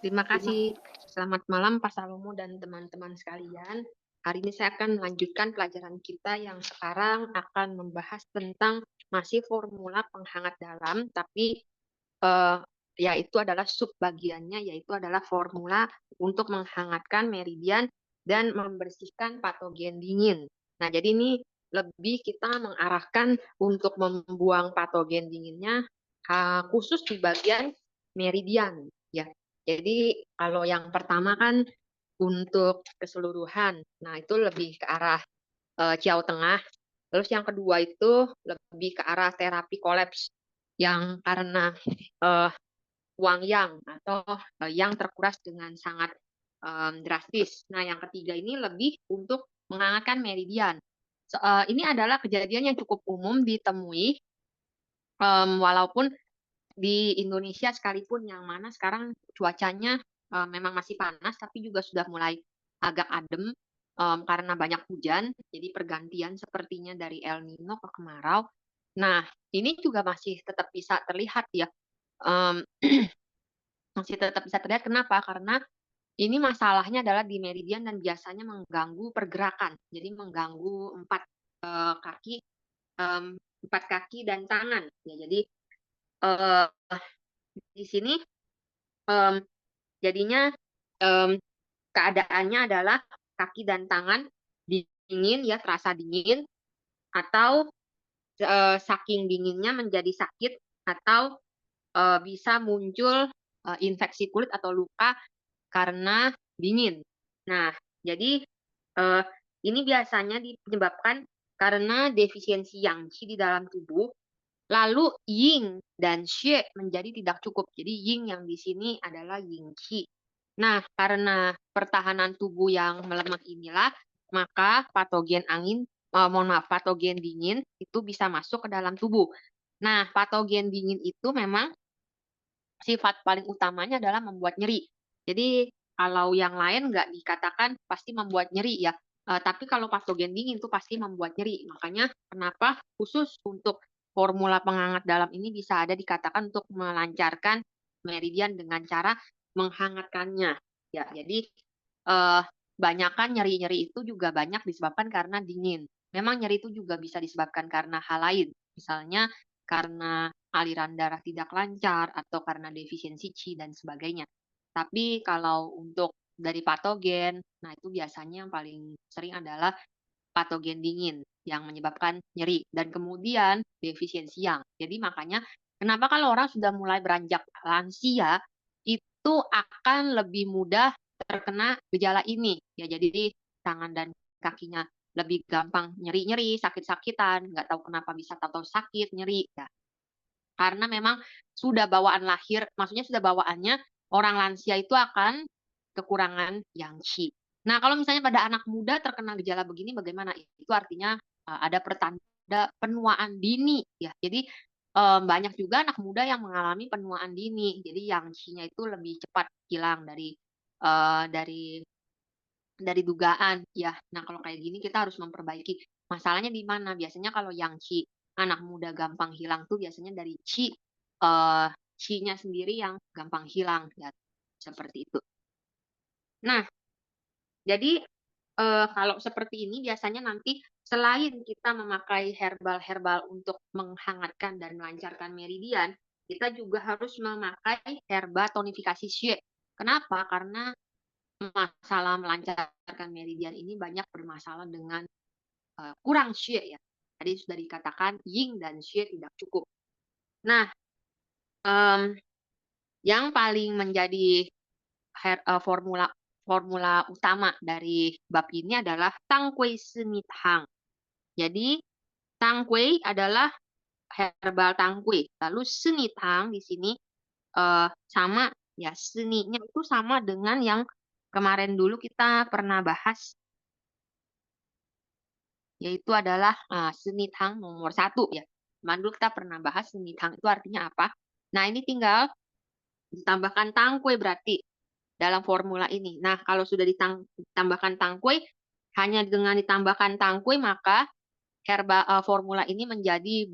Terima kasih. Selamat malam Pak Salomo dan teman-teman sekalian. Hari ini saya akan melanjutkan pelajaran kita yang sekarang akan membahas tentang masih formula penghangat dalam, tapi eh, yaitu adalah subbagiannya, yaitu adalah formula untuk menghangatkan meridian dan membersihkan patogen dingin. Nah, jadi ini lebih kita mengarahkan untuk membuang patogen dinginnya khusus di bagian meridian, ya. Jadi kalau yang pertama kan untuk keseluruhan, nah itu lebih ke arah Ciau Tengah. Terus yang kedua itu lebih ke arah terapi kolaps yang karena eh, Yang atau yang terkuras dengan sangat drastis. Nah, yang ketiga ini lebih untuk menghangatkan meridian. Ini adalah kejadian yang cukup umum ditemui, walaupun di Indonesia sekalipun yang mana sekarang cuacanya memang masih panas, tapi juga sudah mulai agak adem karena banyak hujan. Jadi pergantian sepertinya dari El Nino ke kemarau. Nah, ini juga masih tetap bisa terlihat ya. Um, Masih tetap bisa terlihat. Kenapa? Karena ini masalahnya adalah di meridian dan biasanya mengganggu pergerakan. Jadi mengganggu kaki, em, empat kaki dan tangan. Ya, jadi eh, di sini em, jadinya em, keadaannya adalah kaki dan tangan dingin ya, terasa dingin, atau saking dinginnya menjadi sakit, atau bisa muncul infeksi kulit atau luka karena dingin. Nah, jadi eh, ini biasanya disebabkan karena defisiensi yang qi di dalam tubuh, lalu yin dan xie menjadi tidak cukup. Jadi yin yang di sini adalah yin qi. Nah, karena pertahanan tubuh yang melemah inilah, maka patogen patogen dingin itu bisa masuk ke dalam tubuh. Nah, patogen dingin itu memang sifat paling utamanya adalah membuat nyeri. Jadi kalau yang lain nggak dikatakan pasti membuat nyeri ya. Tapi kalau patogen dingin itu pasti membuat nyeri. Makanya kenapa khusus untuk formula penghangat dalam ini bisa ada dikatakan untuk melancarkan meridian dengan cara menghangatkannya. Ya, jadi eh, banyakan nyeri-nyeri itu juga banyak disebabkan karena dingin. Memang nyeri itu juga bisa disebabkan karena hal lain. Misalnya karena aliran darah tidak lancar atau karena defisiensi qi dan sebagainya. Tapi kalau untuk dari patogen, nah itu biasanya yang paling sering adalah patogen dingin yang menyebabkan nyeri dan kemudian defisiensi yang. Jadi makanya kenapa kalau orang sudah mulai beranjak lansia itu akan lebih mudah terkena gejala ini. Ya jadi tangan dan kakinya lebih gampang nyeri-nyeri, sakit-sakitan, nggak tahu kenapa bisa tahu-tahu sakit, nyeri. Ya, karena memang sudah bawaan lahir, maksudnya sudah bawaannya orang lansia itu akan kekurangan yang qi. Nah, kalau misalnya pada anak muda terkena gejala begini bagaimana? Itu artinya ada pertanda penuaan dini ya. Jadi banyak juga anak muda yang mengalami penuaan dini. Jadi yang qi-nya itu lebih cepat hilang dari dugaan ya. Nah, kalau kayak gini kita harus memperbaiki. Masalahnya di mana? Biasanya kalau yang qi anak muda gampang hilang tuh biasanya dari qi-nya sendiri yang gampang hilang ya. Seperti itu. Nah, jadi kalau seperti ini biasanya nanti selain kita memakai herbal-herbal untuk menghangatkan dan melancarkan meridian, kita juga harus memakai herba tonifikasi xie. Kenapa? Karena masalah melancarkan meridian ini banyak bermasalah dengan kurang xie ya. Tadi sudah dikatakan yin dan xie tidak cukup. Nah, em, yang paling menjadi formula formula utama dari bab ini adalah tangkui semit hang. Jadi tangkui adalah herbal tangkui. Lalu senitang di sini sama ya, seninya itu sama dengan yang kemarin dulu kita pernah bahas, yaitu adalah senithang nomor 1 ya. Kemarin dulu kita pernah bahas senithang itu artinya apa. Nah, ini tinggal ditambahkan tangkui berarti dalam formula ini. Nah, kalau sudah ditambahkan tangkui, hanya dengan ditambahkan tangkui maka formula ini menjadi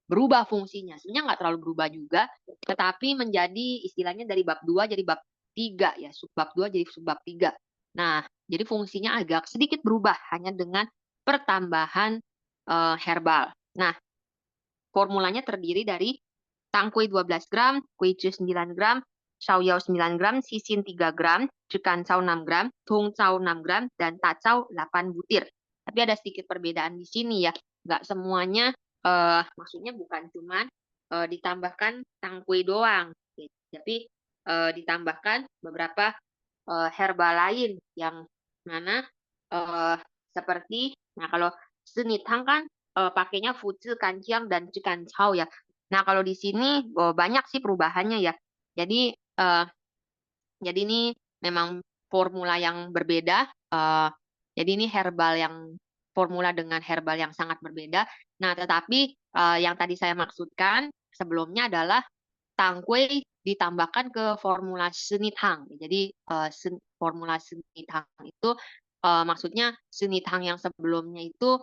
berubah fungsinya. Sebenarnya nggak terlalu berubah juga, tetapi menjadi istilahnya dari bab 2 jadi bab 3 ya, subbab 2 jadi subbab 3. Nah, jadi fungsinya agak sedikit berubah hanya dengan pertambahan herbal. Nah, formulanya terdiri dari tangkui 12 gram, kuicu 9 gram, xiaoyao 9 gram, sisin 3 gram, cukancao 6 gram, tongcao 6 gram, dan tacao 8 butir. Tapi ada sedikit perbedaan di sini ya. Nggak semuanya, maksudnya bukan cuman ditambahkan tangkui doang. Tapi ditambahkan beberapa herbal lain yang mana seperti, nah kalau senithang kan pakainya fuzi, kanciang, dan cikancao ya. Nah kalau di sini banyak sih perubahannya ya. Jadi ini memang formula yang berbeda. Jadi ini herbal yang formula dengan herbal yang sangat berbeda. Nah tetapi yang tadi saya maksudkan sebelumnya adalah tangkui ditambahkan ke formula senithang. Jadi formula senithang itu maksudnya senithang yang sebelumnya itu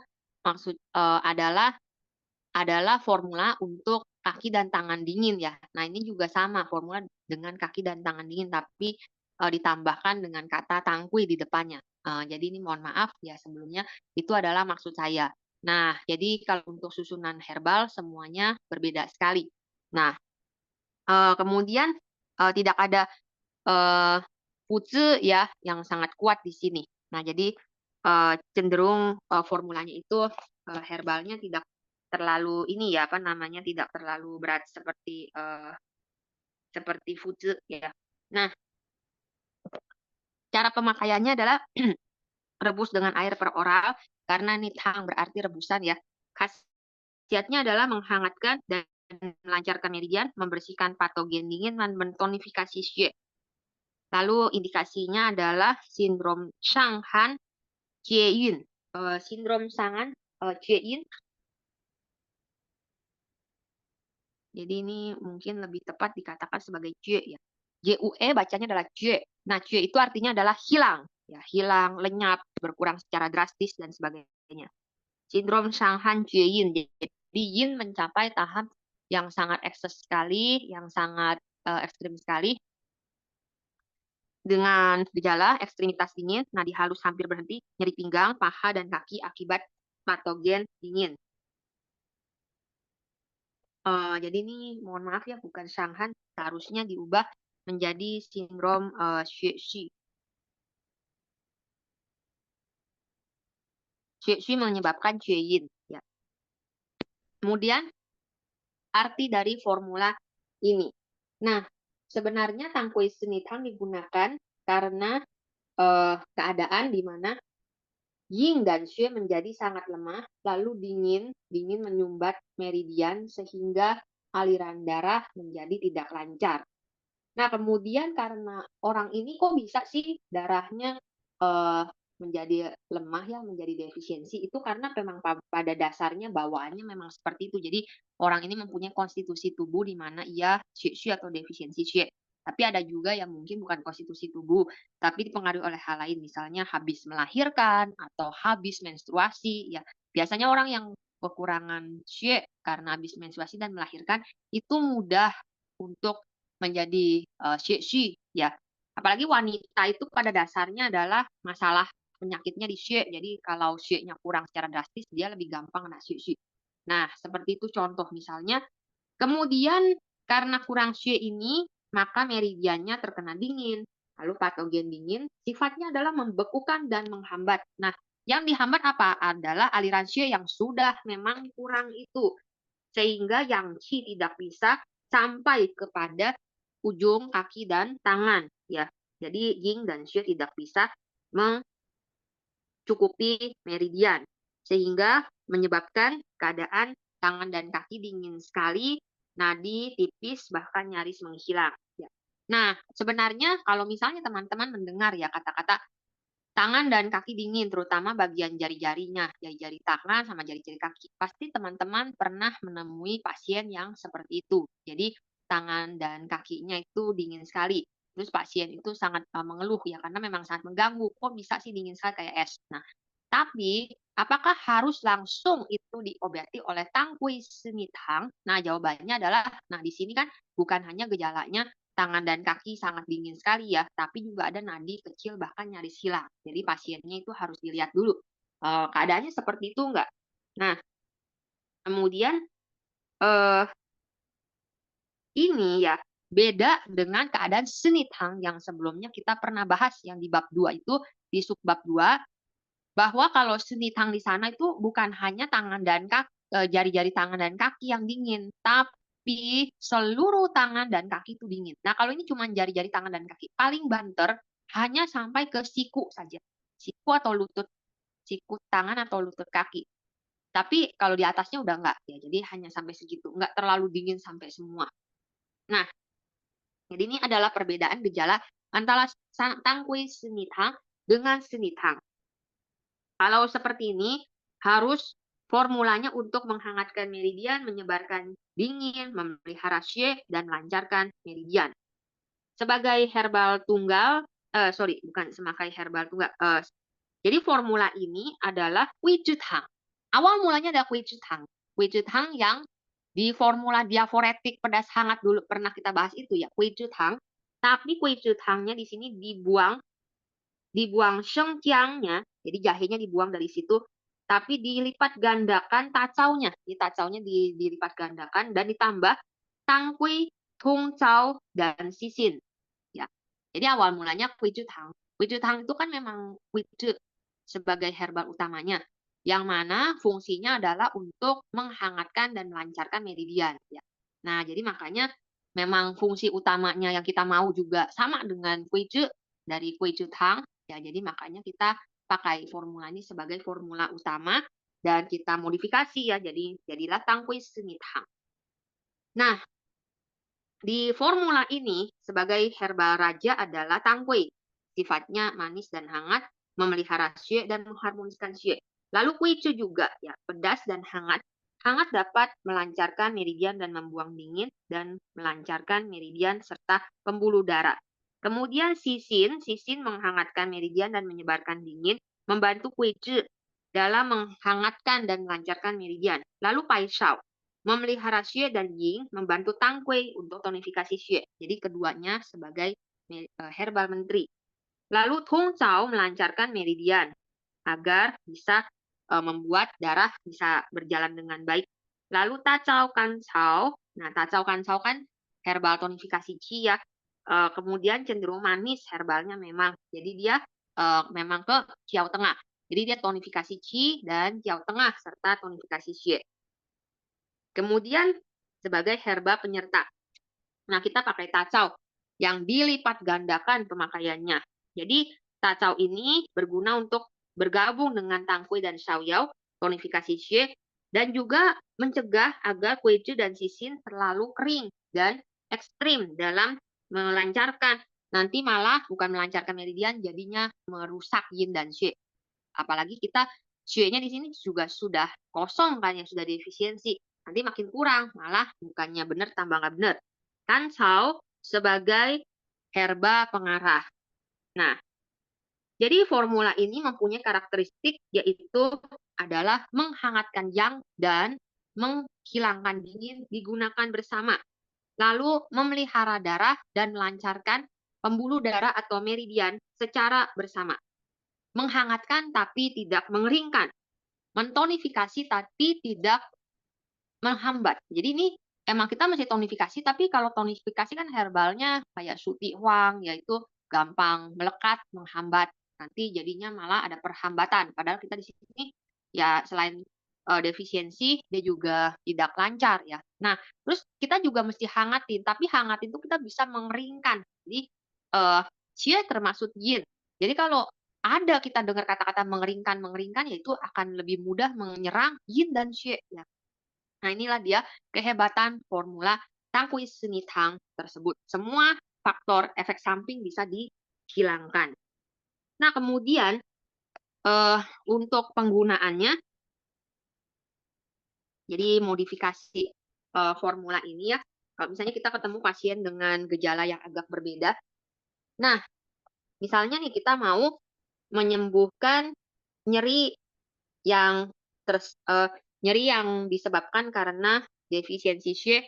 adalah formula untuk kaki dan tangan dingin ya. Nah ini juga sama formula dengan kaki dan tangan dingin tapi ditambahkan dengan kata tangkui di depannya. Jadi ini mohon maaf ya sebelumnya itu adalah maksud saya. Nah jadi kalau untuk susunan herbal semuanya berbeda sekali. Nah kemudian tidak ada fuzi ya yang sangat kuat di sini. Nah, jadi cenderung formulanya itu herbalnya tidak terlalu ini ya, apa namanya, tidak terlalu berat seperti fuzi ya. Nah, cara pemakaiannya adalah rebus dengan air per oral karena nithang berarti rebusan ya. Khasiatnya adalah menghangatkan dan melancarkan meridian, membersihkan patogen dingin dan mentonifikasi xue. Lalu indikasinya adalah sindrom Shanghai Jieyun. Sindrom Shanghai Jieyun. Jadi ini mungkin lebih tepat dikatakan sebagai Jue ya. JUE bacanya adalah Jue. Nah, Jue itu artinya adalah hilang, ya, hilang, lenyap, berkurang secara drastis dan sebagainya. Sindrom Shanghai Jieyun. Jadi yin mencapai tahap yang sangat ekses sekali, yang sangat ekstrim sekali. Dengan gejala ekstremitas dingin, nadi halus hampir berhenti, nyeri pinggang, paha, dan kaki akibat patogen dingin. Jadi ini mohon maaf ya, bukan Shanghai, seharusnya diubah menjadi sindrom Xue-Xu. Xue-Xu menyebabkan Xue-Yin. Ya. Kemudian, arti dari formula ini. Nah, sebenarnya tangkui senithang digunakan karena keadaan di mana Yin dan Xue menjadi sangat lemah, lalu dingin menyumbat meridian sehingga aliran darah menjadi tidak lancar. Nah, kemudian karena orang ini kok bisa sih darahnya menjadi lemah ya, menjadi defisiensi, itu karena memang pada dasarnya bawaannya memang seperti itu. Jadi orang ini mempunyai konstitusi tubuh di mana ia Xue atau defisiensi Xue. Tapi ada juga yang mungkin bukan konstitusi tubuh, tapi dipengaruhi oleh hal lain, misalnya habis melahirkan atau habis menstruasi ya. Biasanya orang yang kekurangan Xue karena habis menstruasi dan melahirkan itu mudah untuk menjadi Xue ya. Apalagi wanita itu pada dasarnya adalah masalah penyakitnya di Xue. Jadi kalau Xue-nya kurang secara drastis dia lebih gampang kena Xue. Nah, seperti itu contoh misalnya. Kemudian karena kurang Xue ini maka meridiannya terkena dingin. Lalu patogen dingin sifatnya adalah membekukan dan menghambat. Nah, yang dihambat apa? Adalah aliran Xue yang sudah memang kurang itu. Sehingga yang Qi tidak bisa sampai kepada ujung kaki dan tangan. Ya, jadi Ying dan Xue tidak bisa mencukupi meridian. Sehingga menyebabkan keadaan tangan dan kaki dingin sekali, nadi tipis bahkan nyaris menghilang. Ya. Nah, sebenarnya kalau misalnya teman-teman mendengar ya kata-kata tangan dan kaki dingin, terutama bagian jari-jarinya, jari-jari tangan sama jari-jari kaki. Pasti teman-teman pernah menemui pasien yang seperti itu. Jadi tangan dan kakinya itu dingin sekali. Terus pasien itu sangat mengeluh ya karena memang sangat mengganggu. Kok bisa sih dingin sekali kayak es. Nah, tapi Apakah harus langsung itu diobati oleh tangkui semitang? Nah, jawabannya adalah, nah di sini kan bukan hanya gejalanya tangan dan kaki sangat dingin sekali ya, tapi juga ada nadi kecil bahkan nyaris hilang. Jadi pasiennya itu harus dilihat dulu, keadaannya seperti itu enggak. Nah, kemudian, eee, ini ya, beda dengan keadaan senithang yang sebelumnya kita pernah bahas yang di bab 2 itu, di subbab 2 bahwa kalau senithang di sana itu bukan hanya tangan dan jari-jari tangan dan kaki yang dingin, tapi seluruh tangan dan kaki itu dingin. Nah, kalau ini cuma jari-jari tangan dan kaki, paling banter hanya sampai ke siku saja. Siku atau lutut, siku tangan atau lutut kaki. Tapi kalau di atasnya udah enggak ya, jadi hanya sampai segitu, enggak terlalu dingin sampai semua. Nah, jadi ini adalah perbedaan gejala antara tangkui senithang dengan senithang. Kalau seperti ini, harus formulanya untuk menghangatkan meridian, menyebarkan dingin, memelihara xie, dan melancarkan meridian. Sebagai herbal tunggal, sorry, bukan sebagai herbal tunggal. Jadi formula ini adalah Wijutang. Awal mulanya adalah Wijutang. Wijutang yang di formula diaforetik pedas hangat dulu pernah kita bahas itu ya, Wijutang. Tapi Wijutangnya di sini dibuang shengjiangnya, jadi jahenya dibuang dari situ, tapi dilipat gandakan tacaunya, di tacaunya dilipat gandakan dan ditambah tangkui, tungcau, dan sisin. Ya. Jadi awal mulanya Wijutang. Wijutang itu kan memang Wiju sebagai herbal utamanya, yang mana fungsinya adalah untuk menghangatkan dan melancarkan meridian. Ya. Nah, jadi makanya memang fungsi utamanya yang kita mau juga sama dengan Wiju dari Wijutang. Ya, jadi makanya kita pakai formula ini sebagai formula utama dan kita modifikasi ya, jadi jadilah tangkui senithang. Nah, di formula ini sebagai herbal raja adalah tangkui. Sifatnya manis dan hangat, memelihara xue dan mengharmoniskan xue. Lalu kuicu juga ya, pedas dan hangat. Hangat dapat melancarkan meridian dan membuang dingin dan melancarkan meridian serta pembuluh darah. Kemudian sisin menghangatkan meridian dan menyebarkan dingin, membantu kuicu dalam menghangatkan dan melancarkan meridian. Lalu paishao memelihara xue dan ying, membantu tangkui untuk tonifikasi xue. Jadi keduanya sebagai herbal menteri. Lalu tongcao melancarkan meridian agar bisa membuat darah bisa berjalan dengan baik. Lalu tacao kancao, nah tacao kancao kan herbal tonifikasi qi ya. Kemudian cenderung manis herbalnya memang. Jadi dia memang ke kiau tengah. Jadi dia tonifikasi qi dan kiau tengah serta tonifikasi xue. Kemudian sebagai herba penyerta. Nah, kita pakai tacau yang dilipat gandakan pemakaiannya. Jadi, tacau ini berguna untuk bergabung dengan tangkui dan xiaoyao, tonifikasi xie, dan juga mencegah agar kuicu dan sisin terlalu kering dan ekstrim dalam melancarkan. Nanti malah bukan melancarkan meridian, jadinya merusak yin dan xie. Apalagi kita xue-nya di sini juga sudah kosong kan, yang sudah defisiensi. Nanti makin kurang, malah bukannya benar tambah nggak benar. Tansao sebagai herba pengarah. Nah, jadi formula ini mempunyai karakteristik yaitu adalah menghangatkan yang dan menghilangkan dingin digunakan bersama. Lalu memelihara darah dan melancarkan pembuluh darah atau meridian secara bersama. Menghangatkan tapi tidak mengeringkan. Mentonifikasi tapi tidak menghambat. Jadi ini emang kita masih tonifikasi, tapi kalau tonifikasi kan herbalnya kayak Suti Huang, yaitu gampang melekat, menghambat. Nanti jadinya malah ada perhambatan. Padahal kita di sini ya selain defisiensi, dia juga tidak lancar ya. Nah, terus kita juga mesti hangatin, tapi hangatin itu kita bisa mengeringkan. Jadi xie termasuk yin. Jadi kalau ada kita dengar kata-kata mengeringkan, yaitu akan lebih mudah menyerang yin dan xie ya. Nah, inilah dia kehebatan formula tangkui senithang tersebut. Semua faktor efek samping bisa dihilangkan. Nah, kemudian untuk penggunaannya, jadi modifikasi formula ini ya, kalau misalnya kita ketemu pasien dengan gejala yang agak berbeda. Nah, misalnya nih kita mau menyembuhkan nyeri yang nyeri yang disebabkan karena defisiensi Xue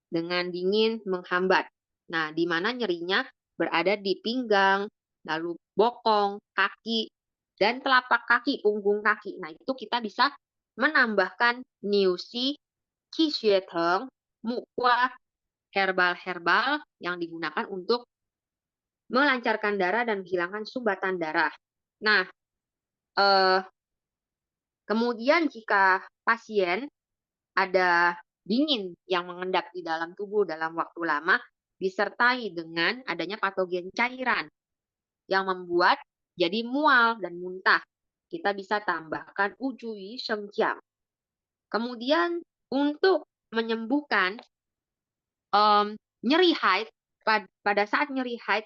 dengan dingin menghambat. Nah, di mana nyerinya berada di pinggang, lalu bokong, kaki, dan telapak kaki, punggung kaki. Nah, itu kita bisa menambahkan Niuxi, Qi Xue Teng, Mukwa, herbal-herbal yang digunakan untuk melancarkan darah dan menghilangkan sumbatan darah. Nah, kemudian jika pasien ada dingin yang mengendap di dalam tubuh dalam waktu lama, disertai dengan adanya patogen cairan yang membuat jadi mual dan muntah. Kita bisa tambahkan ujui shengjiang. Kemudian untuk menyembuhkan nyeri haid, pada saat nyeri haid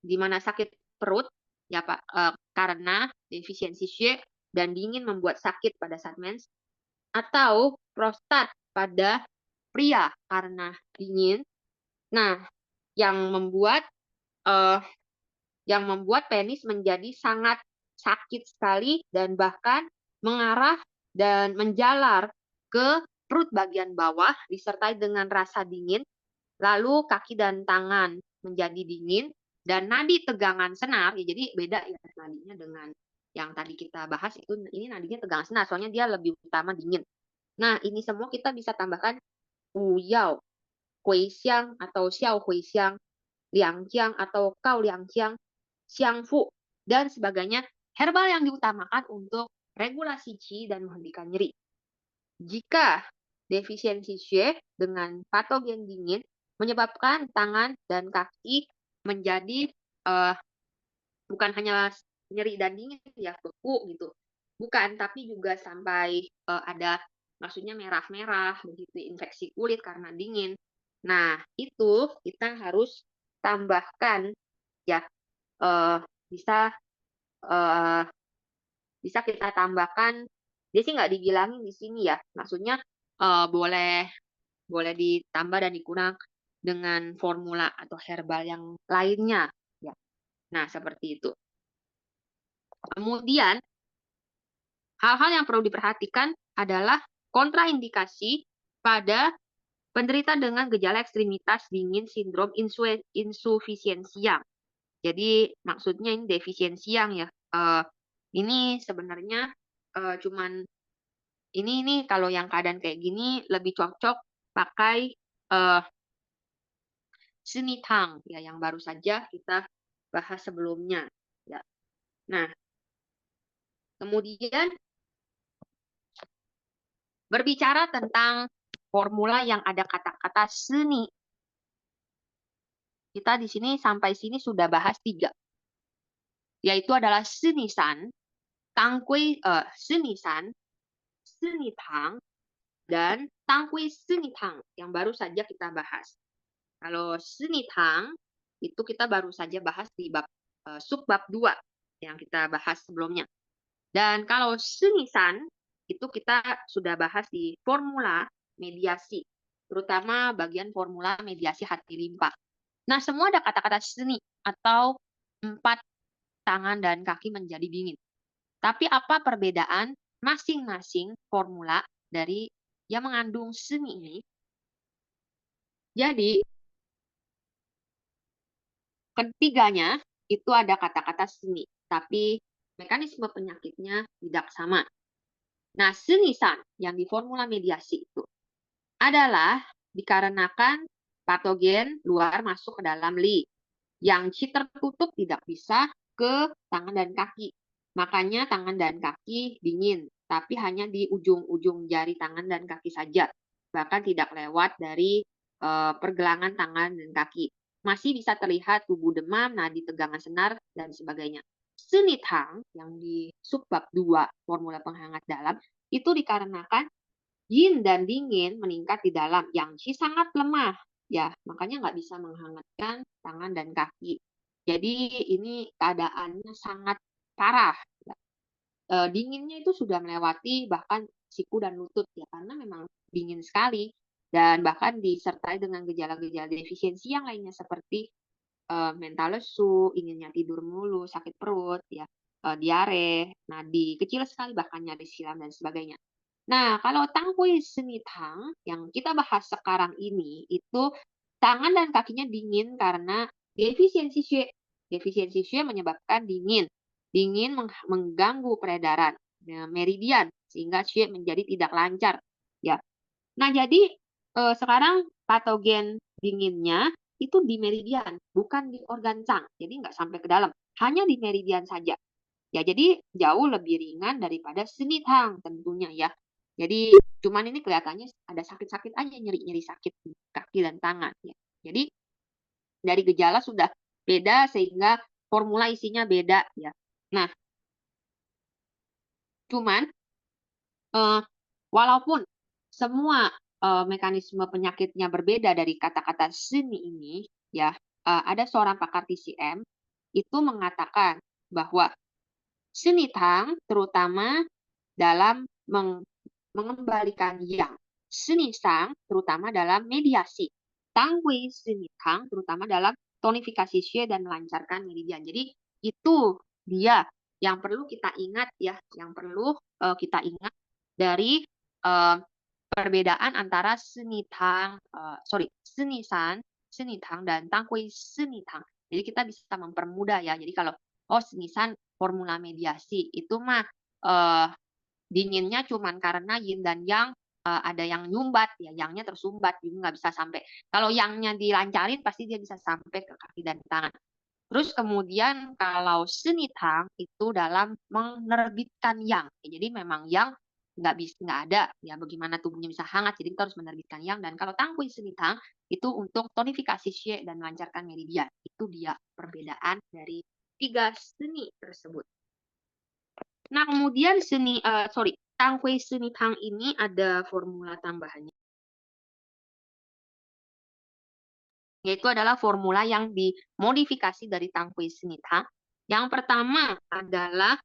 di mana sakit perut, ya Pak, karena defisiensi Xue dan dingin membuat sakit pada saat mens, atau prostat pada pria karena dingin. Nah, yang membuat penis menjadi sangat sakit sekali dan bahkan mengarah dan menjalar ke perut bagian bawah disertai dengan rasa dingin, lalu kaki dan tangan menjadi dingin dan nadi tegangan senar, ya jadi beda ya nadinya dengan yang tadi kita bahas itu, ini nadinya tegangan senar soalnya dia lebih utama dingin. Nah, ini semua kita bisa tambahkan Wuyao, Huixiang atau Xiao Huixiang, Liangjiang atau Kao Liangjiang, Xiangfu, dan sebagainya, herbal yang diutamakan untuk regulasi qi dan menghentikan nyeri. Jika defisiensi Xue dengan patogen dingin menyebabkan tangan dan kaki menjadi bukan hanya nyeri dan dingin ya, beku gitu. Bukan, tapi juga sampai ada maksudnya merah-merah begitu, infeksi kulit karena dingin. Nah, itu kita harus tambahkan ya, bisa bisa kita tambahkan, dia sih nggak dibilangin di sini ya, maksudnya boleh boleh ditambah dan dikurang dengan formula atau herbal yang lainnya ya. Nah, seperti itu. Kemudian hal-hal yang perlu diperhatikan adalah kontraindikasi pada penderita dengan gejala ekstremitas dingin sindrom insufisiensi yang. Jadi maksudnya ini defisiensi yang ya. Ini sebenarnya cuman ini kalau yang keadaan kayak gini lebih cocok pakai Sinitang ya yang baru saja kita bahas sebelumnya ya. Nah, kemudian berbicara tentang formula yang ada kata-kata seni. Kita di sini sampai sini sudah bahas 3. Yaitu adalah senisan, senisan, senitang, dan tangkui senitang yang baru saja kita bahas. Kalau senitang itu kita baru saja bahas di subbab 2 yang kita bahas sebelumnya. Dan kalau senisan itu kita sudah bahas di formula mediasi, terutama bagian formula mediasi hati limpa. Nah, semua ada kata-kata seni atau 4 tangan dan kaki menjadi dingin. Tapi apa perbedaan masing-masing formula dari yang mengandung seni ini? Jadi, ketiganya itu ada kata-kata seni, tapi mekanisme penyakitnya tidak sama. Nah, senisan yang di formula mediasi itu adalah dikarenakan patogen luar masuk ke dalam li. Yang qi tertutup tidak bisa ke tangan dan kaki. Makanya tangan dan kaki dingin, tapi hanya di ujung-ujung jari tangan dan kaki saja. Bahkan tidak lewat dari pergelangan tangan dan kaki. Masih bisa terlihat tubuh demam, nadi tegangan senar, dan sebagainya. Senithang yang di subbab 2 formula penghangat dalam itu dikarenakan yin dan dingin meningkat di dalam, yang qi sangat lemah. Ya, makanya nggak bisa menghangatkan tangan dan kaki. Jadi ini keadaannya sangat parah. Ya. Dinginnya itu sudah melewati bahkan siku dan lutut ya, karena memang dingin sekali. Dan bahkan disertai dengan gejala-gejala defisiensi yang lainnya seperti mental lesu, inginnya tidur mulu, sakit perut, ya. diare, nadi kecil sekali bahkan nyari silam dan sebagainya. Nah, kalau tangkui seni tang yang kita bahas sekarang ini itu tangan dan kakinya dingin karena defisiensi xue. Defisiensi xue menyebabkan dingin. Dingin mengganggu peredaran meridian sehingga xue menjadi tidak lancar. Ya. Nah, jadi sekarang patogen dinginnya itu di meridian, bukan di organ cang. Jadi nggak sampai ke dalam, hanya di meridian saja. Ya, jadi jauh lebih ringan daripada senithang tentunya ya. Jadi cuman ini kelihatannya ada sakit-sakit aja, nyeri-nyeri sakit di kaki dan tangan ya. Jadi dari gejala sudah beda sehingga formula isinya beda ya. Nah, cuman walaupun semua mekanisme penyakitnya berbeda dari kata-kata seni ini ya, ada seorang pakar TCM itu mengatakan bahwa senithang terutama dalam mengembalikan yang, seni sang terutama dalam mediasi, tanghui seni tang terutama dalam tonifikasi xue dan melancarkan meridian. Jadi itu dia yang perlu kita ingat ya, yang perlu kita ingat dari perbedaan antara seni tang, seni san, seni tang dan tanghui seni tang. Jadi kita bisa mempermudah ya. Jadi kalau seni san formula mediasi itu mah dinginnya cuman karena yin dan yang ada yang nyumbat ya, yangnya tersumbat jadi nggak bisa sampai. Kalau yangnya dilancarin pasti dia bisa sampai ke kaki dan tangan. Terus kemudian kalau senithang itu dalam menerbitkan yang. Ya, jadi memang yang nggak ada ya bagaimana tubuhnya bisa hangat jadi kita harus menerbitkan yang. Dan kalau tangkui senithang itu untuk tonifikasi xie dan melancarkan meridian. Itu dia perbedaan dari tiga seni tersebut. Nah, kemudian tangkui seni tang ini ada formula tambahannya. Yaitu adalah formula yang dimodifikasi dari tangkui seni tang. Yang pertama adalah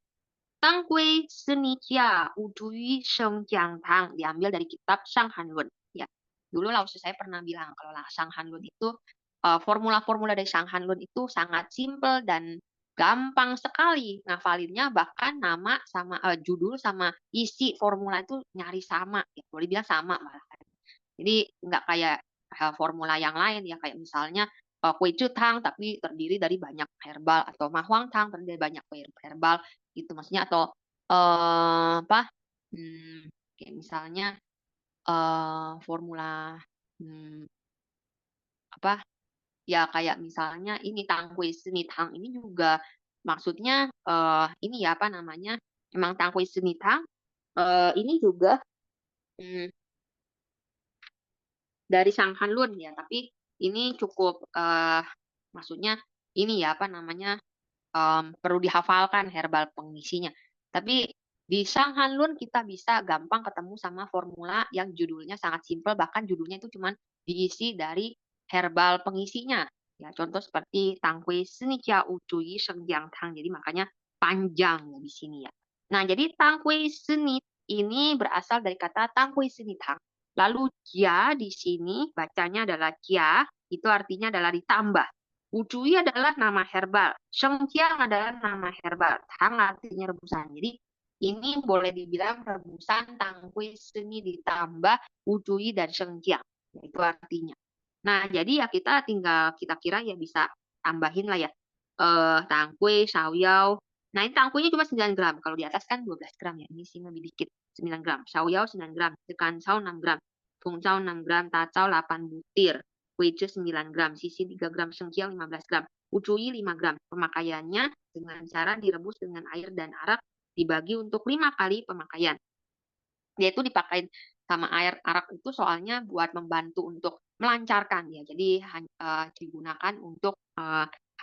tangkui seni jia wuzhui shengjiang tang, diambil dari kitab Shang Hanlun. Ya. Dulu Lao-Tzu saya pernah bilang kalau Shang Hanlun itu formula-formula dari Shang Hanlun itu sangat simpel dan gampang sekali ngafalinnya, bahkan nama sama judul sama isi formula itu nyari sama ya, boleh bilang sama malah. Jadi nggak kayak formula yang lain ya kayak misalnya kue cutang tapi terdiri dari banyak herbal atau mahuang tang terdiri dari banyak kue herbal gitu maksudnya atau apa kayak misalnya formula hmm, apa ya kayak misalnya ini tang kue seni tang ini juga maksudnya ini ya apa namanya emang tang kue seni tang ini juga hmm, dari Sang Hanlun ya, tapi ini cukup maksudnya ini ya apa namanya perlu dihafalkan herbal pengisinya. Tapi di Sang Hanlun kita bisa gampang ketemu sama formula yang judulnya sangat simpel, bahkan judulnya itu cuma diisi dari herbal pengisinya. Ya, contoh seperti Tangkui Seni Jia Ucui Shengjiang Tang. Jadi makanya panjang ya di sini ya. Nah, jadi Tangkui Seni ini berasal dari kata Tangkui Seni Tang. Lalu jia di sini bacanya adalah jia, itu artinya adalah ditambah. Ucui adalah nama herbal, shengjiang adalah nama herbal, tang artinya rebusan. Jadi ini boleh dibilang rebusan tangkui seni ditambah ucui dan shengjiang, itu artinya. Nah, jadi ya kita tinggal kita kira ya bisa tambahin lah ya. Tangkui, saoyao. Nah, ini tangkuinya cuma 9 gram. Kalau di atas kan 12 gram ya. Ini sih lebih dikit. 9 gram. Saoyao 9 gram. Dekan sao 6 gram. Tungcao 6 gram. Tacao 8 butir. Kuice 9 gram. Sisi 3 gram. Sengkiang 15 gram. Ucui 5 gram. Pemakaiannya dengan cara direbus dengan air dan arak dibagi untuk 5 kali pemakaian. Dia itu dipakai sama air arak itu soalnya buat membantu untuk melancarkan ya. Jadi digunakan untuk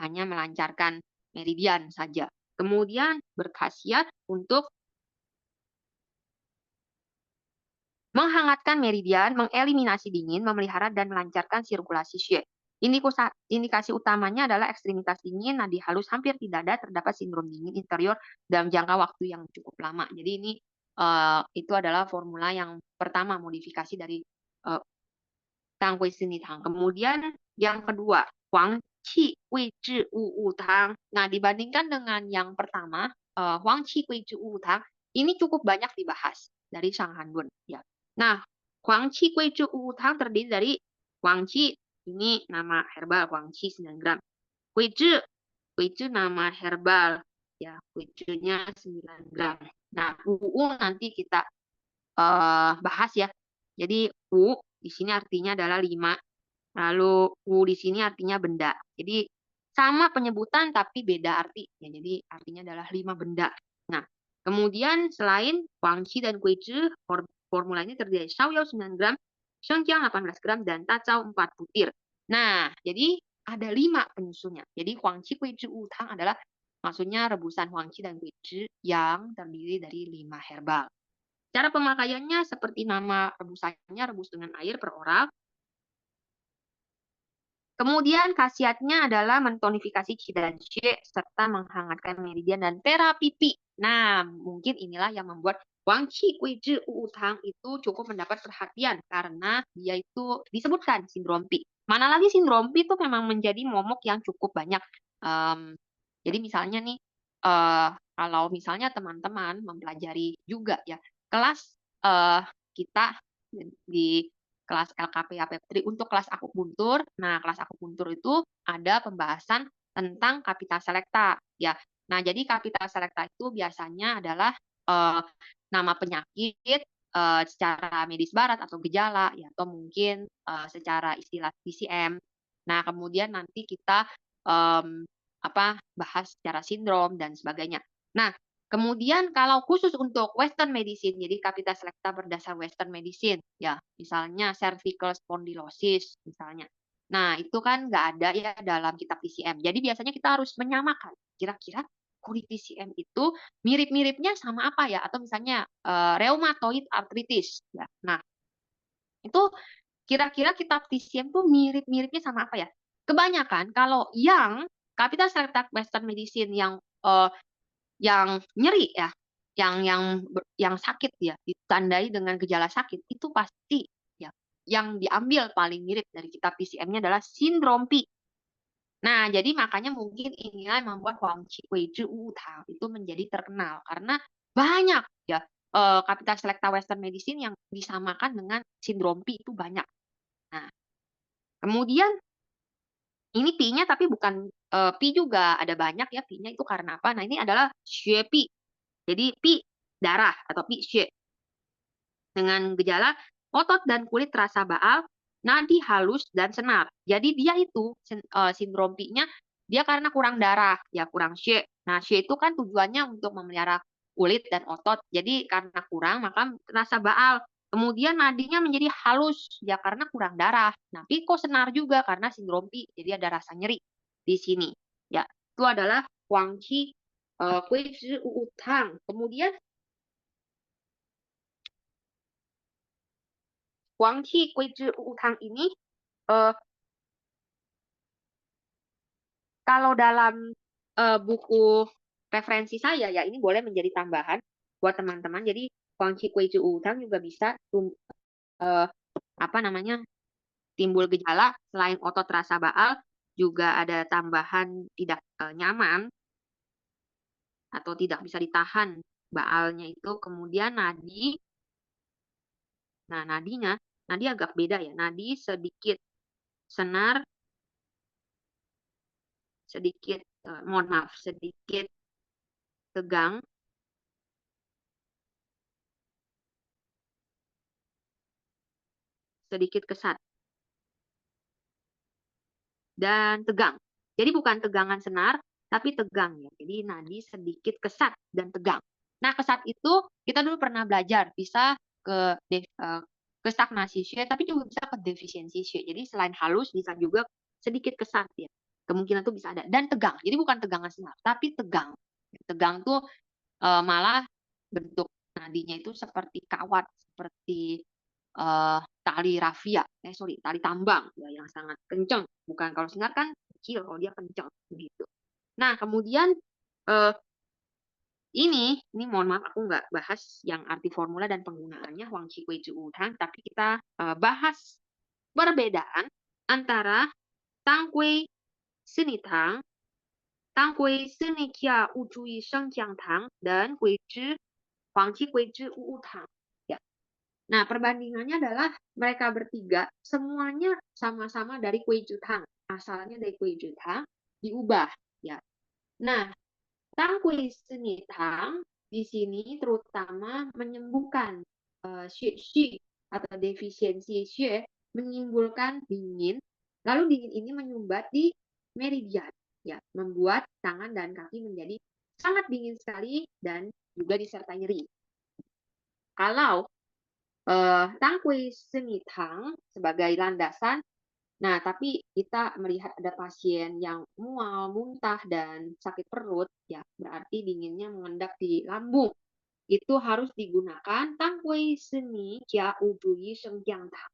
hanya melancarkan meridian saja. Kemudian berkhasiat untuk menghangatkan meridian, mengeliminasi dingin, memelihara dan melancarkan sirkulasi xue. Indikasi utamanya adalah ekstremitas dingin, nadi halus hampir tidak ada, terdapat sindrom dingin interior dalam jangka waktu yang cukup lama. Jadi ini itu adalah formula yang pertama modifikasi dari Tang Hui Sini Tang. Kemudian yang kedua, Huang Qi Wei Zhi Wu Wu Tang. Nah, dibandingkan dengan yang pertama, Huang Qi Gui Zhi Wu Tang ini cukup banyak dibahas dari Shang Hanbun ya. Nah, Huang Qi Gui Zhi Wu Tang terdiri dari Huang Qi ini nama herbal Huang Qi 9 gram. Gui Zhi nama herbal ya, Gui Zhi-nya 9 gram. Nah, Wu nanti kita bahas ya. Jadi Wu di sini artinya adalah 5. Lalu Wu di sini artinya benda. Jadi sama penyebutan tapi beda arti. Ya, jadi artinya adalah 5 benda. Nah, kemudian selain Guangqi dan Guizhi, formula ini terdiri dari Shaoyao 9 gram, Shengjiang 18 gram, dan Tacao 4 butir. Nah, jadi ada 5 penyusunnya. Jadi Guangqi, Guizhi, Wutang adalah maksudnya rebusan Guangqi dan Guizhi yang terdiri dari 5 herbal. Cara pemakaiannya seperti nama rebusannya, rebus dengan air per oral. Kemudian khasiatnya adalah mentonifikasi qi dan xie serta menghangatkan meridian dan terapi pi. Nah, mungkin inilah yang membuat Wang Qi Gui Zhi Wu Tang itu cukup mendapat perhatian karena dia itu disebutkan sindrom pi. Mana lagi sindrom pi itu memang menjadi momok yang cukup banyak. Jadi misalnya nih, kalau misalnya teman-teman mempelajari juga ya kelas kita di kelas LKP AP3 untuk kelas akupuntur. Nah, kelas akupuntur itu ada pembahasan tentang kapital selekta ya. Nah, jadi kapital selekta itu biasanya adalah nama penyakit secara medis barat atau gejala ya, atau mungkin secara istilah PCM. Nah, kemudian nanti kita bahas secara sindrom dan sebagainya. Nah, kemudian kalau khusus untuk Western medicine, jadi kapital selekta berdasar Western medicine, ya misalnya cervical spondylosis misalnya. Nah, itu kan nggak ada ya dalam kitab PCM. Jadi biasanya kita harus menyamakan. Kira-kira kulit PCM itu mirip-miripnya sama apa ya? Atau misalnya rheumatoid arthritis. Ya. Nah, itu kira-kira kitab PCM tuh mirip-miripnya sama apa ya? Kebanyakan kalau yang kapital selekta Western medicine yang nyeri ya, yang sakit ya, ditandai dengan gejala sakit, itu pasti ya, yang diambil paling mirip dari kitab PCM-nya adalah sindrom Pi. Nah, jadi makanya mungkin inilah yang membuat Huang Qi Gui Zhi Wu Tang itu menjadi terkenal karena banyak ya kapital selekta Western medicine yang disamakan dengan sindrom Pi itu banyak. Nah, kemudian ini Pi-nya tapi bukan Pi juga ada banyak ya Pi-nya itu karena apa? Nah, ini adalah Xue Pi. Jadi pi darah atau pi xie. Dengan gejala otot dan kulit terasa baal, nadi halus dan senar. Jadi dia itu sindrom pi-nya dia karena kurang darah, ya kurang xie. Nah, xie itu kan tujuannya untuk memelihara kulit dan otot. Jadi karena kurang maka terasa baal. Kemudian nadinya menjadi halus ya karena kurang darah. Nah, pi kok senar juga karena sindrom pi. Jadi ada rasa nyeri di sini. Ya, itu adalah Huang Qi Gui Zhi Wu Tang. Kemudian Huang Qi Gui Zhi Wu Tang ini eh, kalau dalam buku referensi saya ya ini boleh menjadi tambahan buat teman-teman. Jadi Huang Qi Gui Zhi Wu Tang juga bisa eh, timbul gejala selain otot rasa baal juga ada tambahan tidak nyaman atau tidak bisa ditahan baalnya itu kemudian nadi. Nah, nadi agak beda ya. Nadi sedikit senar, sedikit mohon maaf, sedikit tegang, sedikit kesat dan tegang. Jadi bukan tegangan senar, tapi tegang ya. Jadi nadi sedikit kesat dan tegang. Nah, kesat itu kita dulu pernah belajar bisa ke stagnasi Xue, tapi juga bisa ke defisiensi Xue. Jadi selain halus bisa juga sedikit kesat ya. Kemungkinan itu bisa ada dan tegang. Jadi bukan tegangan senar, tapi tegang. Tegang tuh malah bentuk nadinya itu seperti kawat, seperti tali rafia, tali tambang ya, yang sangat kencang. Bukan kalau sinar kan kecil, kalau dia kencang begitu. Nah, kemudian eh, ini mohon maaf aku nggak bahas yang arti formula dan penggunaannya Huang Qi Gui Zhi Wu Tang, tapi kita bahas perbedaan antara Tang Gui Sini Tang, 当归四内kia勿注意升降糖 dan kue zhi, huangqi kue zhi wu tang. Ya. Nah, perbandingannya adalah mereka bertiga semuanya sama-sama dari kue jutang. Asalnya dari kue jutang diubah. Ya. Nah, tang kue seni tang di sini terutama menyembuhkan xue atau defisiensi xue, menimbulkan dingin. Lalu dingin ini menyumbat di meridian, ya, membuat tangan dan kaki menjadi sangat dingin sekali dan juga disertai nyeri. Kalau tang kue seni tang sebagai landasan, nah tapi kita melihat ada pasien yang mual, muntah, dan sakit perut, ya berarti dinginnya mengendap di lambung. Itu harus digunakan tang kue seni jia udui sengjiang tang.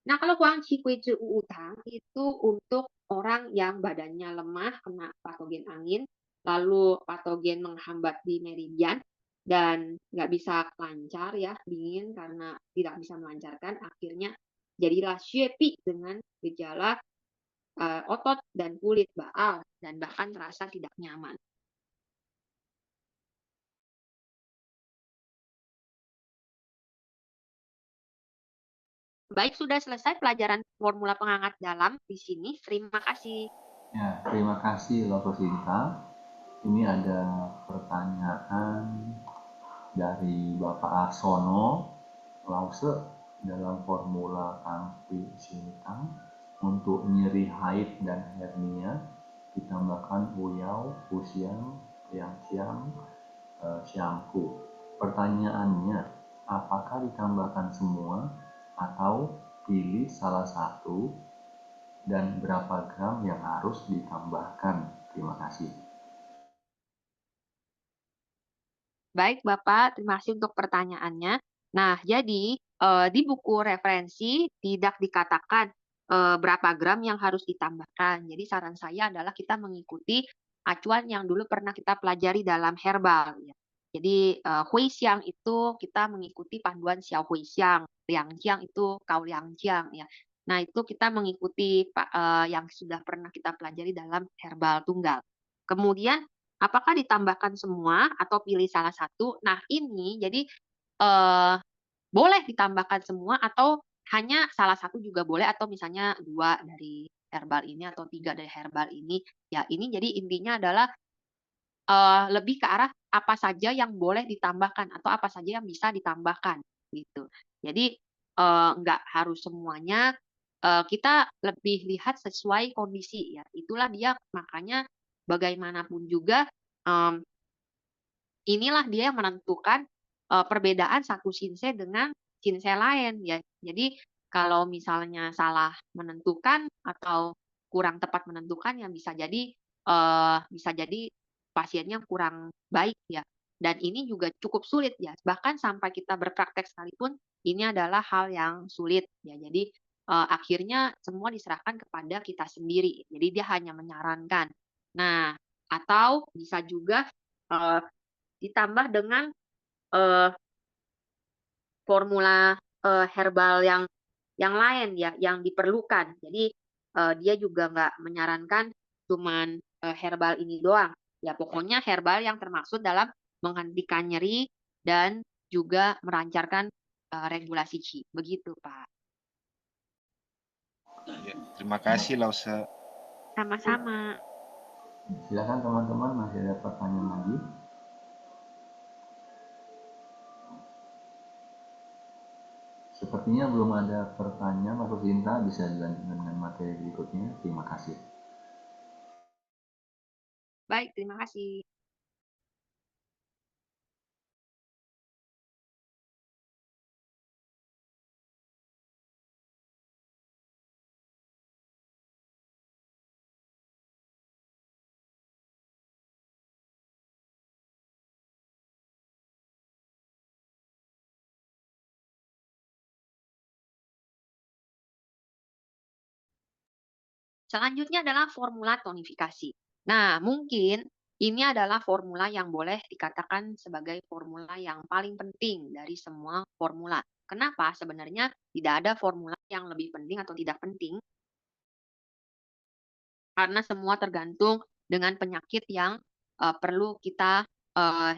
Nah, kalau Huang Qi Kui Zhi Wu Tang itu untuk orang yang badannya lemah, kena patogen angin, lalu patogen menghambat di meridian, dan nggak bisa lancar ya, dingin karena tidak bisa melancarkan, akhirnya jadilah Xue Pi dengan gejala otot dan kulit baal, dan bahkan terasa tidak nyaman. Baik, sudah selesai pelajaran formula penghangat dalam di sini. Terima kasih. Ya, terima kasih Loko Sinta. Ini ada pertanyaan dari Bapak Arsono. Lause dalam formula Kangpi Sintang untuk nyeri haid dan hernia ditambahkan uyau, usiang, siang, syampu. Pertanyaannya, apakah ditambahkan semua atau pilih salah satu dan berapa gram yang harus ditambahkan? Terima kasih. Baik, Bapak, terima kasih untuk pertanyaannya. Nah, jadi di buku referensi tidak dikatakan berapa gram yang harus ditambahkan. Jadi saran saya adalah kita mengikuti acuan yang dulu pernah kita pelajari dalam herbal. Ya. Jadi Hui Xiang itu kita mengikuti panduan Xiao Hui Xiang, Liang Jiang itu Kau Liang Jiang. Ya. Nah, itu kita mengikuti yang sudah pernah kita pelajari dalam herbal tunggal. Kemudian apakah ditambahkan semua atau pilih salah satu? Nah, ini jadi boleh ditambahkan semua atau hanya salah satu juga boleh atau misalnya 2 dari herbal ini atau 3 dari herbal ini. Ya, ini jadi intinya adalah lebih ke arah apa saja yang boleh ditambahkan atau apa saja yang bisa ditambahkan gitu. Jadi nggak harus semuanya, kita lebih lihat sesuai kondisi ya. Itulah dia makanya bagaimanapun juga inilah dia yang menentukan perbedaan satu sinsei dengan sinsei lain ya. Jadi kalau misalnya salah menentukan atau kurang tepat menentukan ya bisa jadi pasiennya kurang baik ya. Dan ini juga cukup sulit ya. Bahkan sampai kita berpraktek sekalipun ini adalah hal yang sulit ya. Jadi akhirnya semua diserahkan kepada kita sendiri. Jadi dia hanya menyarankan. Nah, atau bisa juga ditambah dengan formula herbal yang lain ya, yang diperlukan. Jadi dia juga nggak menyarankan cuman herbal ini doang. Ya pokoknya herbal yang termaksud dalam menghentikan nyeri dan juga melancarkan regulasi qi. Begitu, Pak. Ya, terima kasih Lause. Sama-sama. Silakan teman-teman, masih ada pertanyaan lagi. Sepertinya belum ada pertanyaan, Mas Sinta bisa dilanjutkan dengan materi berikutnya. Terima kasih. Baik, terima kasih. Selanjutnya adalah formula tonifikasi. Nah, mungkin ini adalah formula yang boleh dikatakan sebagai formula yang paling penting dari semua formula. Kenapa? Sebenarnya tidak ada formula yang lebih penting atau tidak penting, karena semua tergantung dengan penyakit yang perlu kita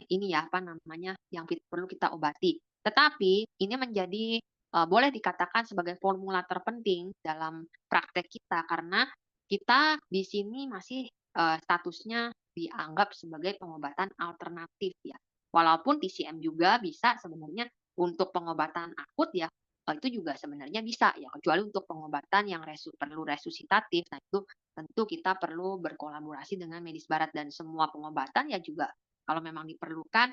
ini ya apa namanya yang perlu kita obati. Tetapi ini menjadi boleh dikatakan sebagai formula terpenting dalam praktek kita karena kita di sini masih statusnya dianggap sebagai pengobatan alternatif ya. Walaupun TCM juga bisa sebenarnya untuk pengobatan akut ya, itu juga sebenarnya bisa ya, kecuali untuk pengobatan yang perlu resusitatif. Nah, itu tentu kita perlu berkolaborasi dengan medis barat dan semua pengobatan ya juga kalau memang diperlukan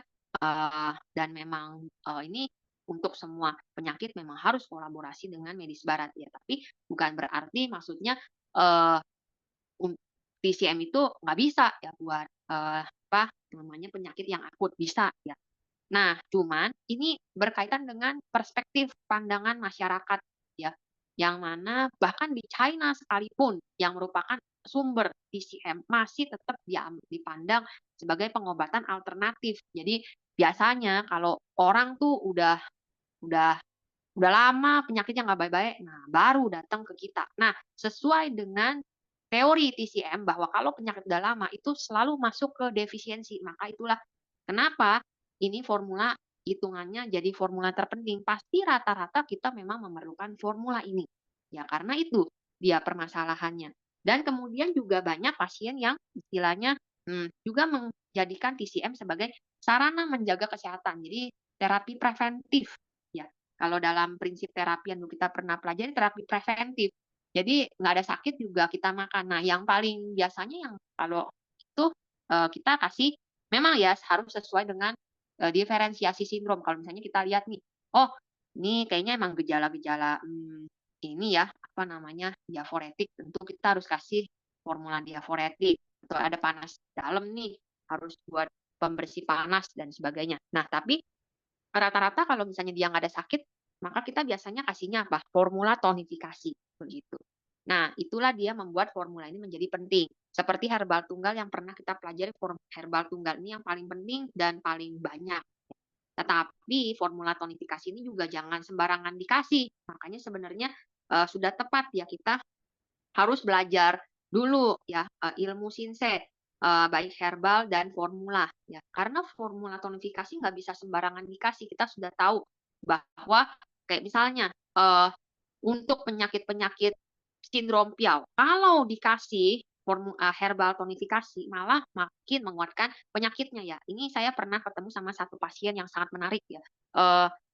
dan memang ini untuk semua penyakit memang harus kolaborasi dengan medis barat ya. Tapi bukan berarti maksudnya eh, TCM itu nggak bisa ya buat apa namanya penyakit yang akut bisa ya. Nah, cuman ini berkaitan dengan perspektif pandangan masyarakat ya, yang mana bahkan di China sekalipun yang merupakan sumber TCM masih tetap dipandang sebagai pengobatan alternatif. Jadi biasanya kalau orang tuh udah udah lama penyakitnya nggak baik-baik, nah baru datang ke kita. Nah, sesuai dengan teori TCM bahwa kalau penyakit udah lama itu selalu masuk ke defisiensi. Maka itulah kenapa ini formula hitungannya jadi formula terpenting. Pasti rata-rata kita memang memerlukan formula ini. Ya karena itu dia permasalahannya. Dan kemudian juga banyak pasien yang istilahnya juga menjadikan TCM sebagai sarana menjaga kesehatan. Jadi terapi preventif. Ya, kalau dalam prinsip terapi yang kita pernah pelajari terapi preventif. Jadi nggak ada sakit juga kita makan. Nah, yang paling biasanya yang kalau itu kita kasih memang ya harus sesuai dengan diferensiasi sindrom. Kalau misalnya kita lihat nih, oh ini kayaknya emang gejala-gejala ini ya apa namanya diaforetik. Tentu kita harus kasih formula diaforetik. Atau ada panas dalam nih harus buat pembersih panas dan sebagainya. Nah, tapi rata-rata kalau misalnya dia nggak ada sakit, maka kita biasanya kasihnya apa? Formula tonifikasi, begitu. Nah, itulah dia membuat formula ini menjadi penting. Seperti herbal tunggal yang pernah kita pelajari, herbal tunggal ini yang paling penting dan paling banyak. Tetapi formula tonifikasi ini juga jangan sembarangan dikasih. Makanya sebenarnya sudah tepat ya kita harus belajar dulu ya ilmu sinset baik herbal dan formula ya karena formula tonifikasi nggak bisa sembarangan dikasih kita sudah tahu bahwa kayak misalnya untuk penyakit-penyakit sindrom Piau kalau dikasih herbal tonifikasi malah makin menguatkan penyakitnya ya ini saya pernah ketemu sama satu pasien yang sangat menarik ya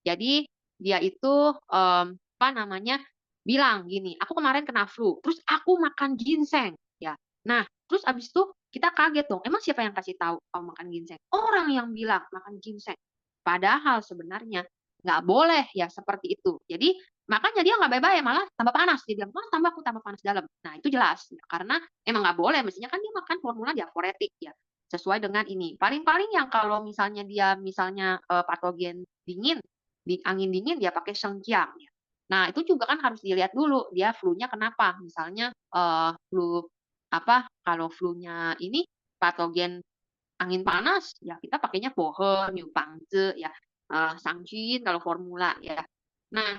jadi dia itu apa namanya bilang gini, aku kemarin kena flu, terus aku makan ginseng, ya. Nah, terus abis itu kita kaget dong, emang siapa yang kasih tahu kamu makan ginseng? Orang yang bilang makan ginseng. Padahal sebenarnya nggak boleh ya seperti itu. Jadi makanya dia nggak baik-baik, malah tambah panas. Dia bilang, mas tambah aku tambah panas dalam. Nah itu jelas, ya. Karena emang nggak boleh, mestinya kan dia makan formula diaforetik ya, sesuai dengan ini. Paling-paling yang kalau misalnya dia misalnya patogen dingin, di angin dingin dia pakai sengkiang ya. Nah, itu juga kan harus dilihat dulu dia flu-nya kenapa. Misalnya flu apa kalau flu-nya ini patogen angin panas ya kita pakainya pohon, Yupangze ya, Sangjin kalau formula ya. Nah,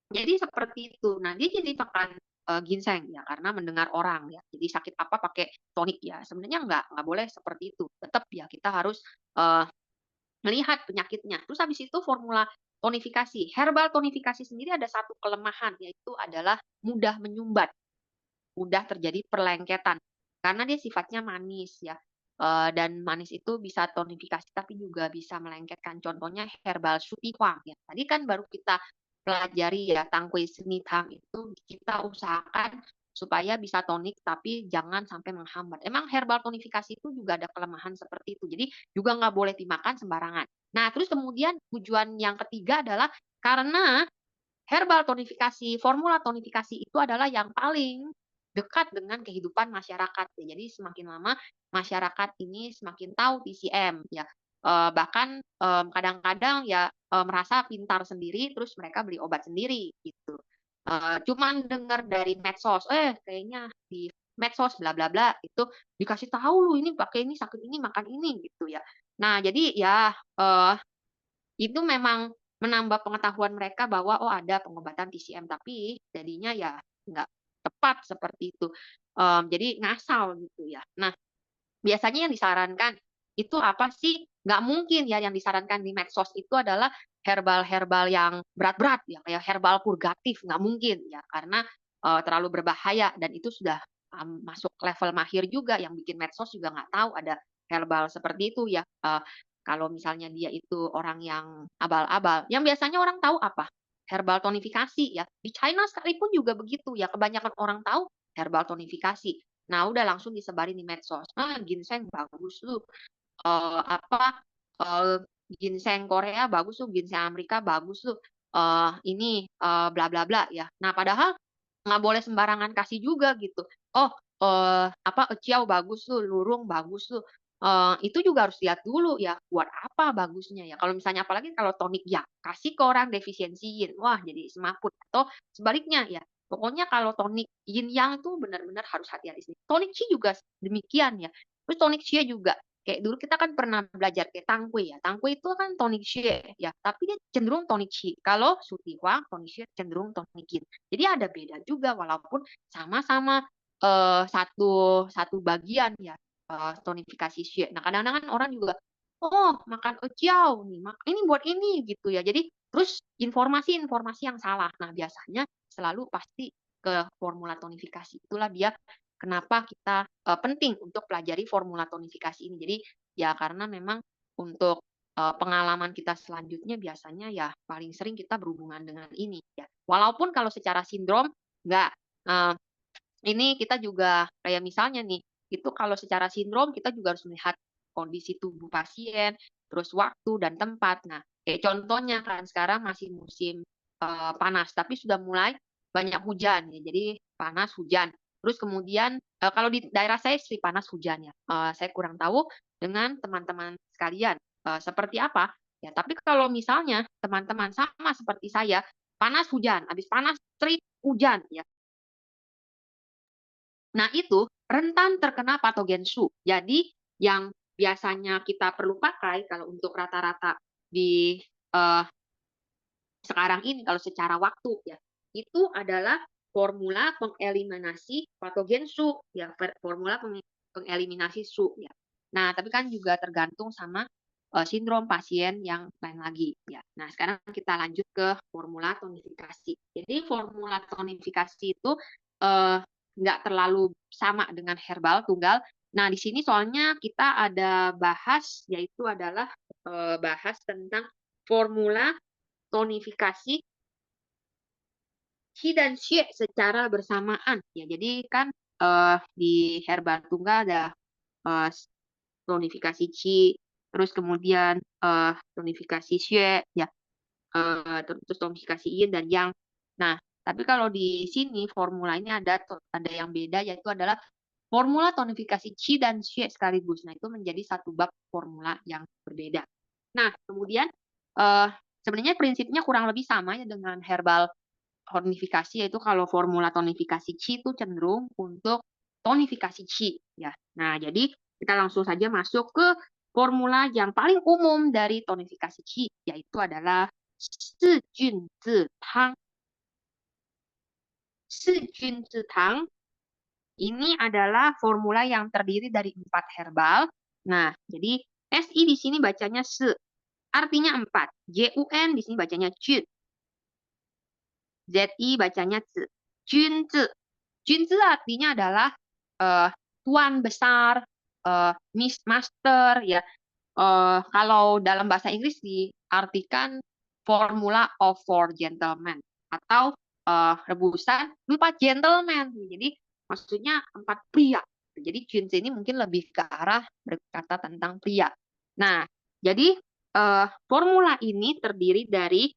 jadi seperti itu. Nah, dia jadi makan ginseng ya karena mendengar orang ya. Jadi sakit apa pakai tonik ya. Sebenarnya nggak boleh seperti itu. Tetap ya kita harus eh, melihat penyakitnya. Terus habis itu formula tonifikasi. Herbal tonifikasi sendiri ada satu kelemahan, yaitu adalah mudah menyumbat, mudah terjadi perlengketan. Karena dia sifatnya manis ya. Dan manis itu bisa tonifikasi tapi juga bisa melengketkan. Contohnya herbal Shuti Huang ya. Tadi kan baru kita pelajari ya Tangkui Seni Tang itu kita usahakan supaya bisa tonik tapi jangan sampai menghambat. Emang herbal tonifikasi itu juga ada kelemahan seperti itu. Jadi juga nggak boleh dimakan sembarangan. Nah, terus kemudian tujuan yang ketiga adalah karena herbal tonifikasi, formula tonifikasi itu adalah yang paling dekat dengan kehidupan masyarakat. Ya. Jadi semakin lama masyarakat ini semakin tahu TCM ya. Bahkan kadang-kadang ya merasa pintar sendiri terus mereka beli obat sendiri gitu. Cuman dengar dari medsos, kayaknya di medsos bla bla bla itu dikasih tahu lu ini pakai ini sakit ini makan ini gitu ya. Nah, jadi ya itu memang menambah pengetahuan mereka bahwa oh ada pengobatan TCM tapi jadinya ya nggak tepat seperti itu. jadi ngasal gitu ya. Nah, biasanya yang disarankan itu apa sih? Nggak mungkin ya yang disarankan di medsos itu adalah herbal-herbal yang berat-berat ya, kayak herbal purgatif, nggak mungkin ya, karena terlalu berbahaya dan itu sudah masuk level mahir juga, yang bikin medsos juga nggak tahu ada herbal seperti itu ya. Kalau misalnya dia itu orang yang abal-abal, yang biasanya orang tahu apa? Herbal tonifikasi ya. Di China sekalipun juga begitu ya, kebanyakan orang tahu herbal tonifikasi. Nah, udah langsung disebarin di medsos. "Ah, ginseng bagus tuh, apa, eee, ginseng Korea bagus tuh, ginseng Amerika bagus tuh, ini, bla bla bla," ya. Nah, padahal nggak boleh sembarangan kasih juga gitu. Oh, apa, Ciao bagus tuh, Lurung bagus tuh, itu juga harus lihat dulu ya, buat apa bagusnya ya. Kalau misalnya apalagi kalau tonik ya, kasih ke orang defisiensi yin, wah jadi semaput. Atau sebaliknya ya, pokoknya kalau tonik yin yang tuh benar-benar harus hati-hati sih. Tonik qi juga demikian ya. Terus tonik xie juga, kayak dulu kita kan pernah belajar kayak tangkwe ya. Tangkwe itu kan tonik xie ya, tapi dia cenderung tonik qi. Kalau su ti huang, tonik xie cenderung tonik yin. Jadi ada beda juga walaupun sama-sama, satu satu bagian ya, tonifikasi xie. Nah, kadang-kadang kan orang juga, "Oh, makan ejiao nih, ini buat ini," gitu ya. Jadi terus informasi-informasi yang salah. Nah, biasanya selalu pasti ke formula tonifikasi. Itulah dia kenapa kita, penting untuk pelajari formula tonifikasi ini. Jadi, ya karena memang untuk, pengalaman kita selanjutnya biasanya ya paling sering kita berhubungan dengan ini ya. Walaupun kalau secara sindrom nggak, eee, ini kita juga kayak misalnya nih, itu kalau secara sindrom kita juga harus melihat kondisi tubuh pasien, terus waktu dan tempat. Nah, kayak contohnya kan sekarang masih musim, panas, tapi sudah mulai banyak hujan ya, jadi panas, hujan. Terus kemudian, kalau di daerah saya sih panas, hujan ya, saya kurang tahu dengan teman-teman sekalian, seperti apa. Ya, tapi kalau misalnya teman-teman sama seperti saya, panas, hujan, habis panas, terik, hujan ya. Nah, itu rentan terkena patogen Su. Jadi yang biasanya kita perlu pakai kalau untuk rata-rata di, eee, sekarang ini kalau secara waktu ya, itu adalah formula pengeliminasi patogen Su, ya formula pengeliminasi Su ya. Nah, tapi kan juga tergantung sama, sindrom pasien yang lain lagi ya. Nah, sekarang kita lanjut ke formula tonifikasi. Jadi formula tonifikasi itu, eee, nggak terlalu sama dengan herbal tunggal. Nah, di sini soalnya kita ada bahas, yaitu adalah, bahas tentang formula tonifikasi Qi dan Xie secara bersamaan ya. Jadi kan, di herbal tunggal ada, eee, tonifikasi Qi, terus kemudian, tonifikasi Xue ya, terus tonifikasi Yin dan Yang. Nah, tapi kalau di sini formula ini ada yang beda, yaitu adalah formula tonifikasi Qi dan Xue sekaligus. Nah, itu menjadi satu bab formula yang berbeda. Nah, kemudian, eee, sebenarnya prinsipnya kurang lebih sama ya dengan herbal tonifikasi, yaitu kalau formula tonifikasi Qi itu cenderung untuk tonifikasi Qi ya. Nah, jadi kita langsung saja masuk ke formula yang paling umum dari tonifikasi Qi, yaitu adalah Si Jun Zi Tang. Si Jun Zi Tang ini adalah formula yang terdiri dari 4 herbal. Nah, jadi SI di sini bacanya se, artinya 4. JUN di sini bacanya jun. ZI bacanya zi. Junzi. Junzi artinya adalah tuan besar, Miss Master ya. Kalau dalam bahasa Inggris diartikan formula of four gentlemen atau rebusan 4 gentleman. Jadi maksudnya 4 pria. Jadi Junzi ini mungkin lebih ke arah berkata tentang pria. Nah, jadi formula ini terdiri dari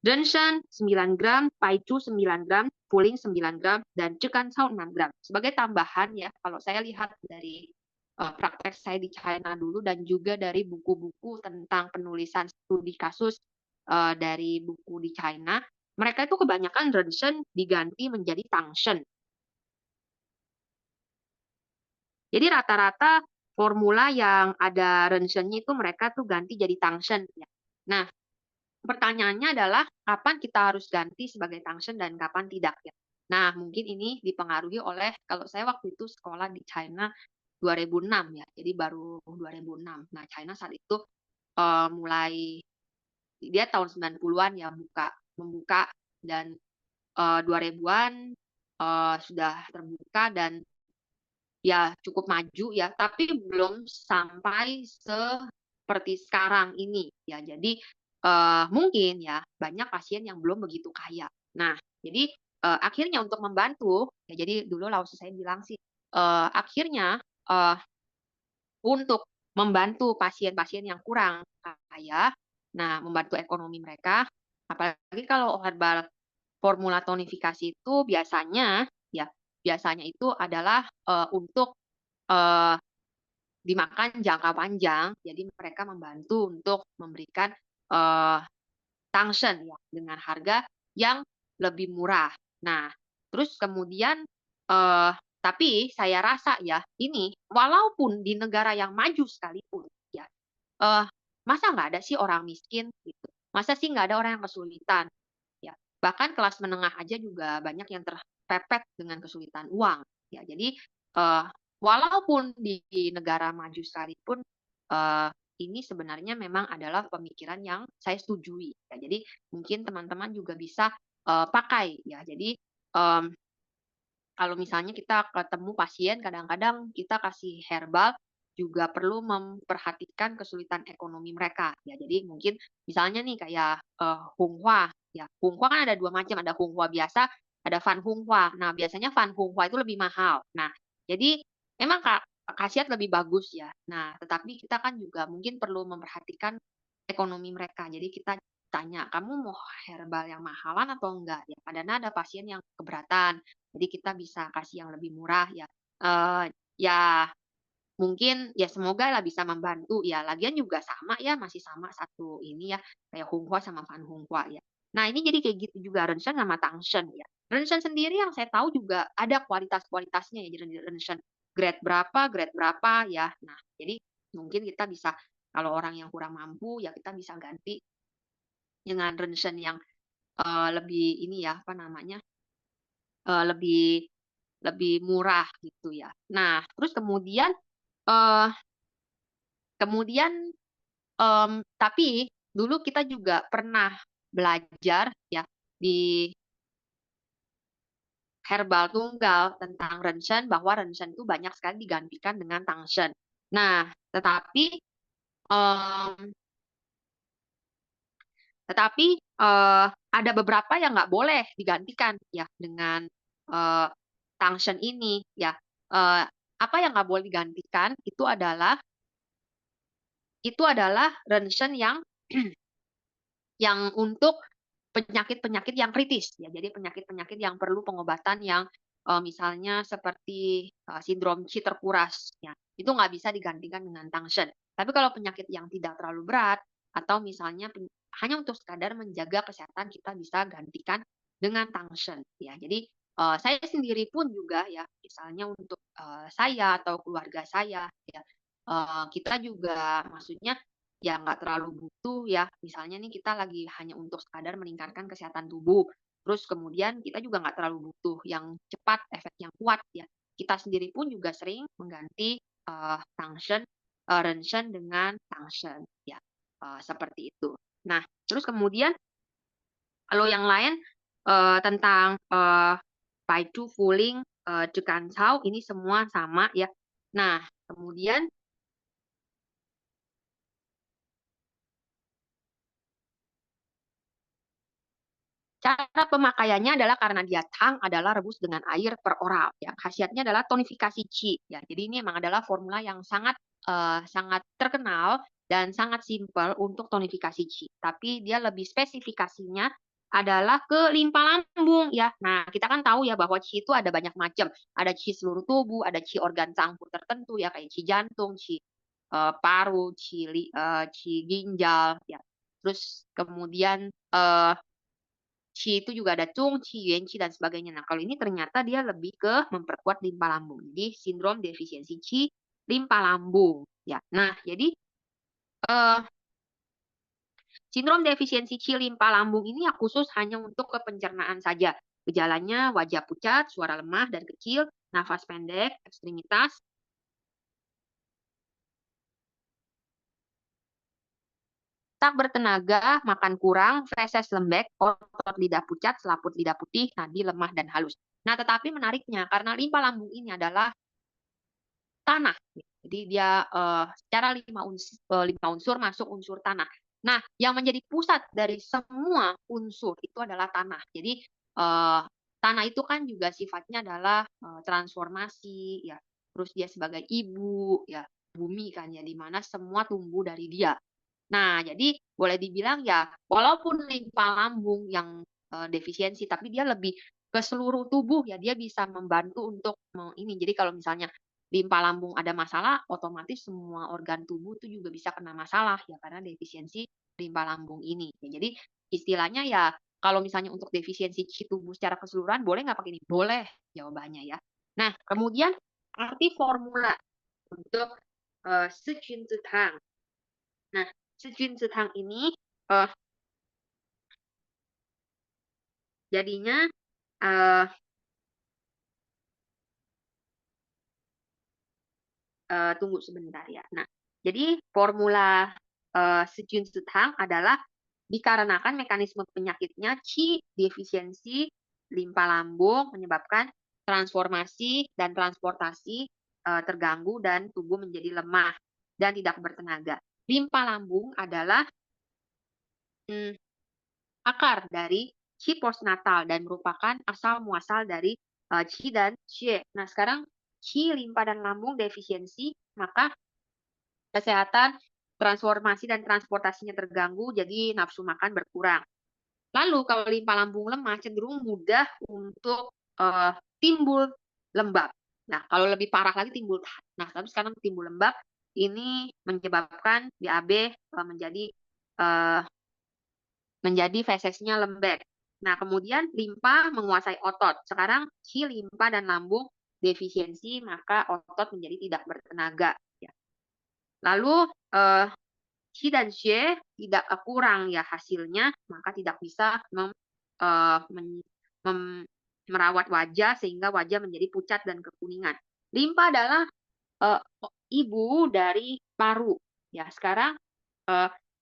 Denshan 9 gram, Paichu 9 gram, Puling 9 gram, dan Cekansau 6 gram. Sebagai tambahan ya, kalau saya lihat dari praktek saya di China dulu dan juga dari buku-buku tentang penulisan studi kasus dari buku di China, mereka itu kebanyakan Denshan diganti menjadi Tangshan. Jadi rata-rata formula yang ada Denshan-nya itu mereka tuh ganti jadi Tangshan ya. Nah, pertanyaannya adalah kapan kita harus ganti sebagai Tangshan dan kapan tidak ya. Nah, mungkin ini dipengaruhi oleh kalau saya waktu itu sekolah di China 2006 ya, jadi baru 2006. Nah, China saat itu, mulai dia tahun 90-an ya membuka dan, 2000-an, sudah terbuka dan ya cukup maju ya, tapi belum sampai seperti sekarang ini ya. Jadi, mungkin ya banyak pasien yang belum begitu kaya. Nah, jadi, akhirnya untuk membantu ya jadi dulu langsung saya bilang sih, akhirnya, untuk membantu pasien-pasien yang kurang kaya, nah membantu ekonomi mereka, apalagi kalau herbal formula tonifikasi itu biasanya ya, biasanya itu adalah, untuk, eee, dimakan jangka panjang, jadi mereka membantu untuk memberikan, eee, tangsen ya dengan harga yang lebih murah. Nah, terus kemudian, eee, tapi saya rasa ya ini walaupun di negara yang maju sekalipun ya, eee, masa nggak ada sih orang miskin gitu? Masa sih nggak ada orang yang kesulitan? Ya, bahkan kelas menengah aja juga banyak yang terpepet dengan kesulitan uang, ya. Jadi, walaupun di negara maju sekalipun, eee, ini sebenarnya memang adalah pemikiran yang saya setujui, ya. Jadi mungkin teman-teman juga bisa, pakai, ya. Jadi, mmm kalau misalnya kita ketemu pasien kadang-kadang kita kasih herbal, juga perlu memperhatikan kesulitan ekonomi mereka. Ya jadi mungkin misalnya nih kayak, Hunghwa ya, Hunghwa kan ada 2 macam, ada Hunghwa biasa, ada Fan Hunghwa. Nah biasanya Fan Hunghwa itu lebih mahal. Nah jadi memang khasiat lebih bagus ya. Nah tetapi kita kan juga mungkin perlu memperhatikan ekonomi mereka. Jadi kita tanya, "Kamu mau herbal yang mahalan atau enggak?" Ya kadang ada pasien yang keberatan. Jadi kita bisa kasih yang lebih murah ya, ya mungkin ya semoga lah bisa membantu ya, lagian juga sama ya, masih sama satu ini ya, kayak Hunghwa sama Fan Hunghwa ya. Nah ini jadi kayak gitu juga Renshen sama Tangshen ya. Renshen sendiri yang saya tahu juga ada kualitas-kualitasnya ya, jadi Renshen grade berapa ya. Nah jadi mungkin kita bisa kalau orang yang kurang mampu ya kita bisa ganti dengan Renshen yang, lebih ini ya, apa namanya, lebih lebih murah gitu ya. Nah, terus kemudian, eee, kemudian, tapi dulu kita juga pernah belajar ya di herbal tunggal tentang Renshen bahwa Renshen itu banyak sekali digantikan dengan Tangshen. Nah, mmm, ada beberapa yang nggak boleh digantikan ya dengan, eee, Tangshen ini ya. Eee, apa yang nggak boleh digantikan itu adalah ronsen yang untuk penyakit-penyakit yang kritis ya. Jadi penyakit-penyakit yang perlu pengobatan yang, misalnya seperti, sindrom qi terkuras ya, itu nggak bisa digantikan dengan Tangshen. Tapi kalau penyakit yang tidak terlalu berat atau misalnya hanya untuk sekadar menjaga kesehatan kita bisa gantikan dengan Tangshen ya. Jadi, saya sendiri pun juga ya, misalnya untuk, saya atau keluarga saya ya, kita juga maksudnya ya nggak terlalu butuh ya, misalnya nih kita lagi hanya untuk sekadar meningkatkan kesehatan tubuh, terus kemudian kita juga nggak terlalu butuh yang cepat, efek yang kuat ya. Kita sendiri pun juga sering mengganti, Tangshen, Renshen dengan Tangshen ya, seperti itu. Nah, terus kemudian kalau yang lain, tentang, Baidu, Fuling, Decansao ini semua sama ya. Nah, kemudian cara pemakaiannya adalah karena dia tang adalah rebus dengan air per oral ya. Khasiatnya adalah tonifikasi qi ya. Jadi ini memang adalah formula yang sangat, sangat terkenal dan sangat simpel untuk tonifikasi qi. Tapi dia lebih spesifikasinya adalah ke limpa lambung ya. Nah, kita kan tahu ya bahwa qi itu ada banyak macam. Ada qi seluruh tubuh, ada qi organ campur tertentu ya kayak qi jantung, qi, paru, qi ginjal ya. Terus kemudian, Qi itu juga ada Cung, Qi Yuan, Qi dan sebagainya. Nah, kalau ini ternyata dia lebih ke memperkuat limpa lambung. Jadi sindrom defisiensi Qi limpa lambung, ya. Nah, jadi, eee, sindrom defisiensi Qi limpa lambung ini ya khusus hanya untuk ke pencernaan saja. Gejalanya wajah pucat, suara lemah dan kecil, nafas pendek, ekstremitas, tak bertenaga, makan kurang, feses lembek, otot lidah pucat, selaput lidah putih, nadi lemah dan halus. Nah, tetapi menariknya karena limpa lambung ini adalah tanah. Jadi dia secara lima unsur masuk unsur tanah. Nah, yang menjadi pusat dari semua unsur itu adalah tanah. Jadi tanah itu kan juga sifatnya adalah transformasi, ya. Terus dia sebagai ibu, ya, bumi kan ya, di mana semua tumbuh dari dia. Nah, jadi boleh dibilang ya, walaupun limpa lambung yang defisiensi, tapi dia lebih ke seluruh tubuh ya, dia bisa membantu untuk ini. Jadi kalau misalnya limpa lambung ada masalah, otomatis semua organ tubuh itu juga bisa kena masalah ya karena defisiensi limpa lambung ini. Ya, jadi istilahnya ya kalau misalnya untuk defisiensi tubuh secara keseluruhan boleh nggak pakai ini? Boleh jawabannya ya. Nah, kemudian arti formula untuk Sijun Zutang. Nah, Sijun Zutang ini jadinya tunggu sebentar ya. Nah, jadi formula Sijun Zutang adalah dikarenakan mekanisme penyakitnya Qi defisiensi limpa lambung menyebabkan transformasi dan transportasi terganggu dan tubuh menjadi lemah dan tidak bertenaga. Limpa lambung adalah akar dari Qi postnatal dan merupakan asal muasal dari Qi dan Xie. Nah, sekarang Qi limpa dan lambung defisiensi, maka kesehatan, transformasi dan transportasinya terganggu, jadi nafsu makan berkurang. Lalu kalau limpa lambung lemah cenderung mudah untuk timbul lembab. Nah, kalau lebih parah lagi timbul. Nah, tapi sekarang timbul lembab ini menyebabkan BAB menjadi fesesnya lembek. Nah, kemudian limpa menguasai otot. Sekarang Qi limpa dan lambung defisiensi, maka otot menjadi tidak bertenaga. Ya. Lalu Qi dan Xie tidak kurang ya hasilnya, maka tidak bisa merawat wajah sehingga wajah menjadi pucat dan kekuningan. Limpa adalah ibu dari paru. Ya, sekarang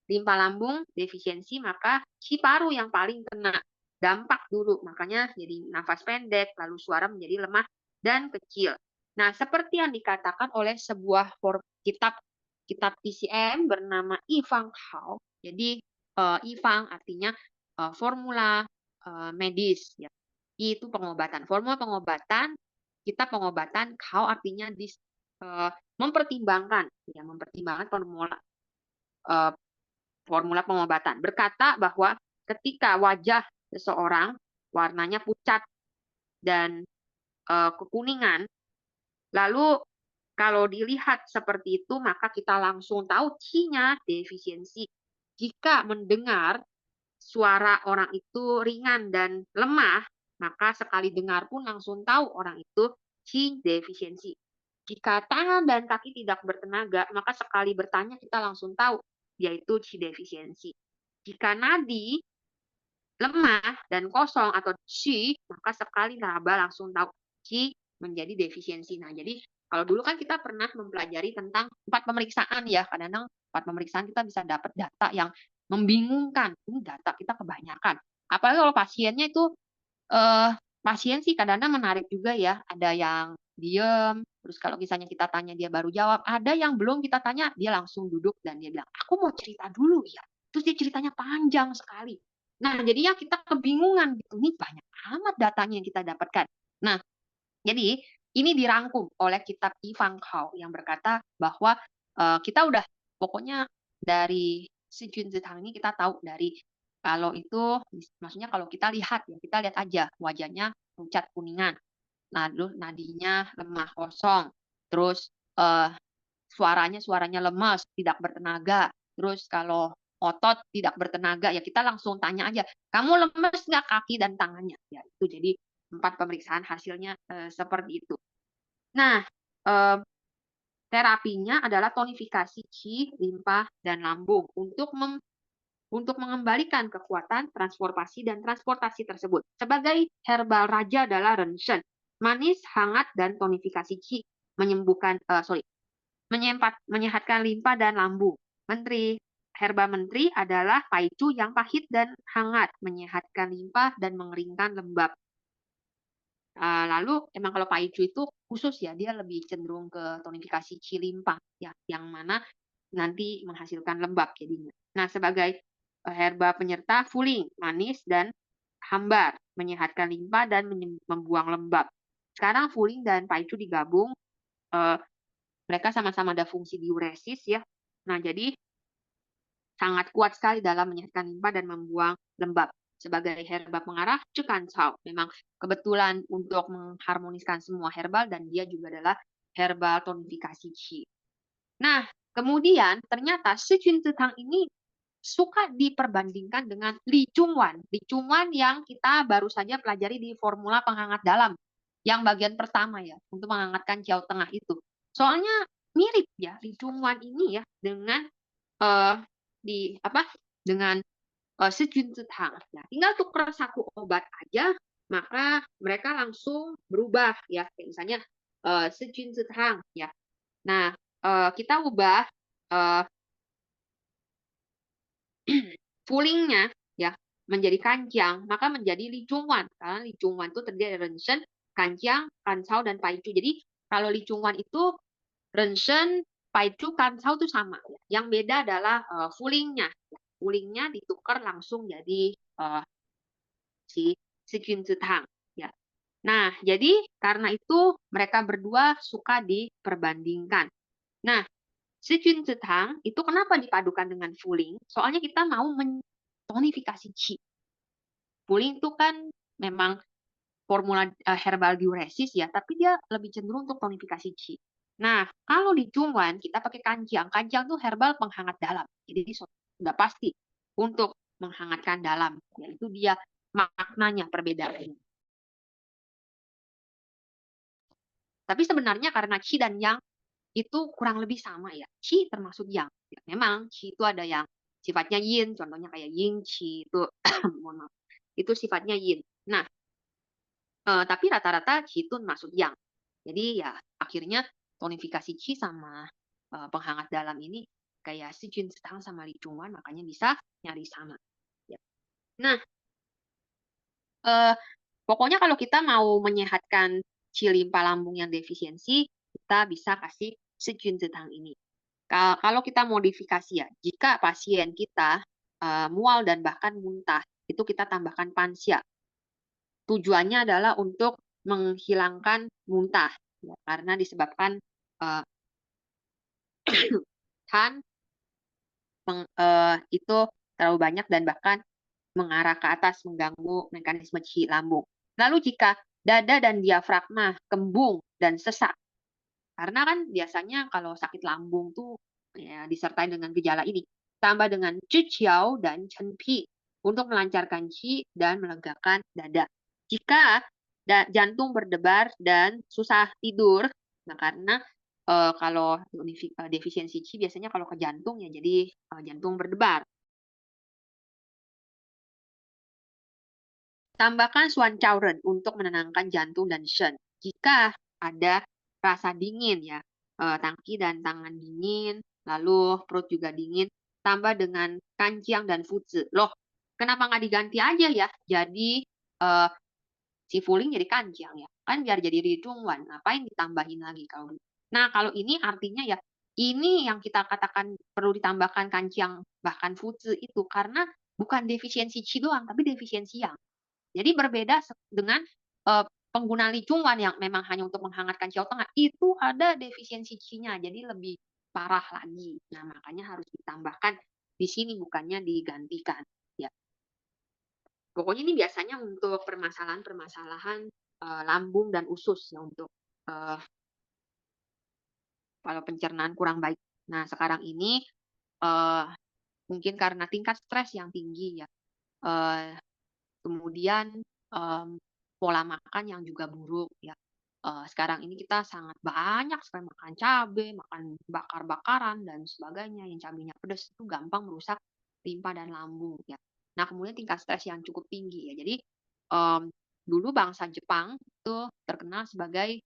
limpa lambung defisiensi, maka si paru yang paling kena dampak dulu. Makanya jadi nafas pendek, lalu suara menjadi lemah dan kecil. Nah, seperti yang dikatakan oleh sebuah kitab PCM bernama Ifang Hao. Jadi Ifang artinya formula medis ya. Itu pengobatan. Formula pengobatan, kitab pengobatan, Hao artinya mempertimbangkan ya, mempertimbangkan formula pengobatan. Berkata bahwa ketika wajah seseorang warnanya pucat dan kekuningan, lalu kalau dilihat seperti itu, maka kita langsung tahu Qi-nya defisiensi. Jika mendengar suara orang itu ringan dan lemah, maka sekali dengar pun langsung tahu orang itu Qi defisiensi. Jika tangan dan kaki tidak bertenaga, maka sekali bertanya kita langsung tahu, yaitu Qi defisiensi. Jika nadi lemah dan kosong atau Qi, maka sekali laba langsung tahu Qi menjadi defisiensi. Nah, jadi kalau dulu kan kita pernah mempelajari tentang 4 pemeriksaan ya, kadang-kadang 4 pemeriksaan kita bisa dapat data yang membingungkan. Ini data kita kebanyakan. Apalagi kalau pasiennya itu pasien sih kadang-kadang menarik juga ya. Ada yang diem, terus kalau misalnya kita tanya dia baru jawab. Ada yang belum kita tanya, dia langsung duduk dan dia bilang, aku mau cerita dulu ya. Terus dia ceritanya panjang sekali. Nah, jadinya kita kebingungan gitu. Ini banyak amat datanya yang kita dapatkan. Nah, jadi ini dirangkum oleh kitab Ifang Hao yang berkata bahwa kita udah pokoknya dari si Jun Zitang ini kita tahu dari kalau itu maksudnya kalau kita lihat ya kita lihat aja wajahnya pucat kuningan, lalu nadinya lemah kosong, terus suaranya lemas tidak bertenaga, terus kalau otot tidak bertenaga ya kita langsung tanya aja kamu lemes nggak kaki dan tangannya ya itu jadi 4 pemeriksaan hasilnya seperti itu. Nah, terapinya adalah tonifikasi Qi, limpa, dan lambung untuk untuk mengembalikan kekuatan transportasi tersebut. Sebagai herbal raja adalah Renshen, manis, hangat, dan tonifikasi qi, menyehatkan limpa dan lambung. Herbal menteri adalah paicu yang pahit dan hangat, menyehatkan limpa dan mengeringkan lembab. Lalu emang kalau paicu itu khusus ya, dia lebih cenderung ke tonifikasi qi limpa ya, yang mana nanti menghasilkan lembab jadinya. Nah, sebagai herba penyerta fuling, manis dan hambar, menyehatkan limpa dan membuang lembab. Sekarang fuling dan paicu digabung, mereka sama-sama ada fungsi diuresis ya. Nah, jadi sangat kuat sekali dalam menyehatkan limpa dan membuang lembab. Sebagai herba pengarah, Cukan Cao memang kebetulan untuk mengharmoniskan semua herbal dan dia juga adalah herbal tonifikasi qi. Nah, kemudian ternyata Si Jun Tang ini suka diperbandingkan dengan Li Chungwan. Li Chungwan yang kita baru saja pelajari di formula penghangat dalam. Yang bagian pertama ya, untuk menghangatkan Jiao Tengah itu. Soalnya mirip ya Li Chungwan ini ya dengan Si Jun Tang. Nah, tinggal tukar satu obat aja, maka mereka langsung berubah ya. Kayak misalnya Si Jun Tang ya. Nah, kita ubah fulingnya ya menjadi kanjiang, maka menjadi Li Chungwan. Karena Li Chungwan itu terdiri dari Renshen, kanjiang, kancao, dan paicu. Jadi kalau Li Chungwan itu Renshen, paicu, kancao itu sama. Yang beda adalah fulingnya. Fulingnya ditukar langsung jadi si Jun Tang. Ya. Nah, jadi karena itu mereka berdua suka diperbandingkan. Nah, Si Jun Tang itu kenapa dipadukan dengan fuling? Soalnya kita mau mentonifikasi qi. Fuling itu kan memang formula herbal diuresis ya, tapi dia lebih cenderung untuk tonifikasi qi. Nah, kalau di Chungwan kita pakai kanjiang. Kanjiang itu herbal penghangat dalam. Jadi sudah pasti untuk menghangatkan dalam. Yaitu dia maknanya perbedaannya. Tapi sebenarnya karena qi dan yang itu kurang lebih sama ya. Qi termasuk yang. Ya, memang qi itu ada yang sifatnya yin, contohnya kayak yin qi itu mohon maaf. Itu sifatnya yin. Nah, tapi rata-rata qi itu masuk yang. Jadi ya akhirnya tonifikasi qi sama penghangat dalam ini kayak Si Jun Tang sama Li Chungwan makanya bisa nyari sama. Ya. Nah, pokoknya kalau kita mau menyehatkan qi limpa lambung yang defisiensi, kita bisa kasih Si Jun Tang ini. Kalau kita modifikasi ya, jika pasien kita mual dan bahkan muntah, itu kita tambahkan pansia. Tujuannya adalah untuk menghilangkan muntah, ya, karena disebabkan itu terlalu banyak dan bahkan mengarah ke atas, mengganggu mekanisme qi lambung. Lalu jika dada dan diafragma kembung dan sesak, karena kan biasanya kalau sakit lambung tuh ya, disertai dengan gejala ini. Tambah dengan Zhiqiao dan Chenpi untuk melancarkan qi dan melegakan dada. Jika jantung berdebar dan susah tidur, nah karena kalau defisiensi qi biasanya kalau ke jantung ya jadi jantung berdebar. Tambahkan Suan Chauren untuk menenangkan jantung dan shen. Jika ada rasa dingin ya, tangki dan tangan dingin, lalu perut juga dingin, tambah dengan kanjiang dan fuzi. Loh, kenapa nggak diganti aja ya? Jadi si fuling jadi kanjiang ya. Kan biar jadi Li Chungwan. Ngapain ditambahin lagi kalau Nah, kalau ini artinya ya, ini yang kita katakan perlu ditambahkan kanjiang bahkan fuzi itu karena bukan defisiensi qi doang, tapi defisiensi yang. Jadi berbeda dengan pengguna Li Chungwan yang memang hanya untuk menghangatkan Jiao Tengah, itu ada defisiensi qi-nya, jadi lebih parah lagi. Nah, makanya harus ditambahkan di sini, bukannya digantikan. Ya. Pokoknya ini biasanya untuk permasalahan-permasalahan lambung dan usus ya, untuk kalau pencernaan kurang baik. Nah, sekarang ini mungkin karena tingkat stres yang tinggi ya, kemudian pola makan yang juga buruk ya. Sekarang ini kita sangat banyak sekali makan cabai, makan bakar-bakaran dan sebagainya yang cabainya pedas itu gampang merusak limpa dan lambung ya. Nah, kemudian tingkat stres yang cukup tinggi ya. Jadi dulu bangsa Jepang itu terkenal sebagai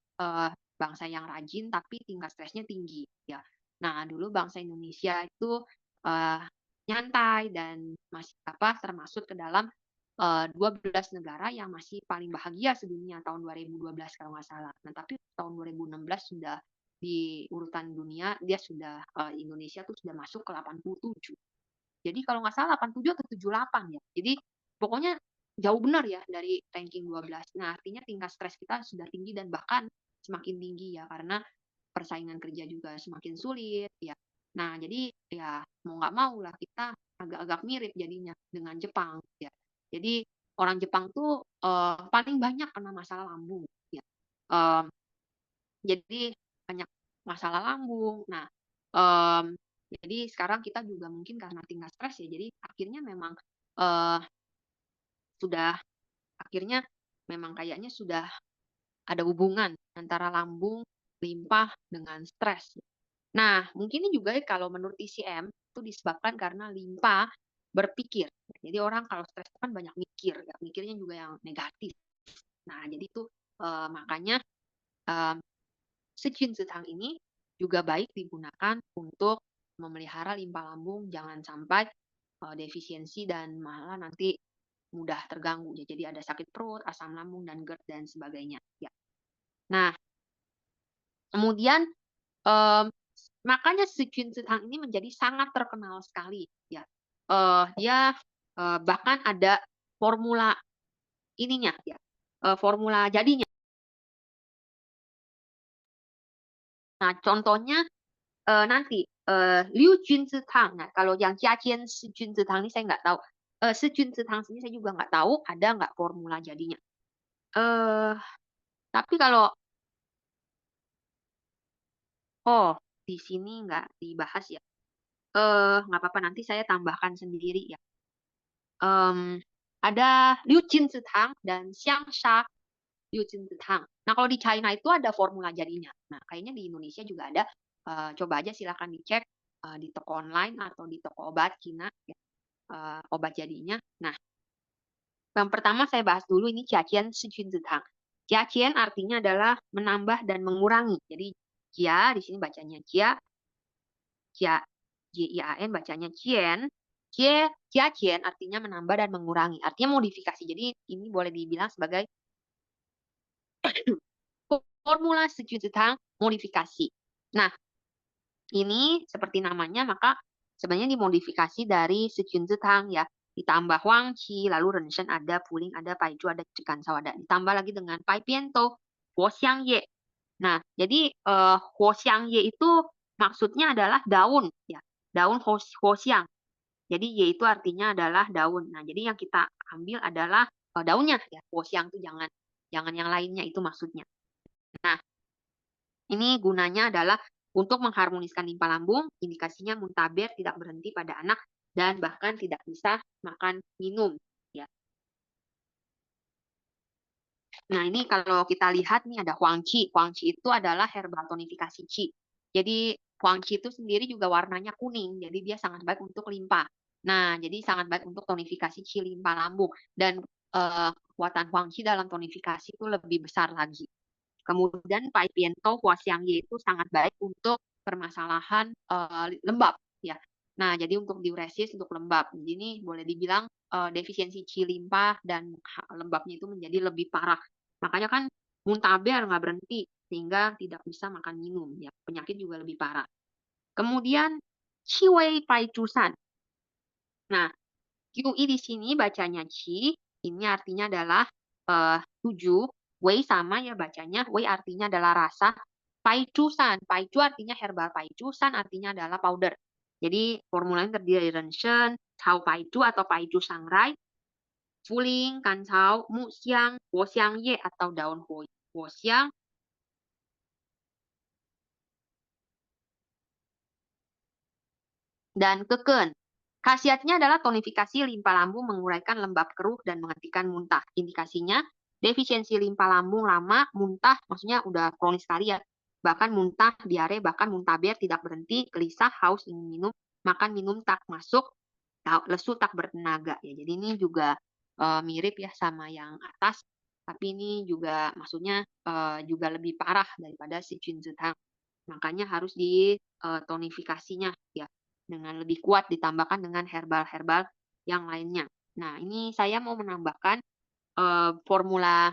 bangsa yang rajin tapi tingkat stresnya tinggi ya. Nah, dulu bangsa Indonesia itu nyantai dan masih termasuk ke dalam 12 negara yang masih paling bahagia sedunia tahun 2012 kalau nggak salah. Nah, tapi tahun 2016 sudah di urutan dunia dia sudah Indonesia tuh sudah masuk ke 87. Jadi kalau nggak salah 87 atau 78 ya. Jadi pokoknya jauh benar ya dari ranking 12. Nah, artinya tingkat stres kita sudah tinggi dan bahkan semakin tinggi ya karena persaingan kerja juga semakin sulit ya. Nah, jadi ya mau nggak mau lah kita agak-agak mirip jadinya dengan Jepang ya. Jadi orang Jepang tuh paling banyak kena masalah lambung ya. Jadi banyak masalah lambung. Nah, jadi sekarang kita juga mungkin karena tingkat stres ya, jadi akhirnya memang sudah akhirnya memang kayaknya sudah ada hubungan antara lambung, limpa dengan stres. Nah, mungkin ini juga kalau menurut ICM itu disebabkan karena limpa berpikir. Jadi orang kalau stres kan banyak mikir, ya, mikirnya juga yang negatif. Nah, jadi itu makanya Secunzitang ini juga baik digunakan untuk memelihara limpa lambung, jangan sampai defisiensi dan malah nanti mudah terganggu. Ya, jadi ada sakit perut, asam lambung, dan GERD dan sebagainya. Ya. Nah, kemudian makanya Secunzitang ini menjadi sangat terkenal sekali. Ya, dia bahkan ada formula ininya, ya, formula jadinya. Nah, contohnya nanti Liu Junzitang. Nah, kalau yang Jiaqian Junzitang ini saya nggak tahu. Junzitang ini saya juga nggak tahu ada nggak formula jadinya. Tapi kalau di sini nggak dibahas ya. Nggak apa-apa nanti saya tambahkan sendiri ya. Ada Liu Junzitang dan Xiangsha Liu Junzitang. Nah, kalau di China itu ada formula jadinya. Nah, kayaknya di Indonesia juga ada. Coba aja silakan dicek di toko online atau di toko obat Cina ya, obat jadinya. Nah, yang pertama saya bahas dulu ini Jiaqian Shijunzitang. Jiaqian artinya adalah menambah dan mengurangi. Jadi Jia di sini bacanya Jia, Jia Jian bacanya Jian. Jiaqian artinya menambah dan mengurangi. Artinya modifikasi. Jadi ini boleh dibilang sebagai formula Shijunzitang modifikasi. Nah, ini seperti namanya, maka sebenarnya dimodifikasi dari Secunzitang ya. Ditambah Huangqi, lalu Renshen ada, Puling ada, Paiju ada, Cikansau ada. Ditambah lagi dengan Pai Piento, Huoxiangye. Nah, jadi Huoxiangye itu maksudnya adalah daun ya. Daun Huoxiang. Jadi ye itu artinya adalah daun. Nah, jadi yang kita ambil adalah daunnya ya. Huoxiang itu jangan yang lainnya itu maksudnya. Nah, ini gunanya adalah untuk mengharmoniskan limpa lambung, indikasinya muntaber, tidak berhenti pada anak, dan bahkan tidak bisa makan minum. Ya. Nah, ini kalau kita lihat nih ada Huangqi. Huangqi itu adalah herbal tonifikasi qi. Jadi Huangqi itu sendiri juga warnanya kuning, jadi dia sangat baik untuk limpa. Nah, jadi sangat baik untuk tonifikasi qi limpa lambung. Dan kekuatan Huangqi dalam tonifikasi itu lebih besar lagi. Kemudian Pai Piento Huaxiangye itu sangat baik untuk permasalahan lembab ya. Nah, jadi untuk diuresis untuk lembab. Jadi ini boleh dibilang defisiensi qi limpa dan lembabnya itu menjadi lebih parah. Makanya kan muntaber nggak berhenti sehingga tidak bisa makan minum ya. Penyakit juga lebih parah. Kemudian Qi Wei Pai Chusan. Nah, QI di sini bacanya Qi, ini artinya adalah 7. Wei sama ya bacanya. Wei artinya adalah rasa. Paicusan. Paicu artinya herbal. Paicusan artinya adalah powder. Jadi formulanya terdiri dari Renshen, Cao Paicu atau Paicu Sangrai, Fuling, Kancao, Mu Xiang, Huo Xiang Ye atau daun Huo Xiang, dan Keken. Khasiatnya adalah tonifikasi limpa lambung, menguraikan lembab keruh, dan menghentikan muntah. Indikasinya, defisiensi limpa lambung lama, muntah, maksudnya udah kronis sekali ya. Bahkan muntah, diare, bahkan muntaber, tidak berhenti, gelisah, haus, ingin minum, makan minum tak masuk, lesu tak bertenaga ya. Jadi ini juga mirip ya sama yang atas, tapi ini juga maksudnya juga lebih parah daripada si Tang. Makanya harus tonifikasinya ya dengan lebih kuat ditambahkan dengan herbal-herbal yang lainnya. Nah, ini saya mau menambahkan formula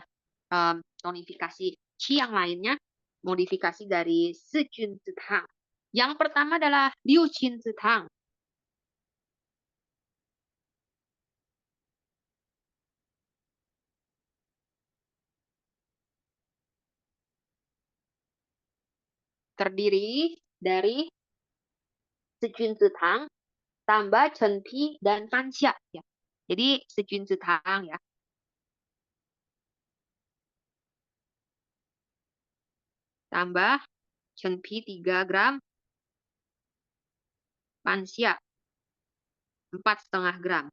tonifikasi Qi yang lainnya, modifikasi dari Si Jun Tang. Yang pertama adalah Liu Qin Tang. Terdiri dari Si Jun Tang tambah Chen Pi dan Pan Xia ya. Jadi Si Jun Tang ya. Tambah Chen Pi 3 gram, Pan Xia 4,5 gram.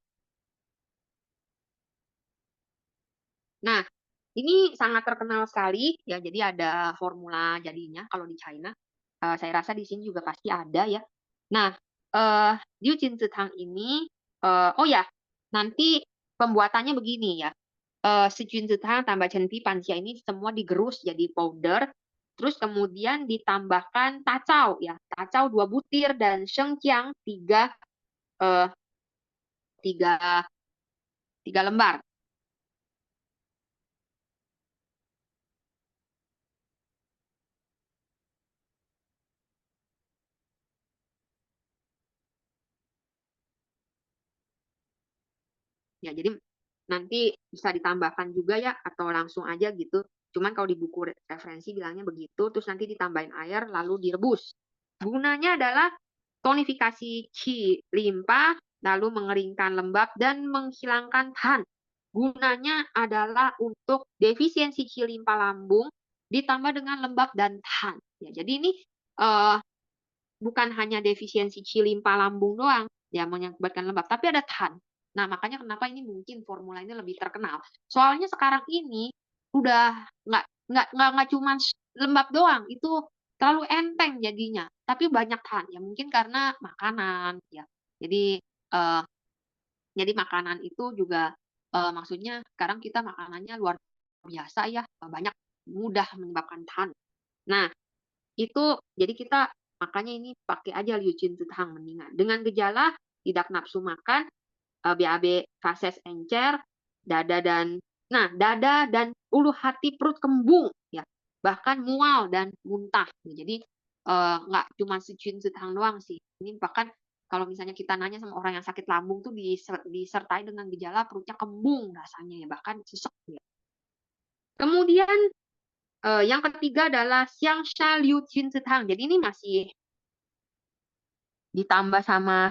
Nah, ini sangat terkenal sekali ya. Jadi ada formula jadinya kalau di China. Saya rasa di sini juga pasti ada ya. Nah, Liu Jin Tang ini, oh ya, nanti pembuatannya begini ya. Si Jun Tang tambah Chen Pi Panxia ini semua digerus jadi powder. Terus kemudian ditambahkan tacau ya, tacau 2 butir dan shengqiang 3 lembar. Ya, jadi nanti bisa ditambahkan juga ya atau langsung aja gitu. Cuman kalau di buku referensi bilangnya begitu, terus nanti ditambahin air lalu direbus. Gunanya adalah tonifikasi qi limpa, lalu mengeringkan lembab dan menghilangkan tan. Gunanya adalah untuk defisiensi qi limpa lambung ditambah dengan lembab dan tan. Ya, jadi ini bukan hanya defisiensi qi limpa lambung doang yang mengakibatkan lembab, tapi ada tan. Nah, makanya kenapa ini mungkin formula ini lebih terkenal. Soalnya sekarang ini udah nggak cuma lembab doang, itu terlalu enteng jadinya, tapi banyak tan. Ya mungkin karena makanan ya. Jadi makanan itu juga maksudnya sekarang kita makanannya luar biasa ya, banyak mudah menyebabkan tan. Nah, itu jadi kita makanya ini pakai aja Liu Jin Tang mendingan. Dengan gejala tidak nafsu makan, BAB fases encer, dada dan ulu hati perut kembung ya. Bahkan mual dan muntah. Jadi nggak cuma si Jin Tang doang sih. Ini bahkan kalau misalnya kita nanya sama orang yang sakit lambung tuh disertai dengan gejala perutnya kembung rasanya ya, bahkan sesek ya. Kemudian yang ketiga adalah Xiangsha Liu Jin Tang. Jadi ini masih ditambah sama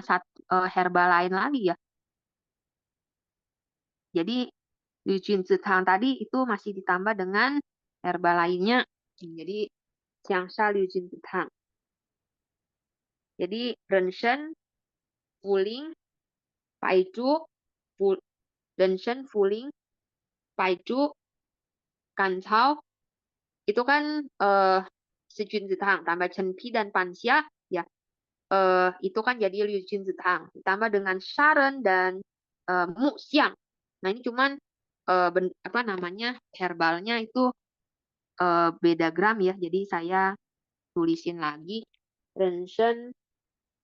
herbal lain lagi ya. Jadi Liu Jin Tang tadi itu masih ditambah dengan herbal lainnya. Jadi Xiangsha Liu Jin Tang. Jadi Renshen, Fuling, Paizu, Renshen, Fuling, Paizu, Kancao, itu kan Si Jun Tang tambah Chen Pi dan Panxia ya. Itu kan jadi Liu Jin Tang ditambah dengan Sharon dan Mu Xiang. Nah, ini cuman apa namanya herbalnya itu beda gram ya. Jadi saya tulisin lagi Renshen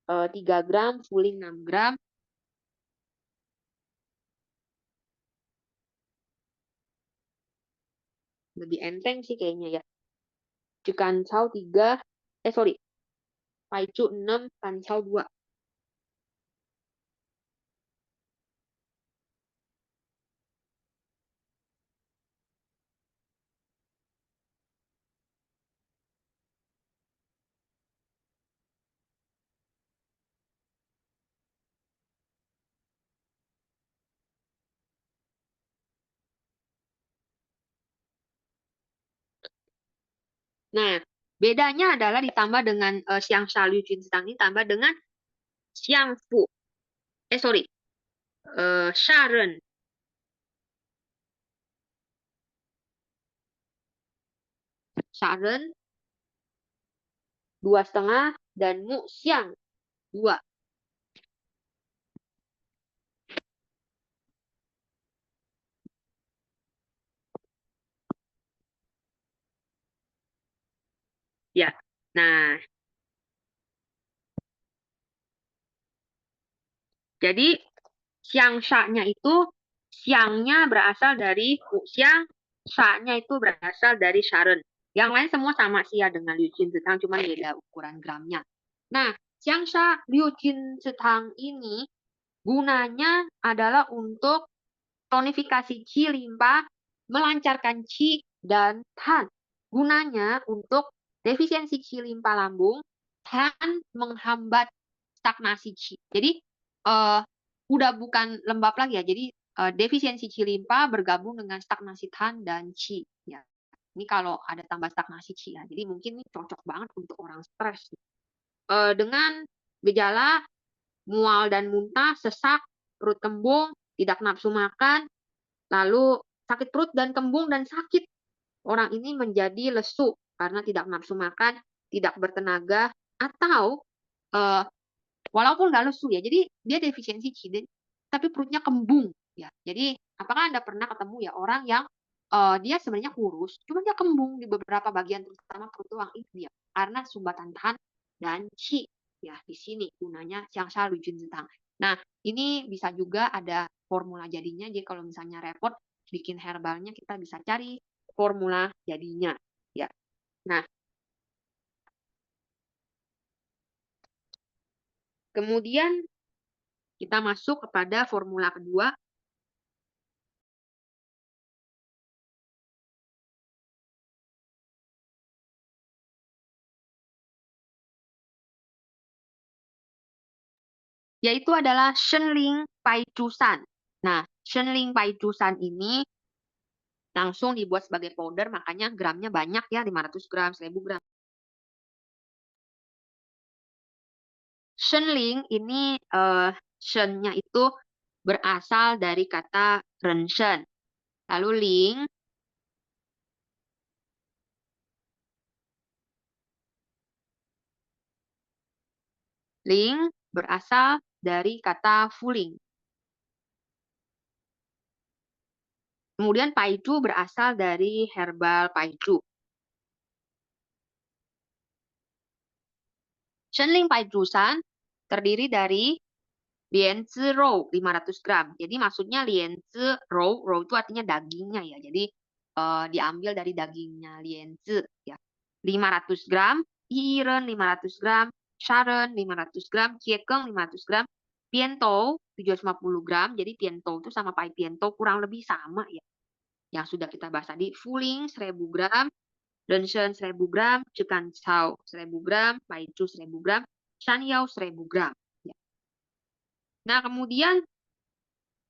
3 gram, Fuling 6 gram. Lebih enteng sih kayaknya ya. Kancao 3, sorry, Paicu 6, Kancao 2. Nah, bedanya adalah ditambah dengan Xiang Sha Liu Jin Tang ini tambah dengan Xiang Fu. Sorry, Sharon. Sharon 2,5 dan Mu Xiang 2. Ya. Nah, jadi siang sha-nya itu siangnya berasal dari siang, sha-nya itu berasal dari Sharon. Yang lain semua sama sih ya dengan Liu Jin Zitang, cuma beda ukuran gramnya. Nah, siang sha Liu Jin Zitang ini gunanya adalah untuk tonifikasi qi limpa, melancarkan qi dan tan. Gunanya untuk defisiensi qi limpa lambung dan menghambat stagnasi qi. Jadi udah bukan lembab lagi ya. Jadi defisiensi qi limpa bergabung dengan stagnasi tan dan qi ya. Ini kalau ada tambah stagnasi qi ya. Jadi mungkin ini cocok banget untuk orang stres. Dengan gejala mual dan muntah, sesak, perut kembung, tidak nafsu makan, lalu sakit perut dan kembung dan sakit. Orang ini menjadi lesu karena tidak nafsu makan, tidak bertenaga, atau walaupun nggak lesu ya, jadi dia defisiensi qi, tapi perutnya kembung ya. Jadi apakah Anda pernah ketemu ya orang yang dia sebenarnya kurus, cuma dia kembung di beberapa bagian terutama perut tulang itu dia karena sumbatan tan dan qi ya. Di sini gunanya Xiang Sha Lu Jun Zitang. Nah, ini bisa juga ada formula jadinya. Jadi kalau misalnya repot bikin herbalnya, kita bisa cari formula jadinya ya. Nah, kemudian kita masuk kepada formula kedua, yaitu adalah Shenling Pai Chusan. Nah, Shenling Pai Chusan ini langsung dibuat sebagai powder, makanya gramnya banyak ya, 500 gram, 1000 gram. Shenling ini shen-nya itu berasal dari kata renshen. Lalu ling berasal dari kata fuling. Kemudian paichu berasal dari herbal paichu. Shenling Paichusan terdiri dari lianzi rou 500 gram. Jadi maksudnya lianzi rou, rou itu artinya dagingnya ya. Jadi diambil dari dagingnya lianzi ya. 500 gram, yiren 500 gram, sharon 500 gram, jiekeng 500 gram, piento 750 gram. Jadi piento itu sama pai piento kurang lebih sama ya. Yang sudah kita bahas tadi, fuling 1000 gram, Renshen 1000 gram, Cikan Cao 1000 gram, Paichu 1000 gram, Shanyao 1000 gram. Ya. Nah, kemudian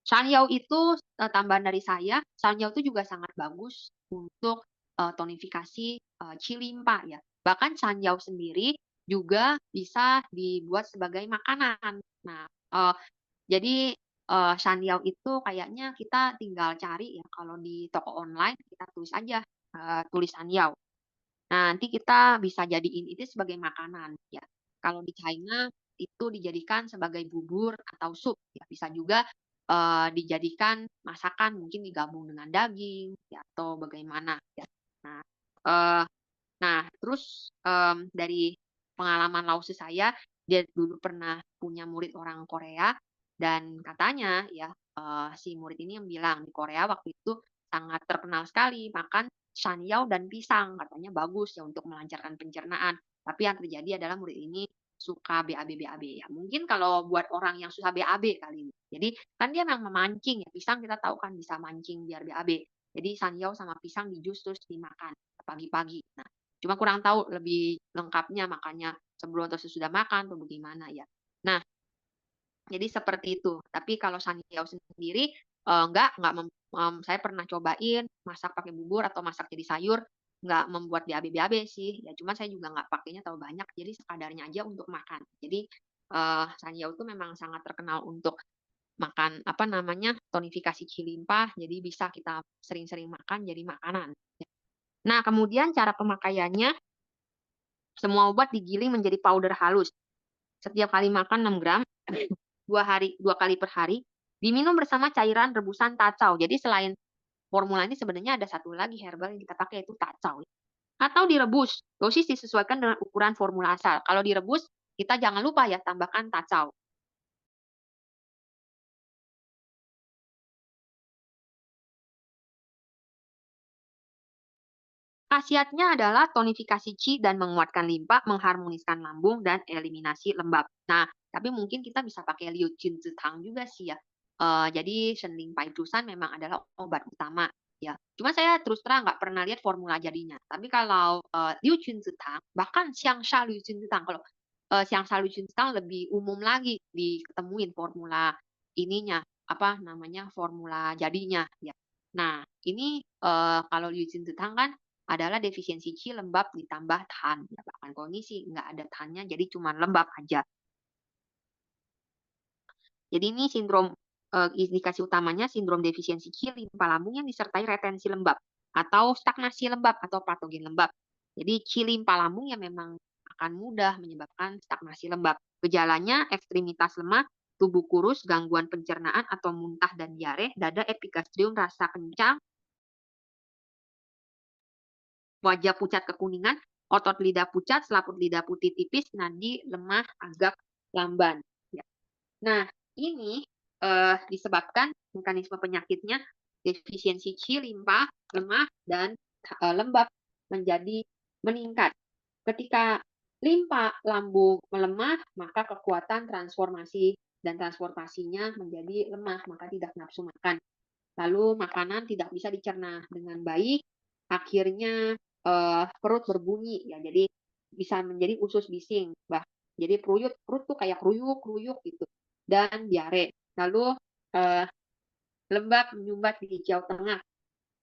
Shanyao itu tambahan dari saya, Shanyao itu juga sangat bagus untuk tonifikasi qi limpa ya. Bahkan Shanyao sendiri juga bisa dibuat sebagai makanan. Nah, jadi Shanyao itu kayaknya kita tinggal cari ya, kalau di toko online kita tulis aja tulis Shanyao. Nah, nanti kita bisa jadiin itu sebagai makanan ya. Kalau di China itu dijadikan sebagai bubur atau sup ya. Bisa juga dijadikan masakan, mungkin digabung dengan daging ya, atau bagaimana ya. Nah, terus dari pengalaman Lause saya, dia dulu pernah punya murid orang Korea dan katanya ya si murid ini yang bilang di Korea waktu itu sangat terkenal sekali makan shanyao dan pisang, katanya bagus ya untuk melancarkan pencernaan. Tapi yang terjadi adalah murid ini suka BAB ya. Mungkin kalau buat orang yang susah BAB kali ini. Jadi kan dia memang memancing ya, pisang kita tahu kan bisa mancing biar BAB. Jadi shanyao sama pisang di jus terus dimakan pagi-pagi. Nah, cuma kurang tahu lebih lengkapnya makanya sebelum atau sesudah makan atau bagaimana ya. Nah, jadi seperti itu. Tapi kalau shanyao sendiri enggak saya pernah cobain masak pakai bubur atau masak jadi sayur, nggak membuat BAB sih. Ya cuma saya juga nggak pakainya terlalu banyak, jadi sekadarnya aja untuk makan. Jadi shanyao itu memang sangat terkenal untuk makan apa namanya tonifikasi qi limpa, jadi bisa kita sering-sering makan jadi makanan. Nah, kemudian cara pemakaiannya, semua obat digiling menjadi powder halus. Setiap kali makan 6 gram, 2 kali per hari, diminum bersama cairan rebusan tacau. Jadi selain formula ini sebenarnya ada satu lagi herbal yang kita pakai, yaitu tacau. Atau direbus, dosis disesuaikan dengan ukuran formula asal. Kalau direbus, kita jangan lupa ya tambahkan tacau. Khasiatnya adalah tonifikasi qi dan menguatkan limpa, mengharmoniskan lambung, dan eliminasi lembab. Nah, tapi mungkin kita bisa pakai Liu Jun Zitang juga sih ya. Jadi Shenling Pai Chusan memang adalah obat utama ya. Cuma saya terus terang nggak pernah lihat formula jadinya. Tapi kalau Liu Jun Zitang, bahkan Xiang Sha Liu Jun Zitang, kalau Xiang Sha Liu Jun Zitang lebih umum lagi diketemuin formula ininya, apa namanya, formula jadinya ya. Nah, ini kalau Liu Jun Zitang kan adalah defisiensi qi lembab ditambah tahan. Ya, bahkan kalau ini sih nggak ada tahannya, jadi cuma lembab aja. Jadi ini sindrom indikasi utamanya sindrom defisiensi qi limpa lambung yang disertai retensi lembab atau stagnasi lembab atau patogen lembab. Jadi qi limpa lambung yang memang akan mudah menyebabkan stagnasi lembab. Gejalanya ekstremitas lemah, tubuh kurus, gangguan pencernaan atau muntah dan diare, dada epigastrium rasa kencang, wajah pucat kekuningan, otot lidah pucat, selaput lidah putih tipis, nadi lemah agak lamban. Ya. Nah, ini disebabkan mekanisme penyakitnya defisiensi qi limpa lemah dan lembab menjadi meningkat. Ketika limpa lambung melemah, maka kekuatan transformasi dan transportasinya menjadi lemah, maka tidak nafsu makan. Lalu makanan tidak bisa dicerna dengan baik, akhirnya perut berbunyi ya, jadi bisa menjadi usus bising, jadi perut tuh kayak kruyuk gitu, dan diare. Lalu lembab menyumbat di hijau tengah.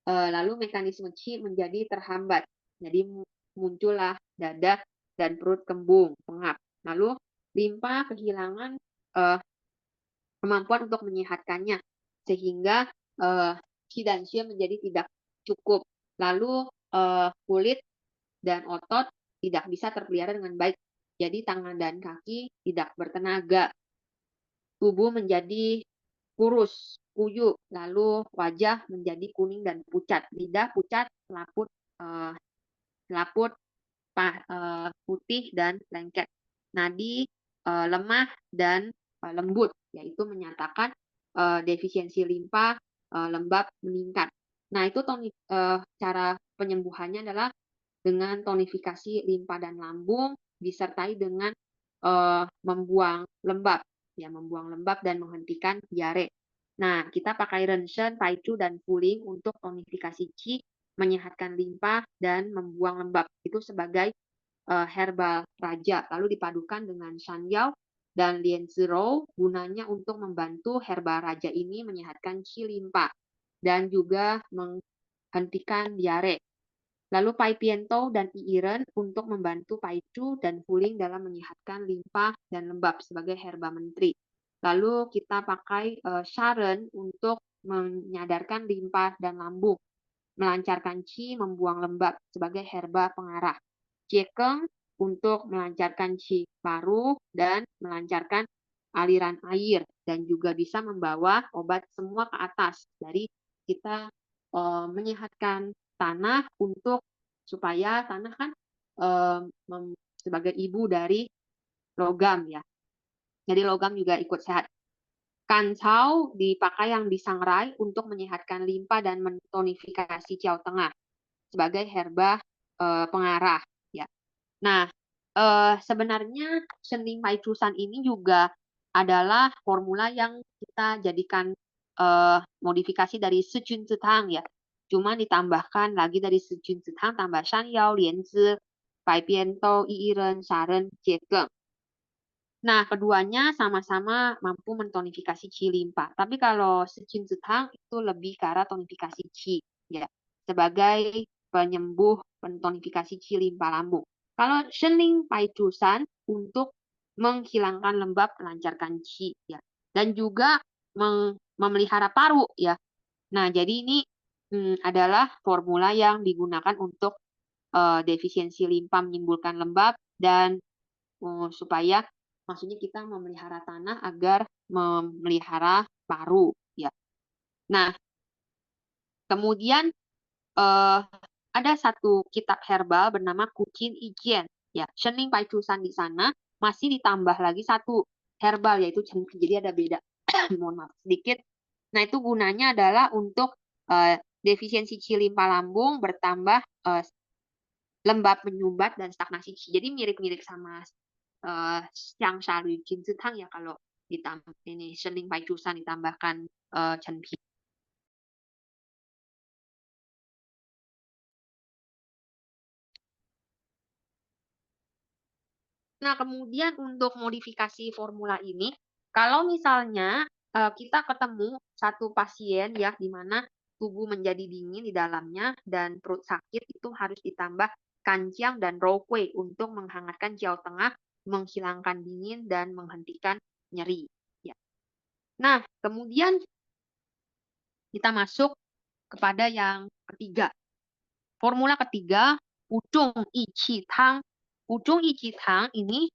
Lalu mekanisme qi menjadi terhambat, jadi muncullah dada dan perut kembung, pengap. Lalu limpa kehilangan kemampuan untuk menyehatkannya, sehingga qi dan xie menjadi tidak cukup. Lalu kulit dan otot tidak bisa terpelihara dengan baik. Jadi tangan dan kaki tidak bertenaga. Tubuh menjadi kurus, kuyu, lalu wajah menjadi kuning dan pucat. Lidah pucat, selaput putih dan lengket. Nadi lemah dan lembut, yaitu menyatakan defisiensi limpa lembab meningkat. Nah, itu cara penyembuhannya adalah dengan tonifikasi limpa dan lambung disertai dengan membuang lembab, ya, membuang lembab dan menghentikan diare. Nah, kita pakai Renshen, Taichu, dan Fuling untuk tonifikasi qi, menyehatkan limpa dan membuang lembab. Itu sebagai herbal raja. Lalu dipadukan dengan Shanyao dan Lianzhou, gunanya untuk membantu herbal raja ini menyehatkan qi limpa dan juga menghentikan diare. Lalu Pai Piento dan Iiren untuk membantu Paichu dan Fuling dalam menyehatkan limpa dan lembab sebagai herba menteri. Lalu kita pakai Sharon untuk menyadarkan limpa dan lambung, melancarkan qi, membuang lembab sebagai herba pengarah. Jiekeng untuk melancarkan qi paru dan melancarkan aliran air, dan juga bisa membawa obat semua ke atas. Dari kita menyehatkan tanah untuk supaya tanah kan sebagai ibu dari logam ya. Jadi logam juga ikut sehat. Kancau dipakai yang disangrai untuk menyehatkan limpa dan mentonifikasi Ciao Tengah sebagai herba pengarah ya. Nah, sebenarnya Shenling Pai Chusan ini juga adalah formula yang kita jadikan modifikasi dari Sijun Zitang ya. Cuma ditambahkan lagi dari Sijun Zitang tambah Shanyao, Lianzi, Pai Piento, Iiren, Sharon, Jiekeng. Nah, keduanya sama-sama mampu mentonifikasi qi limpa. Tapi kalau Sijun Zitang itu lebih ke arah tonifikasi qi ya, sebagai penyembuh pentonifikasi qi limpa lambung. Kalau Shenling Pai Chusan untuk menghilangkan lembab, melancarkan qi ya, dan juga memelihara paru ya. Nah, jadi ini adalah formula yang digunakan untuk defisiensi limpa menimbulkan lembab dan supaya maksudnya kita memelihara tanah agar memelihara paru ya. Nah, kemudian ada satu kitab herbal bernama Kukin Ijian. Ya, Shenling Pai Chusan di sana masih ditambah lagi satu herbal yaitu Chenpi. Jadi ada beda. Mohon maaf sedikit. Nah, itu gunanya adalah untuk defisiensi qi limpa lambung bertambah lembab menyumbat dan stagnasi qi. Jadi mirip-mirip sama yang Shalu Jin Zitang ya kalau ditambah ini Shenling Pai Chusan ditambahkan Chenpi. Nah, kemudian untuk modifikasi formula ini, kalau misalnya kita ketemu satu pasien ya, di mana tubuh menjadi dingin di dalamnya dan perut sakit, itu harus ditambah kanciang dan rokui untuk menghangatkan jiao tengah, menghilangkan dingin dan menghentikan nyeri. Ya. Nah, kemudian kita masuk kepada yang ketiga. Formula ketiga, Wuzhong Yi Qi Tang. Wuzhong Yi Qi Tang ini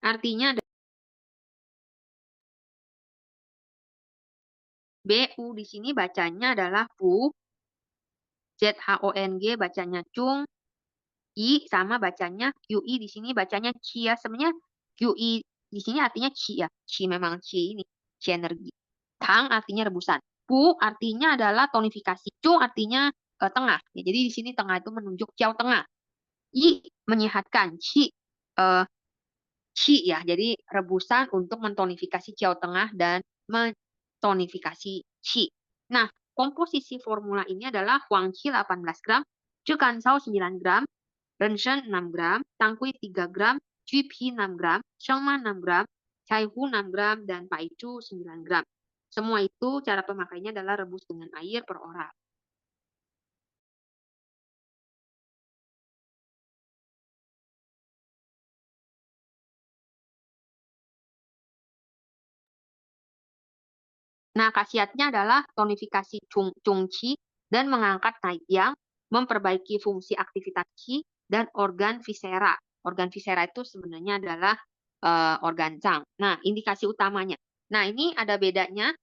artinya BU di sini bacanya adalah Bu, ZHONG bacanya Chung, I sama bacanya QI di sini bacanya Qi ya. Sebenarnya QI di sini artinya Qi ya. Qi memang Qi ini, Qi energi. Tang artinya rebusan. Bu artinya adalah tonifikasi. Chung artinya tengah. Ya, jadi di sini tengah itu menunjuk jiao tengah. I menyehatkan, Qi Qi ya. Jadi rebusan untuk mentonifikasi jiao tengah dan mentonifikasi Qi. Nah, komposisi formula ini adalah Huang Qi 18 gram, Zhigancao 9 gram, Renshen 6 gram, Tangkui 3 gram, Jupi 6 gram, Shengma 6 gram, Caihu 6 gram, dan Paichu 9 gram. Semua itu cara pemakainya adalah rebus dengan air per orang. Nah, khasiatnya adalah tonifikasi Qi dan mengangkat naik yang, memperbaiki fungsi aktivitas Qi dan organ viscera. Organ viscera itu sebenarnya adalah organ Chang. Nah, indikasi utamanya. Nah, ini ada bedanya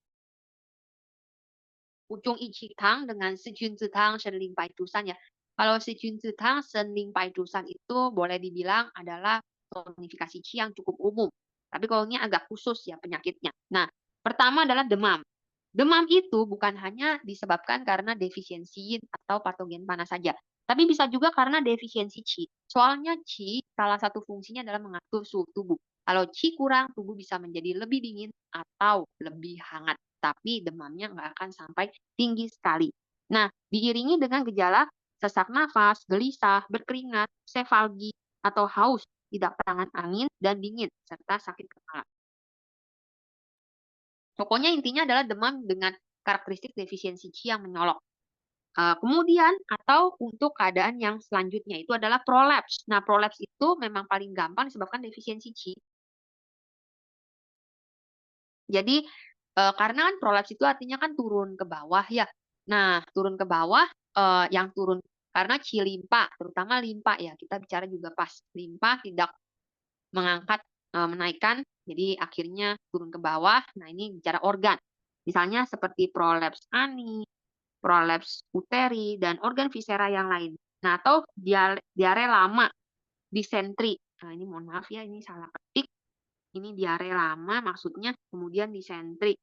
Wuzhong Yi Qi Tang dengan Sijun Zitang Shenling Pai Chusan ya. Kalau Sijun Zitang Shenling Pai Chusan itu boleh dibilang adalah tonifikasi Qi yang cukup umum. Tapi kalau ini agak khusus ya penyakitnya. Nah, pertama adalah demam. Demam itu bukan hanya disebabkan karena defisiensi yin atau patogen panas saja, tapi bisa juga karena defisiensi qi. Soalnya qi salah satu fungsinya adalah mengatur suhu tubuh. Kalau qi kurang, tubuh bisa menjadi lebih dingin atau lebih hangat, tapi demamnya nggak akan sampai tinggi sekali. Nah, diiringi dengan gejala sesak nafas, gelisah, berkeringat, sefalgi, atau haus, tidak tangan angin, dan dingin, serta sakit kepala. Pokoknya intinya adalah demam dengan karakteristik defisiensi qi yang menyolok. Kemudian atau untuk keadaan yang selanjutnya itu adalah prolaps. Nah, prolaps itu memang paling gampang disebabkan defisiensi qi. Jadi karena kan prolaps itu artinya kan turun ke bawah ya. Nah, turun ke bawah yang turun karena qi limpa, terutama limpa ya. Kita bicara juga pas limpa tidak mengangkat menaikkan, jadi akhirnya turun ke bawah. Nah, ini bicara organ. Misalnya seperti prolaps ani, prolaps uteri, dan organ viscera yang lain. Nah, atau diare lama, disentri. Nah, ini mohon maaf ya, ini salah ketik. Ini diare lama maksudnya, kemudian disentri.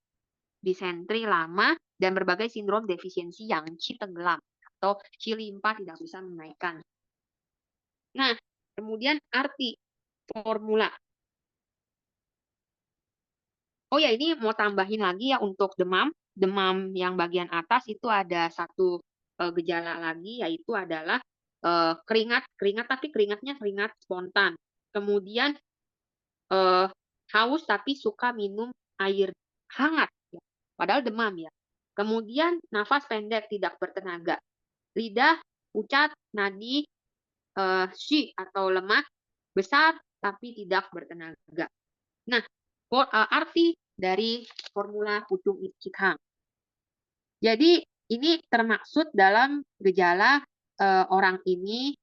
Disentri lama, dan berbagai sindrom defisiensi yang qi tenggelam, atau qi limpa tidak bisa menaikkan. Nah, kemudian arti formula. Oh ya, ini mau tambahin lagi ya untuk demam. Demam yang bagian atas itu ada satu gejala lagi, yaitu adalah keringat tapi keringatnya keringat spontan. Kemudian haus tapi suka minum air hangat, ya. Padahal demam ya. Kemudian nafas pendek tidak bertenaga. Lidah pucat, nadi shi atau lemah, besar tapi tidak bertenaga. Nah, arti dari formula Wuzhong Yi Qi Tang. Jadi ini termaksud dalam gejala orang ini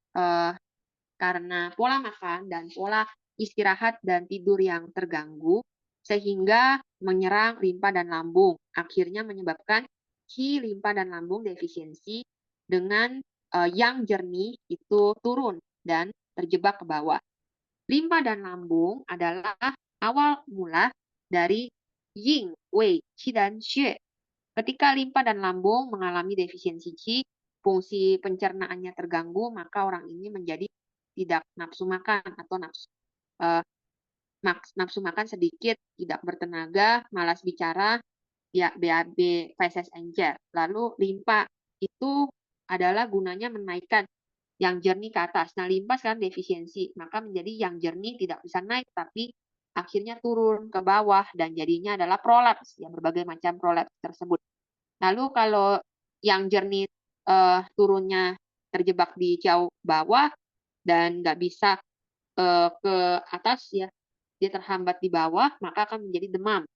karena pola makan dan pola istirahat dan tidur yang terganggu sehingga menyerang limpa dan lambung. Akhirnya menyebabkan qi limpa dan lambung defisiensi dengan yang jernih itu turun dan terjebak ke bawah. Limpa dan lambung adalah awal mula dari yin, wei, qi, dan xue. Ketika limpa dan lambung mengalami defisiensi qi, fungsi pencernaannya terganggu, maka orang ini menjadi tidak nafsu makan atau nafsu makan sedikit, tidak bertenaga, malas bicara, ya BAB, feses encer. Lalu limpa itu adalah gunanya menaikkan yang jernih ke atas. Nah, limpa sekarang defisiensi, maka menjadi yang jernih tidak bisa naik, tapi akhirnya turun ke bawah dan jadinya adalah prolaps, ya berbagai macam prolaps tersebut. Lalu kalau yang jernih turunnya terjebak di jauh bawah dan nggak bisa ke atas, ya dia terhambat di bawah, maka akan menjadi demam.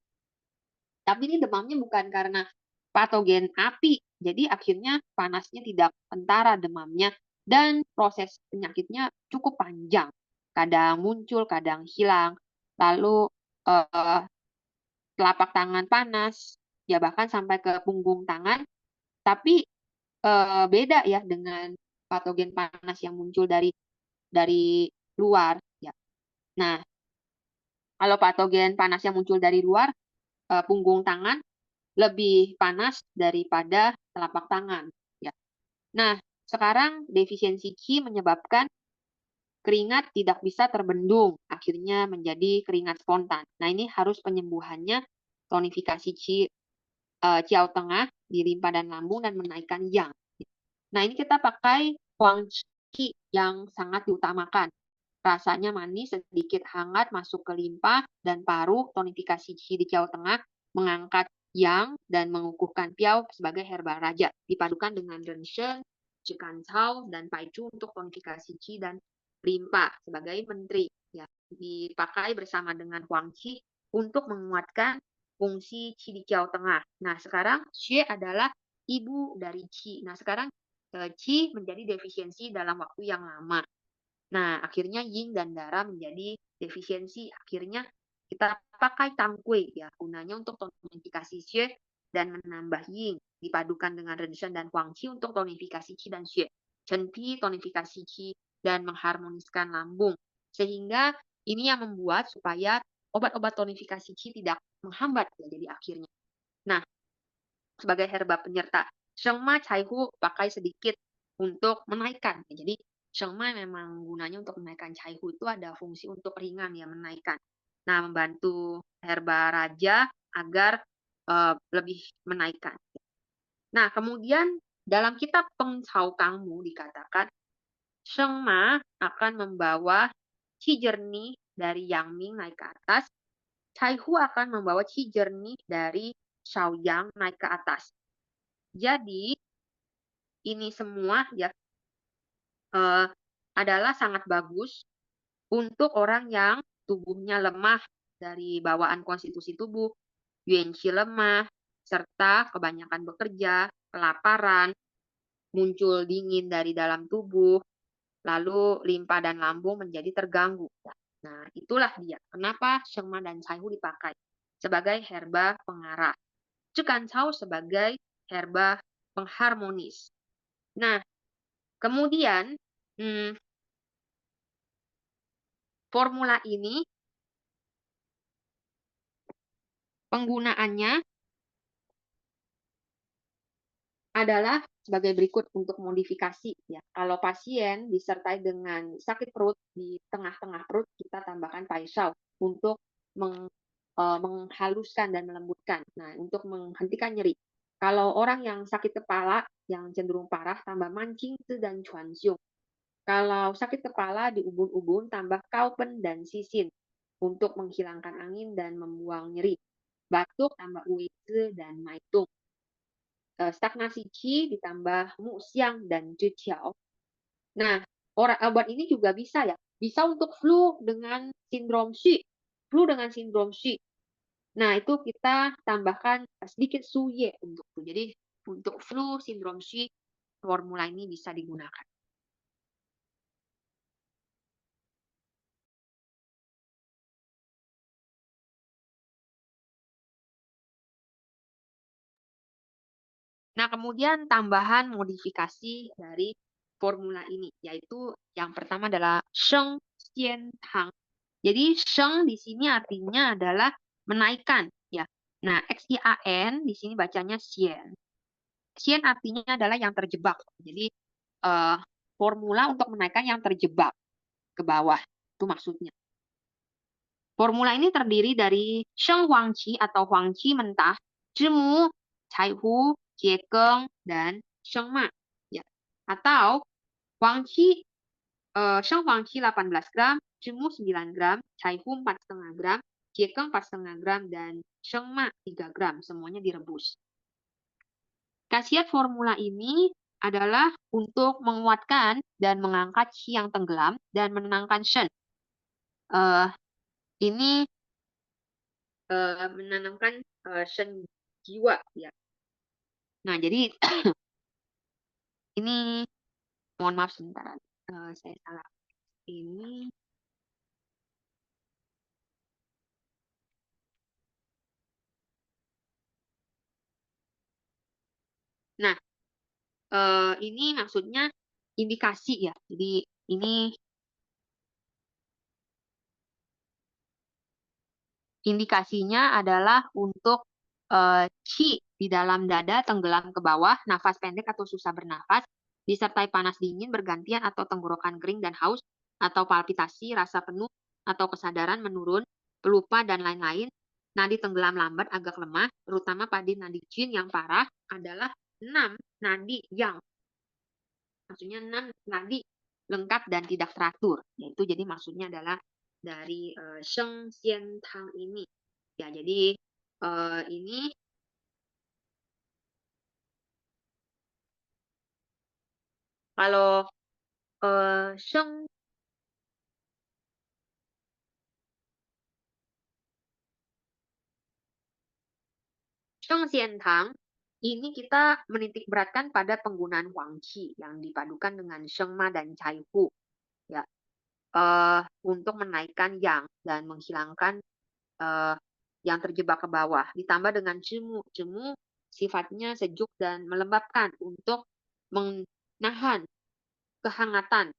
Tapi ini demamnya bukan karena patogen api, jadi akhirnya panasnya tidak kentara demamnya, dan proses penyakitnya cukup panjang. Kadang muncul, kadang hilang. Lalu telapak tangan panas, ya bahkan sampai ke punggung tangan. Tapi beda ya dengan patogen panas yang muncul dari luar. Ya. Nah, kalau patogen panas yang muncul dari luar, punggung tangan lebih panas daripada telapak tangan. Ya. Nah, sekarang defisiensi Qi menyebabkan keringat tidak bisa terbendung, akhirnya menjadi keringat spontan. Nah, ini harus penyembuhannya tonifikasi Qi Ciao Tengah di limpa dan lambung dan menaikkan Yang. Nah, ini kita pakai Huang Qi yang sangat diutamakan. Rasanya manis, sedikit hangat masuk ke limpa dan paru, tonifikasi Qi di Ciao Tengah, mengangkat Yang dan mengukuhkan Piao sebagai herba raja. Dipadukan dengan Rensheng, Cikan Cao, dan Paichu untuk tonifikasi Qi dan limpa sebagai menteri. Ya, dipakai bersama dengan Huang Qi untuk menguatkan fungsi Qi di Ciao Tengah. Nah, sekarang Xue adalah ibu dari Qi. Nah, sekarang Qi menjadi defisiensi dalam waktu yang lama. Nah, akhirnya yin dan dara menjadi defisiensi. Akhirnya kita pakai tangkui ya, gunanya untuk tonifikasi xue dan menambah yin, dipadukan dengan Rensheng dan Huangqi untuk tonifikasi qi dan xue. Chenpi tonifikasi qi dan mengharmoniskan lambung. Sehingga ini yang membuat supaya obat-obat tonifikasi qi tidak menghambat ya, jadi akhirnya. Nah, sebagai herba penyerta, Shengma Caihu pakai sedikit untuk menaikkan. Jadi Shengma memang gunanya untuk menaikkan, Caihu itu ada fungsi untuk ringan ya, menaikkan. Nah, membantu herba raja agar lebih menaikkan. Nah, kemudian dalam kitab Peng Cao Kangmu dikatakan Shengma akan membawa qi jernih dari Yang Ming naik ke atas, Caihu akan membawa qi jernih dari Shaoyang naik ke atas. Jadi ini semua ya adalah sangat bagus untuk orang yang tubuhnya lemah dari bawaan konstitusi tubuh, yuanqi lemah, serta kebanyakan bekerja, kelaparan, muncul dingin dari dalam tubuh, lalu limpa dan lambung menjadi terganggu. Nah, itulah dia kenapa Shengma dan Caihu dipakai sebagai herba pengarah. Cikan Cao sebagai herba pengharmonis. Nah, kemudian formula ini penggunaannya adalah sebagai berikut untuk modifikasi ya. Kalau pasien disertai dengan sakit perut di tengah-tengah perut, kita tambahkan paisau untuk menghaluskan dan melembutkan. Nah, untuk menghentikan nyeri. Kalau orang yang sakit kepala yang cenderung parah, tambah mancing dan cuanxiong. Kalau sakit kepala di ubun-ubun, tambah kaupen dan sisin untuk menghilangkan angin dan membuang nyeri. Batuk, tambah uizi dan maitung. Stagnasi qi ditambah mu xiang dan zhiqiao. Nah, obat ini juga bisa ya. Bisa untuk flu dengan sindrom Xi. Flu dengan sindrom Xi. Nah, itu kita tambahkan sedikit suye untuk itu. Jadi, untuk flu sindrom Xi, formula ini bisa digunakan. Nah, kemudian tambahan modifikasi dari formula ini, yaitu yang pertama adalah sheng xian tang. Jadi sheng di sini artinya adalah menaikkan, ya. Nah, xian di sini bacanya xian. Xian artinya adalah yang terjebak. Jadi formula untuk menaikkan yang terjebak ke bawah, itu maksudnya. Formula ini terdiri dari sheng huangqi atau huangqi mentah, zhimu, caihu, jiegeng, dan sheng ma. Ya. Atau huangqi, sheng huangqi 18 gram, zhimu 9 gram, caihu 4,5 gram, jiegeng 4,5 gram, dan sheng ma 3 gram. Semuanya direbus. Khasiat formula ini adalah untuk menguatkan dan mengangkat qi yang tenggelam dan menenangkan shen. Ini menanamkan shen jiwa, ya. Nah, jadi ini mohon maaf sebentar, saya salah. Ini nah, ini maksudnya indikasi, ya. Jadi ini indikasinya adalah untuk qi di dalam dada tenggelam ke bawah, nafas pendek atau susah bernafas, disertai panas dingin bergantian atau tenggorokan kering dan haus, atau palpitasi, rasa penuh atau kesadaran menurun, pelupa, dan lain-lain. Nadi tenggelam lambat agak lemah, terutama pada nadi jin yang parah adalah 6 nadi yang maksudnya 6 nadi lengkap dan tidak teratur. Yaitu jadi maksudnya adalah dari sheng xian tang ini. Ya, jadi ini kalau sheng xian tang ini kita menitik beratkan pada penggunaan huangqi yang dipadukan dengan sheng ma dan cai hu, ya, untuk menaikkan yang dan menghilangkan yang terjebak ke bawah. Ditambah dengan jemu. Jemu sifatnya sejuk dan melembabkan untuk menahan kehangatan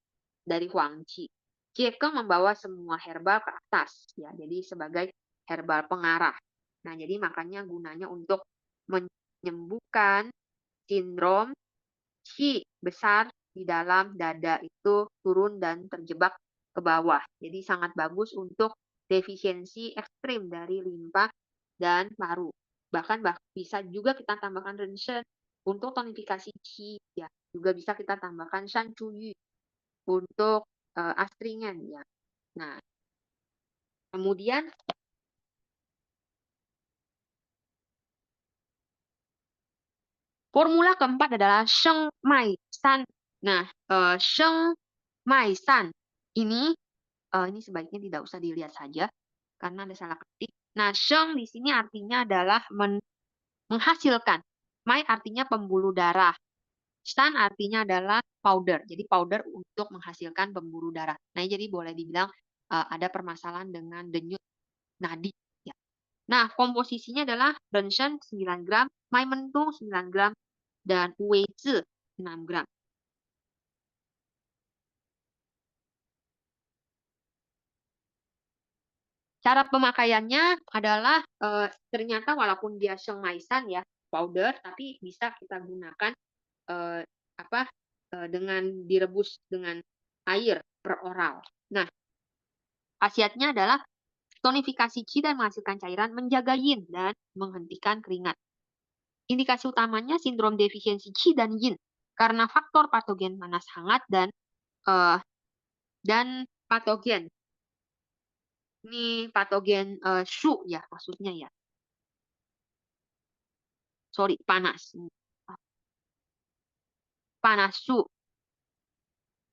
dari huangqi. Jiegeng membawa semua herbal ke atas, ya, jadi sebagai herbal pengarah. Nah, jadi makanya gunanya untuk menyembuhkan sindrom qi besar di dalam dada itu turun dan terjebak ke bawah. Jadi sangat bagus untuk defisiensi ekstrim dari limpa dan paru. Bahkan bisa juga kita tambahkan renshen untuk tonifikasi qi, ya. Juga bisa kita tambahkan shan chuyu untuk astringan, ya. Nah, kemudian formula keempat adalah sheng mai san. Nah, sheng mai san ini sebaiknya tidak usah dilihat saja karena ada salah ketik. Nah, sheng di sini artinya adalah menghasilkan. Mai artinya pembuluh darah. San artinya adalah powder. Jadi powder untuk menghasilkan pembuluh darah. Nah, jadi boleh dibilang ada permasalahan dengan denyut nadi. Ya. Nah, komposisinya adalah renshen 9 gram, mai mentung 9 gram, dan wei zi 6 gram. Cara pemakaiannya adalah ternyata walaupun dia shengmaisan, ya, powder, tapi bisa kita gunakan dengan direbus dengan air per oral. Nah, khasiatnya adalah tonifikasi qi dan menghasilkan cairan, menjaga yin dan menghentikan keringat. Indikasi utamanya sindrom defisiensi qi dan yin karena faktor patogen panas hangat dan patogen. Ini patogen shu, ya, maksudnya, ya. Sorry, panas. Panas shu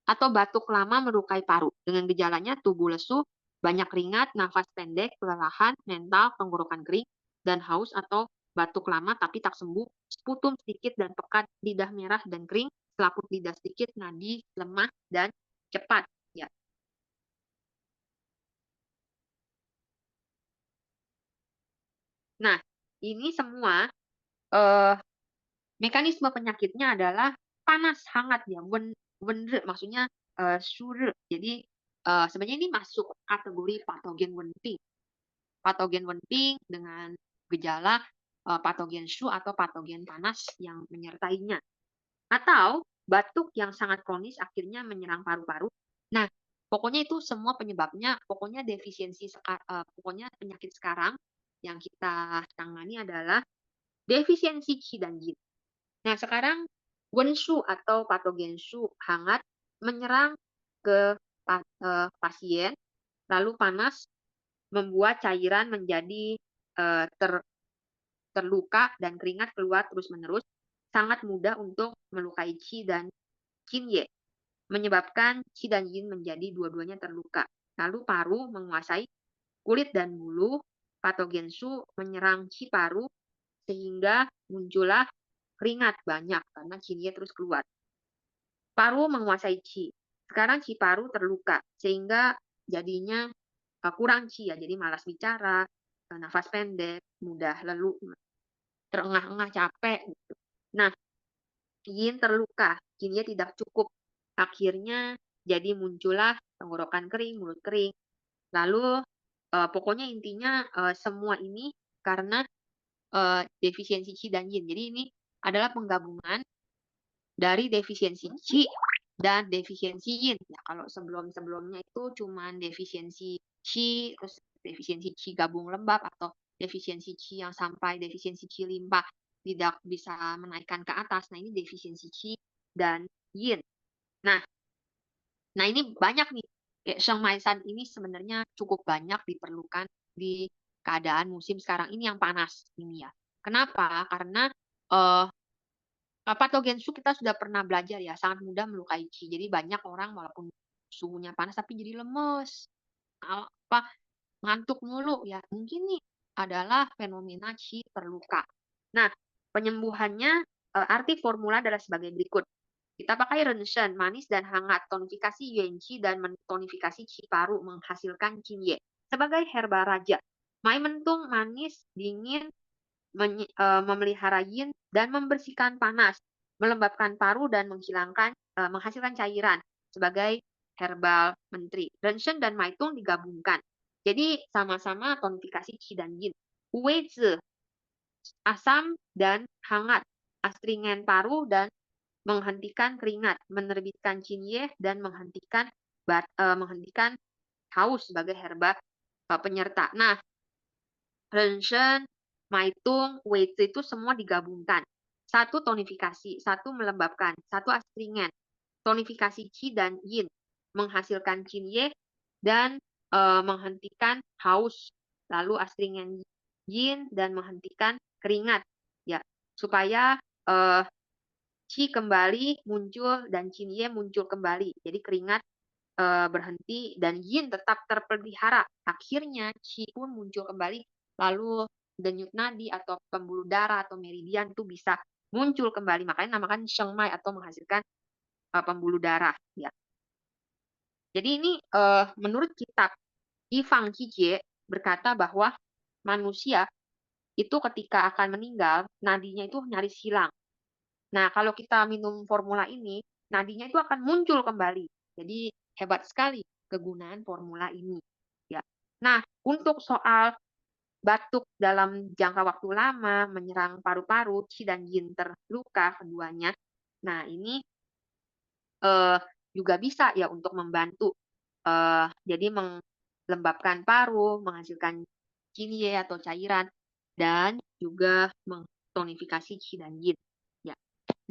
atau batuk lama melukai paru. Dengan gejalanya tubuh lesu, banyak keringat, nafas pendek, kelelahan, mental, tenggorokan kering, dan haus atau batuk lama tapi tak sembuh, sputum sedikit dan pekat, lidah merah dan kering, selaput lidah sedikit, nadi lemah dan cepat, ya. Nah, ini semua mekanisme penyakitnya adalah panas hangat, ya, wenre maksudnya sure. Jadi sebenarnya ini masuk kategori patogen wenping. Patogen wenping dengan gejala patogen shu atau patogen panas yang menyertainya. Atau batuk yang sangat kronis akhirnya menyerang paru-paru. Nah, pokoknya itu semua penyebabnya, pokoknya pokoknya penyakit sekarang yang kita tangani adalah defisiensi Qi dan Yin. Nah, sekarang Wenshu atau patogen Shu hangat menyerang ke pasien, lalu panas membuat cairan menjadi terluka dan keringat keluar terus-menerus, sangat mudah untuk melukai Qi dan Qin Ye, menyebabkan Qi dan Yin menjadi dua-duanya terluka. Lalu paru menguasai kulit dan bulu, patogen Shu menyerang Qi paru sehingga muncullah keringat banyak karena Qin Ye terus keluar. Paru menguasai Qi. Sekarang Qi paru terluka sehingga jadinya kurang Qi ya, jadi malas bicara, nafas pendek, mudah leluh, terengah-engah, capek gitu. Nah, Yin terluka, Qin Ye tidak cukup. Akhirnya jadi muncullah tenggorokan kering, mulut kering. Lalu pokoknya intinya semua ini karena defisiensi Qi dan Yin. Jadi ini adalah penggabungan dari defisiensi Qi dan defisiensi Yin. Ya, kalau sebelum-sebelumnya itu cuma defisiensi Qi, terus defisiensi Qi gabung lembab atau defisiensi Qi yang sampai defisiensi Qi limpah tidak bisa menaikkan ke atas. Nah, ini defisiensi Qi dan Yin. Nah ini banyak nih. Sheng Maisan ini sebenarnya cukup banyak diperlukan di keadaan musim sekarang ini yang panas ini ya. Kenapa? Karena patogen Shu kita sudah pernah belajar ya, sangat mudah melukai Qi. Jadi banyak orang walaupun suhunya panas tapi jadi lemes, ngantuk mulu ya. Mungkin nih adalah fenomena Qi terluka. Nah, penyembuhannya arti formula adalah sebagai berikut. Kita pakai Renshen, manis dan hangat, tonifikasi Yuanqi dan tonifikasi Qi paru menghasilkan Qin Ye. Sebagai herba raja, Mai mentung manis, dingin, memelihara yin dan membersihkan panas, melembabkan paru dan menghasilkan cairan sebagai herbal menteri. Renshen dan Maitung digabungkan. Jadi sama-sama tonifikasi Qi dan Yin. Wei-zi, asam dan hangat, astringen paru dan menghentikan keringat, menerbitkan Qin Ye dan menghentikan haus sebagai herba penyerta. Nah, Renshen, Maitung, Wei-zi itu semua digabungkan. Satu tonifikasi, satu melembabkan, satu astringen. Tonifikasi Qi dan Yin menghasilkan Qin Ye dan menghentikan haus. Lalu astringen Yin dan menghentikan keringat ya, supaya Qi kembali muncul dan Qin Ye muncul kembali. Jadi keringat berhenti dan Yin tetap terpelihara. Akhirnya Qi pun muncul kembali. Lalu denyut nadi atau pembuluh darah atau meridian itu bisa muncul kembali. Makanya namakan Shengmai atau menghasilkan pembuluh darah. Ya. Jadi ini menurut kitab Yifang Qijie berkata bahwa manusia itu ketika akan meninggal, nadinya itu nyaris hilang. Nah, kalau kita minum formula ini, nadinya itu akan muncul kembali. Jadi hebat sekali kegunaan formula ini. Ya. Nah, untuk soal batuk dalam jangka waktu lama, menyerang paru-paru, Qi dan Yin terluka keduanya. Nah, ini juga bisa ya untuk membantu. Jadi melembabkan paru, menghasilkan Qin Ye atau cairan, dan juga mengtonifikasi Qi dan Yin. Ya.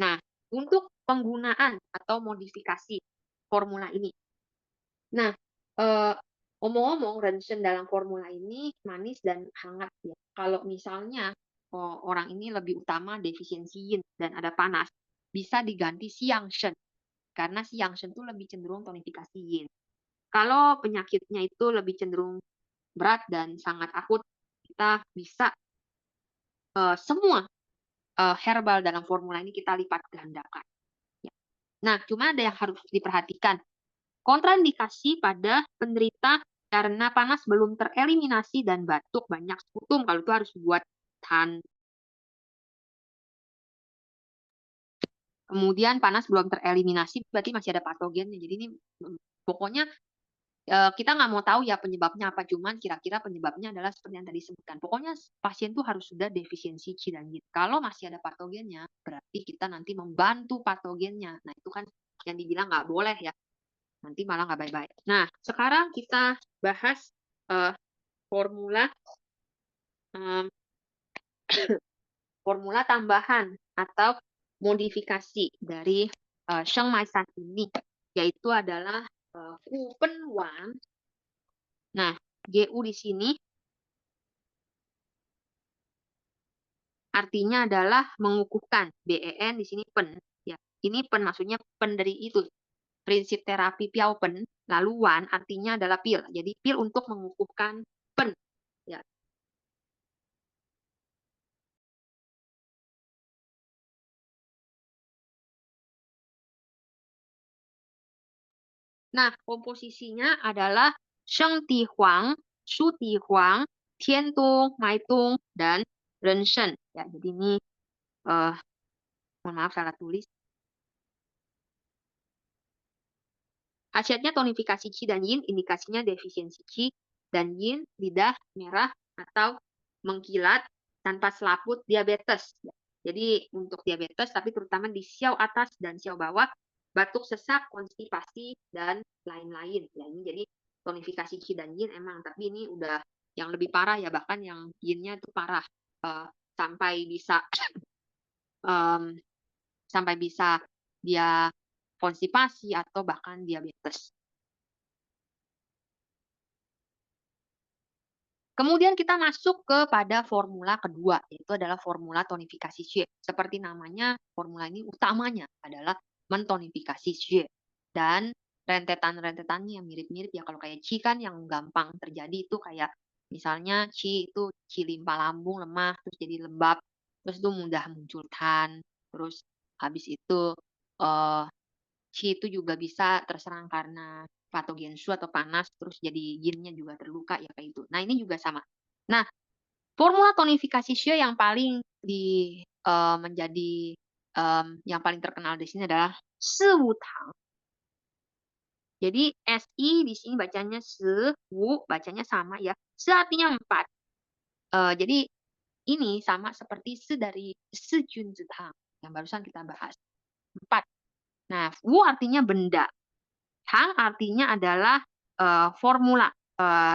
Nah, untuk penggunaan atau modifikasi formula ini. Nah, omong-omong, Renshen dalam formula ini manis dan hangat ya. Kalau misalnya orang ini lebih utama defisiensi Yin dan ada panas, bisa diganti Xiangshen. Karena Xiangshen itu lebih cenderung tonifikasi Yin. Kalau penyakitnya itu lebih cenderung berat dan sangat akut, kita bisa semua herbal dalam formula ini kita lipat gandakan. Ya. Nah, cuma ada yang harus diperhatikan. Kontraindikasi pada penderita karena panas belum tereliminasi dan batuk banyak sputum. Kalau itu harus buat tahan. kemudian panas belum tereliminasi, berarti masih ada patogennya. Jadi ini pokoknya kita nggak mau tahu ya penyebabnya apa, cuman kira-kira penyebabnya adalah seperti yang tadi disebutkan. Pokoknya pasien tuh harus sudah defisiensi Qi dan Yin. Kalau masih ada patogennya, berarti kita nanti membantu patogennya. Nah, itu kan yang dibilang nggak boleh ya. Nanti malah nggak baik-baik. Nah, sekarang kita bahas formula em, formula tambahan atau modifikasi dari Sheng Mai San ini, yaitu adalah Gu Pen Wan. Nah, GU di sini artinya adalah mengukuhkan. BEN di sini pen. Ya, ini pen maksudnya pen dari itu. Prinsip terapi Piao Pen. Lalu Wan artinya adalah pil. Jadi pil untuk mengukuhkan pen. Ya. Nah, komposisinya adalah Sheng Ti Huang, Shu Ti Huang, Tian Tung, Mai Tung, dan Ren Shen. Ya, jadi ini mohon maaf salah tulis. Khasiatnya tonifikasi Qi dan Yin, indikasinya defisiensi Qi dan Yin, lidah merah atau mengkilat tanpa selaput diabetes. Jadi untuk diabetes, tapi terutama di siau atas dan siau bawah, batuk sesak, konstipasi, dan lain-lain. Ya, ini jadi tonifikasi Qi dan Yin emang, tapi ini udah yang lebih parah ya, bahkan yang Yin-nya itu parah. Sampai bisa sampai bisa dia konstipasi atau bahkan diabetes. Kemudian kita masuk kepada formula kedua, yaitu adalah formula tonifikasi Xue. Seperti namanya, formula ini utamanya adalah mentonifikasi Xue. Dan rentetan-rentetannya yang mirip-mirip ya. Kalau kayak Qi kan yang gampang terjadi itu kayak misalnya Qi itu Qi limpa lambung lemah, terus jadi lembab, terus itu mudah muncul tan, terus habis itu Qi itu juga bisa terserang karena patogen Shu atau panas, terus jadi Yin-nya juga terluka ya kayak itu. Nah, ini juga sama. Nah, formula tonifikasi Xue yang paling menjadi yang paling terkenal di sini adalah Si Wu Tang. Jadi SI di sini bacanya Se, Wu bacanya sama ya. Se artinya 4. Jadi ini sama seperti Se dari Si Jun Zi Tang yang barusan kita bahas. 4. Nah, Wu artinya benda. Tang artinya adalah formula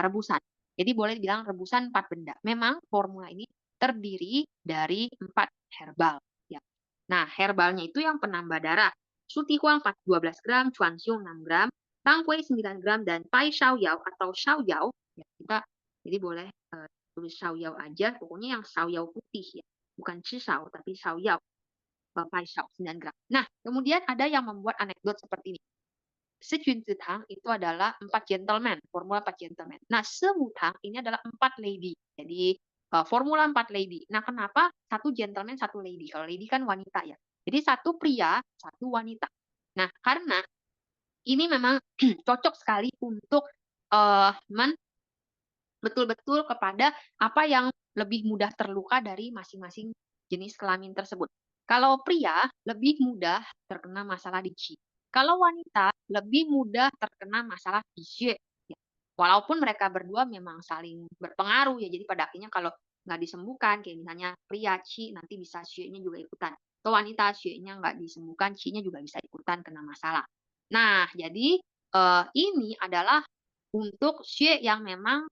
rebusan. Jadi boleh dibilang rebusan 4 benda. Memang formula ini terdiri dari 4 herbal. Ya. Nah, herbalnya itu yang penambah darah. Sutihuang 12 gram, Chuan Xiong 6 gram, Tang Kui 9 gram, dan Pai Shao Yao atau Shao Yao. Ya, kita jadi boleh tulis Shao Yao aja. Pokoknya yang Shao Yao putih ya. Bukan Chi Shao, tapi Shao Yao. Pai Shao 9 gram. Nah, kemudian ada yang membuat anekdot seperti ini. Si Jun Zi Tang itu adalah 4 gentleman, formula 4 gentleman. Nah, Se Wu Tang ini adalah 4 lady. Jadi formula 4 lady. Nah, kenapa satu gentleman, satu lady? Kalau lady kan wanita ya. Jadi satu pria, satu wanita. Nah, karena ini memang cocok sekali untuk betul-betul kepada apa yang lebih mudah terluka dari masing-masing jenis kelamin tersebut. Kalau pria lebih mudah terkena masalah di Qi. Kalau wanita lebih mudah terkena masalah di Xue. Ya. Walaupun mereka berdua memang saling berpengaruh ya. Jadi pada akhirnya kalau nggak disembuhkan, kayak misalnya pria Qi nanti bisa Xue-nya juga ikutan. Atau wanita Xue-nya nggak disembuhkan, Qi-nya juga bisa ikutan kena masalah. Nah, jadi ini adalah untuk Xue yang memang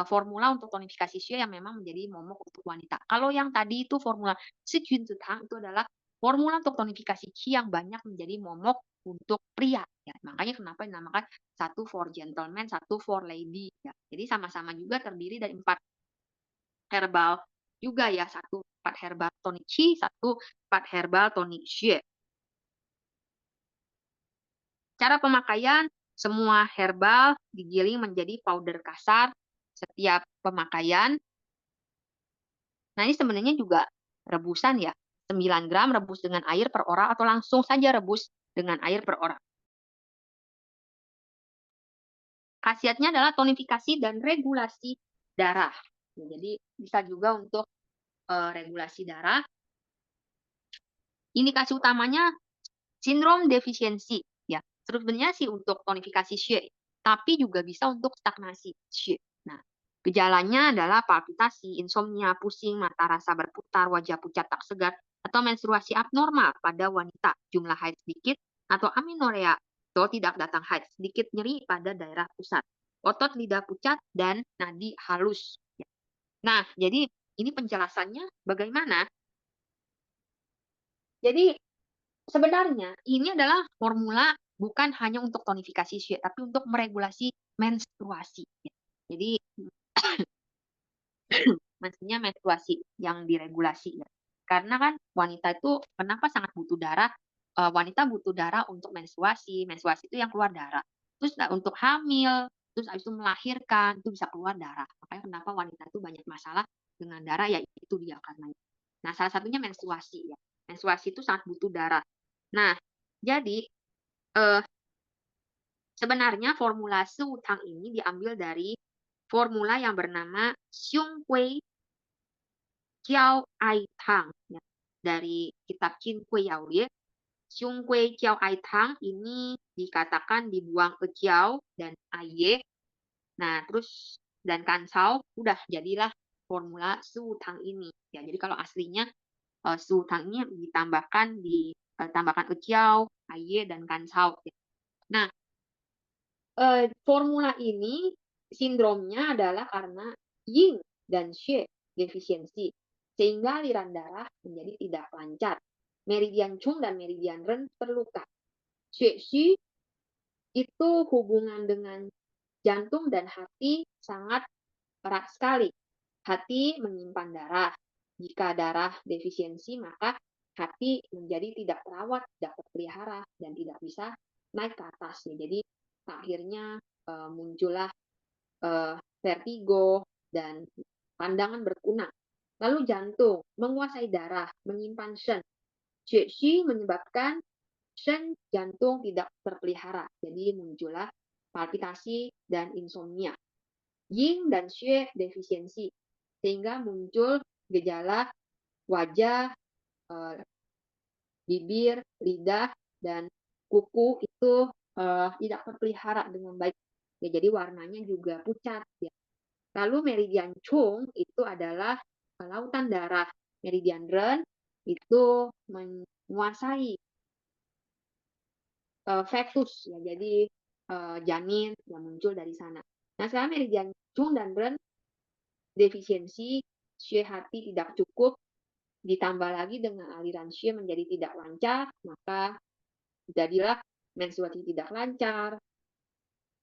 formula untuk tonifikasi Xue yang memang menjadi momok untuk wanita. Kalau yang tadi itu formula Si Jun Zi Tang itu adalah formula untuk tonifikasi Qi yang banyak menjadi momok untuk pria. Ya, makanya kenapa dinamakan satu for gentleman, satu for lady. Ya. Jadi sama-sama juga terdiri dari 4 herbal juga ya. 4 herbal tonic Qi, 4 herbal tonic Xue. Cara pemakaian, semua herbal digiling menjadi powder kasar setiap pemakaian. Nah, ini sebenarnya juga rebusan ya. 9 gram rebus dengan air per orang atau langsung saja rebus dengan air per orang. Khasiatnya adalah tonifikasi dan regulasi darah. Jadi bisa juga untuk regulasi darah. Indikasi utamanya Sindrom defisiensi, ya. Sebenarnya sih untuk tonifikasi Xie, tapi juga bisa untuk stagnasi Xie. Nah, gejalanya adalah palpitasi, insomnia, pusing, mata rasa berputar, wajah pucat tak segar, atau menstruasi abnormal pada wanita, jumlah haid sedikit, atau aminorea atau tidak datang haid, sedikit nyeri pada daerah pusat, otot lidah pucat, dan nadi halus. Ya. Nah, jadi ini penjelasannya bagaimana? Jadi sebenarnya ini adalah formula bukan hanya untuk tonifikasi Xie, tapi untuk meregulasi menstruasi. Ya. Jadi maksudnya menstruasi yang diregulasi ya. Karena kan wanita itu kenapa sangat butuh darah? Wanita butuh darah untuk menstruasi, menstruasi itu yang keluar darah. Terus untuk hamil, terus habis itu melahirkan itu bisa keluar darah. Makanya kenapa wanita itu banyak masalah dengan darah ya itu dia karena. Nah, salah satunya menstruasi ya. Menstruasi itu sangat butuh darah. Nah, jadi sebenarnya formula Su-Tang ini diambil dari formula yang bernama Xiong Hui Jiao Ai Tang ya. Dari kitab Qin Kui Yao Lie. Xiong Hui Jiao Ai Tang ini dikatakan dibuang ke Jiao dan Aiye. Nah, terus dan Kansao udah jadilah formula Su-Tang ini. Ya, jadi kalau aslinya Su-Tang ini ditambahkan ke Jiao, Aiye dan Kansao. Ya. Nah, formula ini sindromnya adalah karena Yin dan Xie defisiensi, sehingga aliran darah menjadi tidak lancar. Meridian Chung dan meridian Ren terluka. Xie Xi itu hubungan dengan jantung dan hati sangat erat sekali. Hati menyimpan darah. Jika darah defisiensi, maka hati menjadi tidak terawat, tidak terpelihara, dan tidak bisa naik ke atas. Jadi akhirnya muncullah vertigo dan pandangan berkunang. Lalu jantung menguasai darah, menyimpan shen. Qi menyebabkan shen jantung tidak terpelihara. Jadi muncullah palpitasi dan insomnia. Yin dan Xue defisiensi sehingga muncul gejala wajah, bibir, lidah, dan kuku itu tidak terpelihara dengan baik. Ya, jadi warnanya juga pucat. Ya. Lalu meridian Chung itu adalah lautan darah. Meridian Ren itu menguasai fetus, ya, jadi janin yang muncul dari sana. Nah, sekarang meridian Chung dan Ren defisiensi, Xue hati tidak cukup, ditambah lagi dengan aliran Xue menjadi tidak lancar, maka jadilah menstruasi tidak lancar,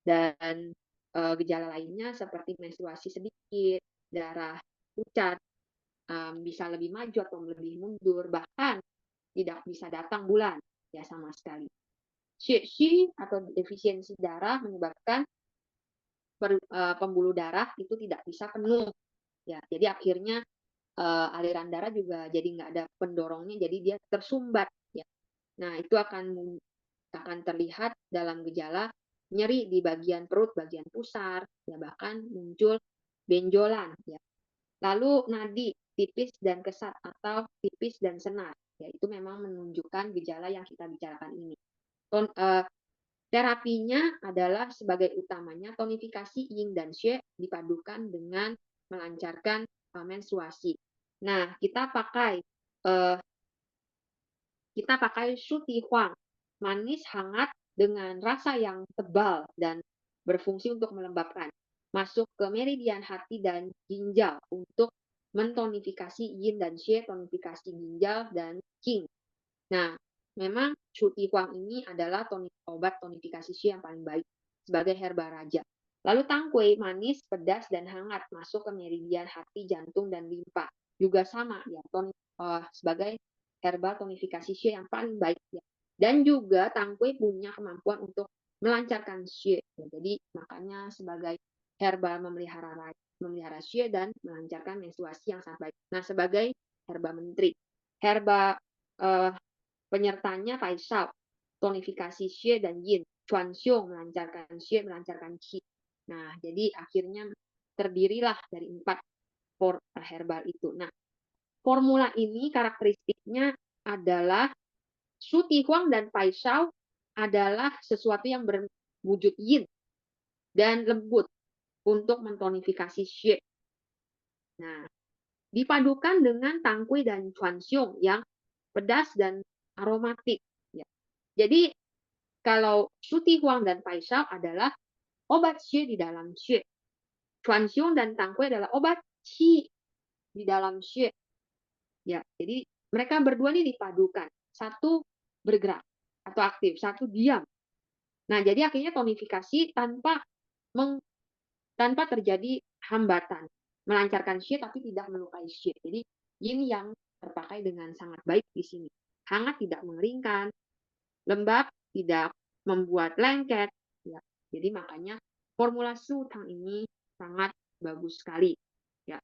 dan gejala lainnya seperti menstruasi sedikit, darah pucat, bisa lebih maju atau lebih mundur, bahkan tidak bisa datang bulan ya sama sekali. Xie atau defisiensi darah menyebabkan pembuluh darah itu tidak bisa penuh. Ya, jadi akhirnya aliran darah juga jadi nggak ada pendorongnya, jadi dia tersumbat. Ya. Nah, itu akan terlihat dalam gejala nyeri di bagian perut, bagian pusar, ya bahkan muncul benjolan. Ya. Lalu nadi tipis dan kesat atau tipis dan senar, ya itu memang menunjukkan gejala yang kita bicarakan ini. Terapinya adalah sebagai utamanya tonifikasi Yin dan Xue dipadukan dengan melancarkan menstruasi. Nah, kita pakai Shuti Huang, manis hangat dengan rasa yang tebal dan berfungsi untuk melembabkan. Masuk ke meridian hati dan ginjal untuk mentonifikasi Yin dan Xue, tonifikasi ginjal dan Qing. Nah, memang Shuti Huang ini adalah obat tonifikasi Xie yang paling baik sebagai herba raja. Lalu tangkui manis, pedas, dan hangat masuk ke meridian hati, jantung, dan limpa. Juga sama ya, sebagai herba tonifikasi Xie yang paling baik ya. Dan juga tangkui punya kemampuan untuk melancarkan Xie. Ya, jadi makanya sebagai herba memelihara Xie dan melancarkan menstruasi yang sangat baik. Nah, sebagai herba menteri, herba penyertanya Faisal, tonifikasi Xie dan Yin, Chuan Xiong melancarkan Xie, melancarkan Qi. Nah, jadi akhirnya terdirilah dari 4 herbal itu. Nah, formula ini karakteristiknya adalah Shu Tihuang dan Pai Shao adalah sesuatu yang berwujud yin dan lembut untuk mentonifikasi xue. Nah, dipadukan dengan Tangkui dan Chuanxiong yang pedas dan aromatik. Ya. Jadi kalau Shu Tihuang dan Pai Shao adalah obat xue di dalam xue. Chuanxiong dan Tangkui adalah obat qi di dalam xue. Ya, jadi mereka berdua ini dipadukan. Satu bergerak atau aktif, satu diam. Nah, jadi akhirnya tonifikasi tanpa terjadi hambatan, melancarkan xie tapi tidak melukai xie. Jadi yin yang terpakai dengan sangat baik di sini. Hangat tidak mengeringkan, lembab tidak membuat lengket. Ya. Jadi makanya formula Su Tang ini sangat bagus sekali. Ya.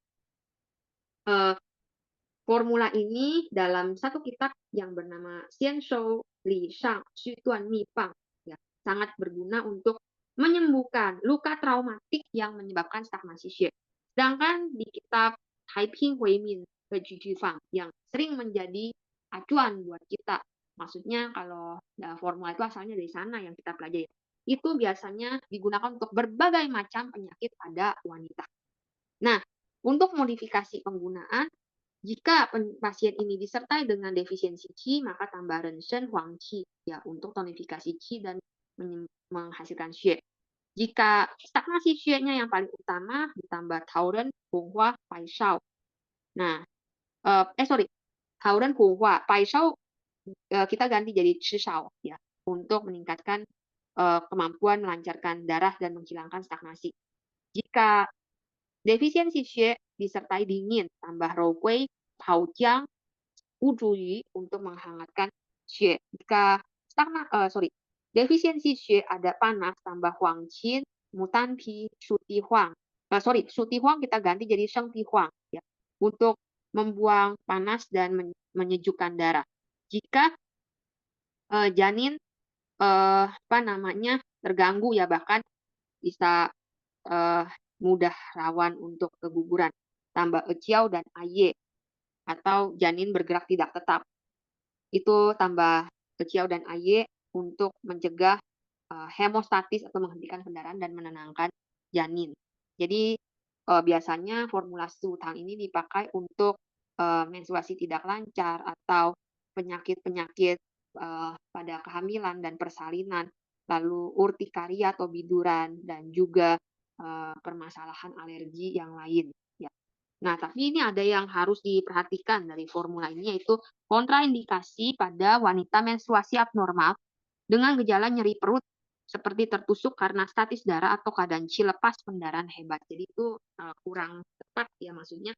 Formula ini dalam satu kitab yang bernama Xian Shou Li Shang Xu Tuan Mi Pang, ya, sangat berguna untuk menyembuhkan luka traumatik yang menyebabkan stagnasi xie. Sedangkan di kitab Taiping Hui Min ke Juju Fang yang sering menjadi acuan buat kita, maksudnya kalau formula itu asalnya dari sana yang kita pelajari, itu biasanya digunakan untuk berbagai macam penyakit pada wanita. Nah, untuk modifikasi penggunaan, jika pasien ini disertai dengan defisiensi qi, maka tambah renshen huang qi ya untuk tonifikasi qi dan menghasilkan xue. Jika stagnasi xue-nya yang paling utama, ditambah tauren, honghua, pai shao. Nah, tauren, honghua, pai shao kita ganti jadi chi shao ya untuk meningkatkan kemampuan melancarkan darah dan menghilangkan stagnasi. Jika defisiensi xue disertai dingin, tambah rougui, paojiang, ujuyi untuk menghangatkan xue. Jika defisiensi xue ada panas, tambah huangqin, mutanpi, shuti huang. Shuti huang kita ganti jadi shengti huang ya, untuk membuang panas dan menyejukkan darah. Jika janin terganggu ya, bahkan bisa mudah rawan untuk keguguran, tambah eciao dan aye atau janin bergerak tidak tetap, itu tambah eciao dan aye untuk mencegah hemostatis atau menghentikan pendarahan dan menenangkan janin. Jadi biasanya formula Su Tang ini dipakai untuk menstruasi tidak lancar atau penyakit-penyakit pada kehamilan dan persalinan, lalu urtikaria atau biduran, dan juga permasalahan alergi yang lain. Ya. Nah, tapi ini ada yang harus diperhatikan dari formula ini, yaitu kontraindikasi pada wanita menstruasi abnormal dengan gejala nyeri perut seperti tertusuk karena statis darah atau keadaan qi lepas pendarahan hebat. Jadi itu kurang tepat ya, maksudnya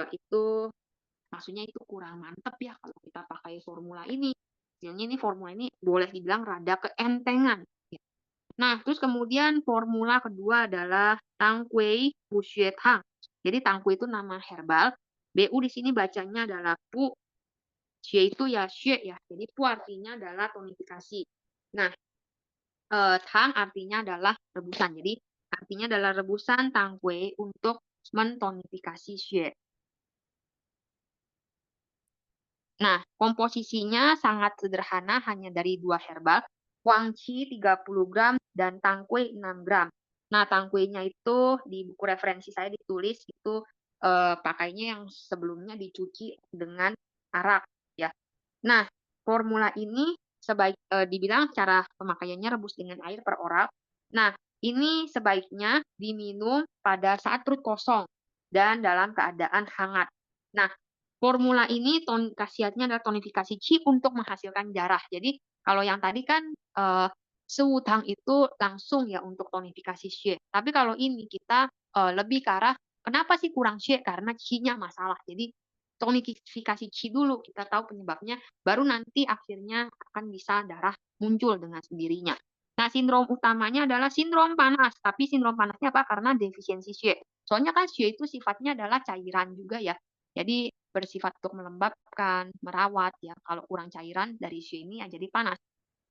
itu kurang mantep ya kalau kita pakai formula ini. Hasilnya ini formula ini boleh dibilang rada keentengan. Nah, terus kemudian formula kedua adalah Tangkui Xue Tang. Jadi Tangkui itu nama herbal. BU di sini bacanya adalah Pu. Xue itu ya xue ya. Jadi Pu artinya adalah tonifikasi. Nah, Tang artinya adalah rebusan. Jadi artinya adalah rebusan Tangkui untuk mentonifikasi xue. Nah, komposisinya sangat sederhana, hanya dari 2 herbal. Huangqi 30 gram dan tangkui 6 gram. Nah, tangkuinya itu di buku referensi saya ditulis itu pakainya yang sebelumnya dicuci dengan arak ya. Nah, formula ini dibilang cara pemakaiannya rebus dengan air per oral. Nah, ini sebaiknya diminum pada saat perut kosong dan dalam keadaan hangat. Nah, formula ini khasiatnya adalah tonifikasi qi untuk menghasilkan darah. Jadi kalau yang tadi kan Su Tang itu langsung ya untuk tonifikasi xie. Tapi kalau ini kita lebih ke arah kenapa sih kurang xie? Karena qi-nya masalah. Jadi tonifikasi qi dulu, kita tahu penyebabnya, baru nanti akhirnya akan bisa darah muncul dengan sendirinya. Nah, sindrom utamanya adalah sindrom panas. Tapi sindrom panasnya apa? Karena defisiensi xie. Soalnya kan xie itu sifatnya adalah cairan juga ya. Jadi bersifat untuk melembabkan, merawat ya. Kalau kurang cairan dari xie ini ya jadi panas.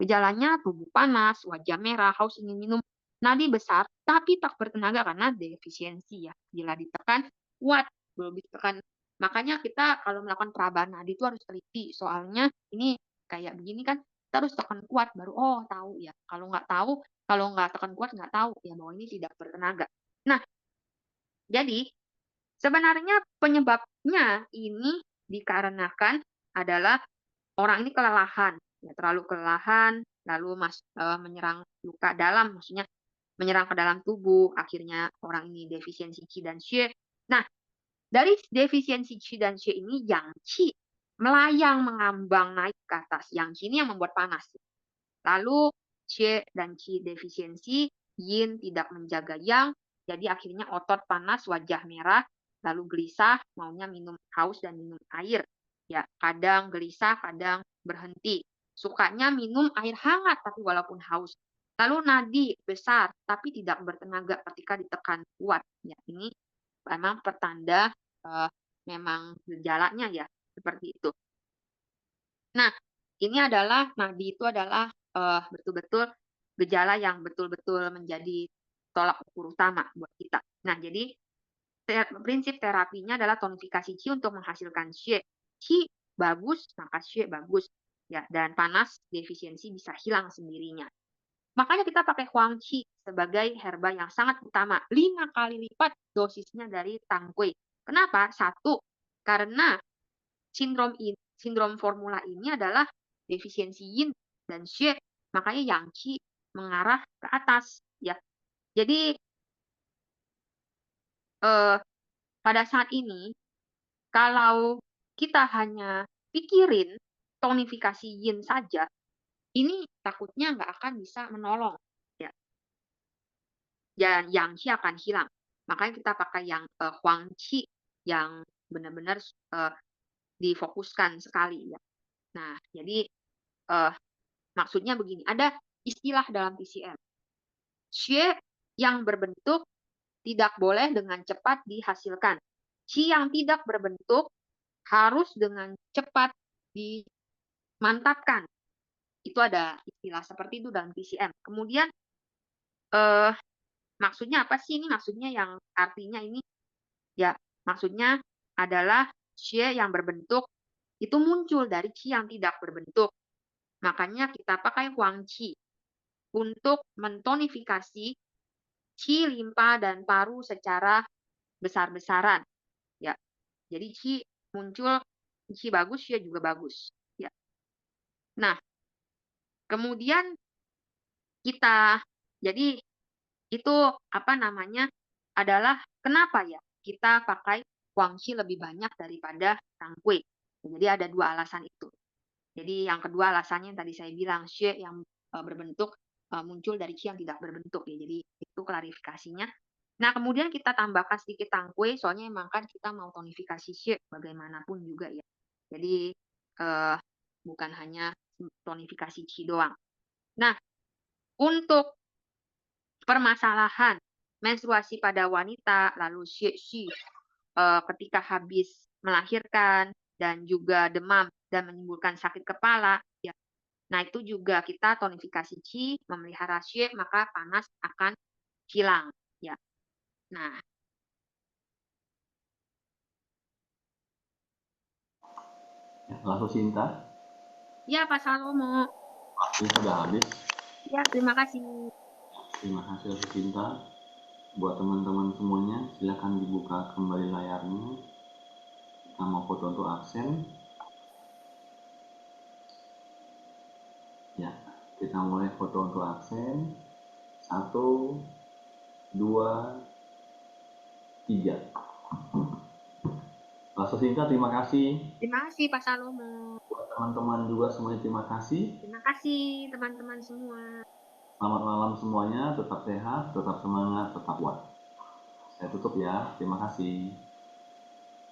Gejalanya tubuh panas, wajah merah, haus ingin minum, nadi besar tapi tak bertenaga karena defisiensi ya. Bila ditekan kuat, belum ditekan. Makanya kita kalau melakukan perabahan nadi itu harus teliti. Soalnya ini kayak begini kan kita harus tekan kuat baru oh tahu ya. Kalau nggak tekan kuat nggak tahu ya bahwa ini tidak bertenaga. Nah, jadi sebenarnya penyebabnya ini dikarenakan adalah orang ini kelelahan, ya terlalu kelelahan, lalu menyerang luka dalam, maksudnya menyerang ke dalam tubuh, akhirnya orang ini defisiensi Qi dan Xue. Nah, dari defisiensi Qi dan Xue ini Yang Qi melayang mengambang naik ke atas. Yang Qi ini yang membuat panas. Lalu Xue dan Qi defisiensi, Yin tidak menjaga Yang, jadi akhirnya otot panas, wajah merah, lalu gelisah, maunya minum haus dan minum air. Ya, kadang gelisah, kadang berhenti. Sukanya minum air hangat tapi walaupun haus. Lalu nadi besar tapi tidak bertenaga ketika ditekan kuat. Ya, ini memang pertanda memang gejalanya ya seperti itu. Nah, ini adalah nadi itu adalah betul-betul gejala yang betul-betul menjadi tolak ukur utama buat kita. Nah, jadi prinsip terapinya adalah tonifikasi Qi untuk menghasilkan Xue. Qi bagus, maka Xue bagus. Ya, dan panas defisiensi bisa hilang sendirinya. Makanya kita pakai Huang Qi sebagai herba yang sangat utama. 5 kali lipat dosisnya dari Tang Kui. Kenapa? Satu, karena sindrom formula ini adalah defisiensi Yin dan Xue. Makanya Yang Qi mengarah ke atas. Ya, jadi pada saat ini, kalau kita hanya pikirin tonifikasi Yin saja, ini takutnya nggak akan bisa menolong. Ya. Dan Yang Qi akan hilang. Makanya kita pakai yang Huang Qi yang benar-benar difokuskan sekali. Ya. Nah, jadi maksudnya begini, ada istilah dalam TCM. Xue yang berbentuk tidak boleh dengan cepat dihasilkan. Qi yang tidak berbentuk harus dengan cepat dimantapkan. Itu ada istilah seperti itu dalam TCM. Kemudian maksudnya apa sih ini? Maksudnya yang artinya ini ya maksudnya adalah Xue yang berbentuk itu muncul dari Qi yang tidak berbentuk. Makanya kita pakai Huang Qi untuk mentonifikasi Qi, limpa, dan paru secara besar-besaran. Ya, jadi Qi muncul, Qi bagus, Xue juga bagus. Ya. Nah, kemudian jadi itu apa namanya adalah kenapa ya kita pakai Huang Qi lebih banyak daripada Tang Kui. Jadi ada 2 alasan itu. Jadi yang kedua alasannya yang tadi saya bilang Xue yang berbentuk muncul dari Qi yang tidak berbentuk ya. Jadi itu klarifikasinya. Nah, kemudian kita tambahkan sedikit Tang Kui soalnya emang kan kita mau tonifikasi Xue bagaimanapun juga ya. Jadi bukan hanya tonifikasi Qi doang. Nah, untuk permasalahan menstruasi pada wanita, lalu Xue ketika habis melahirkan dan juga demam dan menimbulkan sakit kepala, ya. Nah, itu juga kita tonifikasi Qi, memelihara Xue, maka panas akan hilang, ya. Nah, Langsung Sinta. ya Pak Salomo. Waktu sudah habis. Ya, terima kasih. Terima kasih Langsung Sinta. Buat teman-teman semuanya, silahkan dibuka kembali layarnya. Kita mau foto untuk absen. Ya, kita mulai foto untuk absen. 1, 2, 3. Langsung Sinta, terima kasih. Terima kasih Pak Salomo. Buat teman-teman juga semuanya terima kasih. Terima kasih teman-teman semua. Selamat malam semuanya, tetap sehat, tetap semangat, tetap kuat. Saya tutup ya, terima kasih.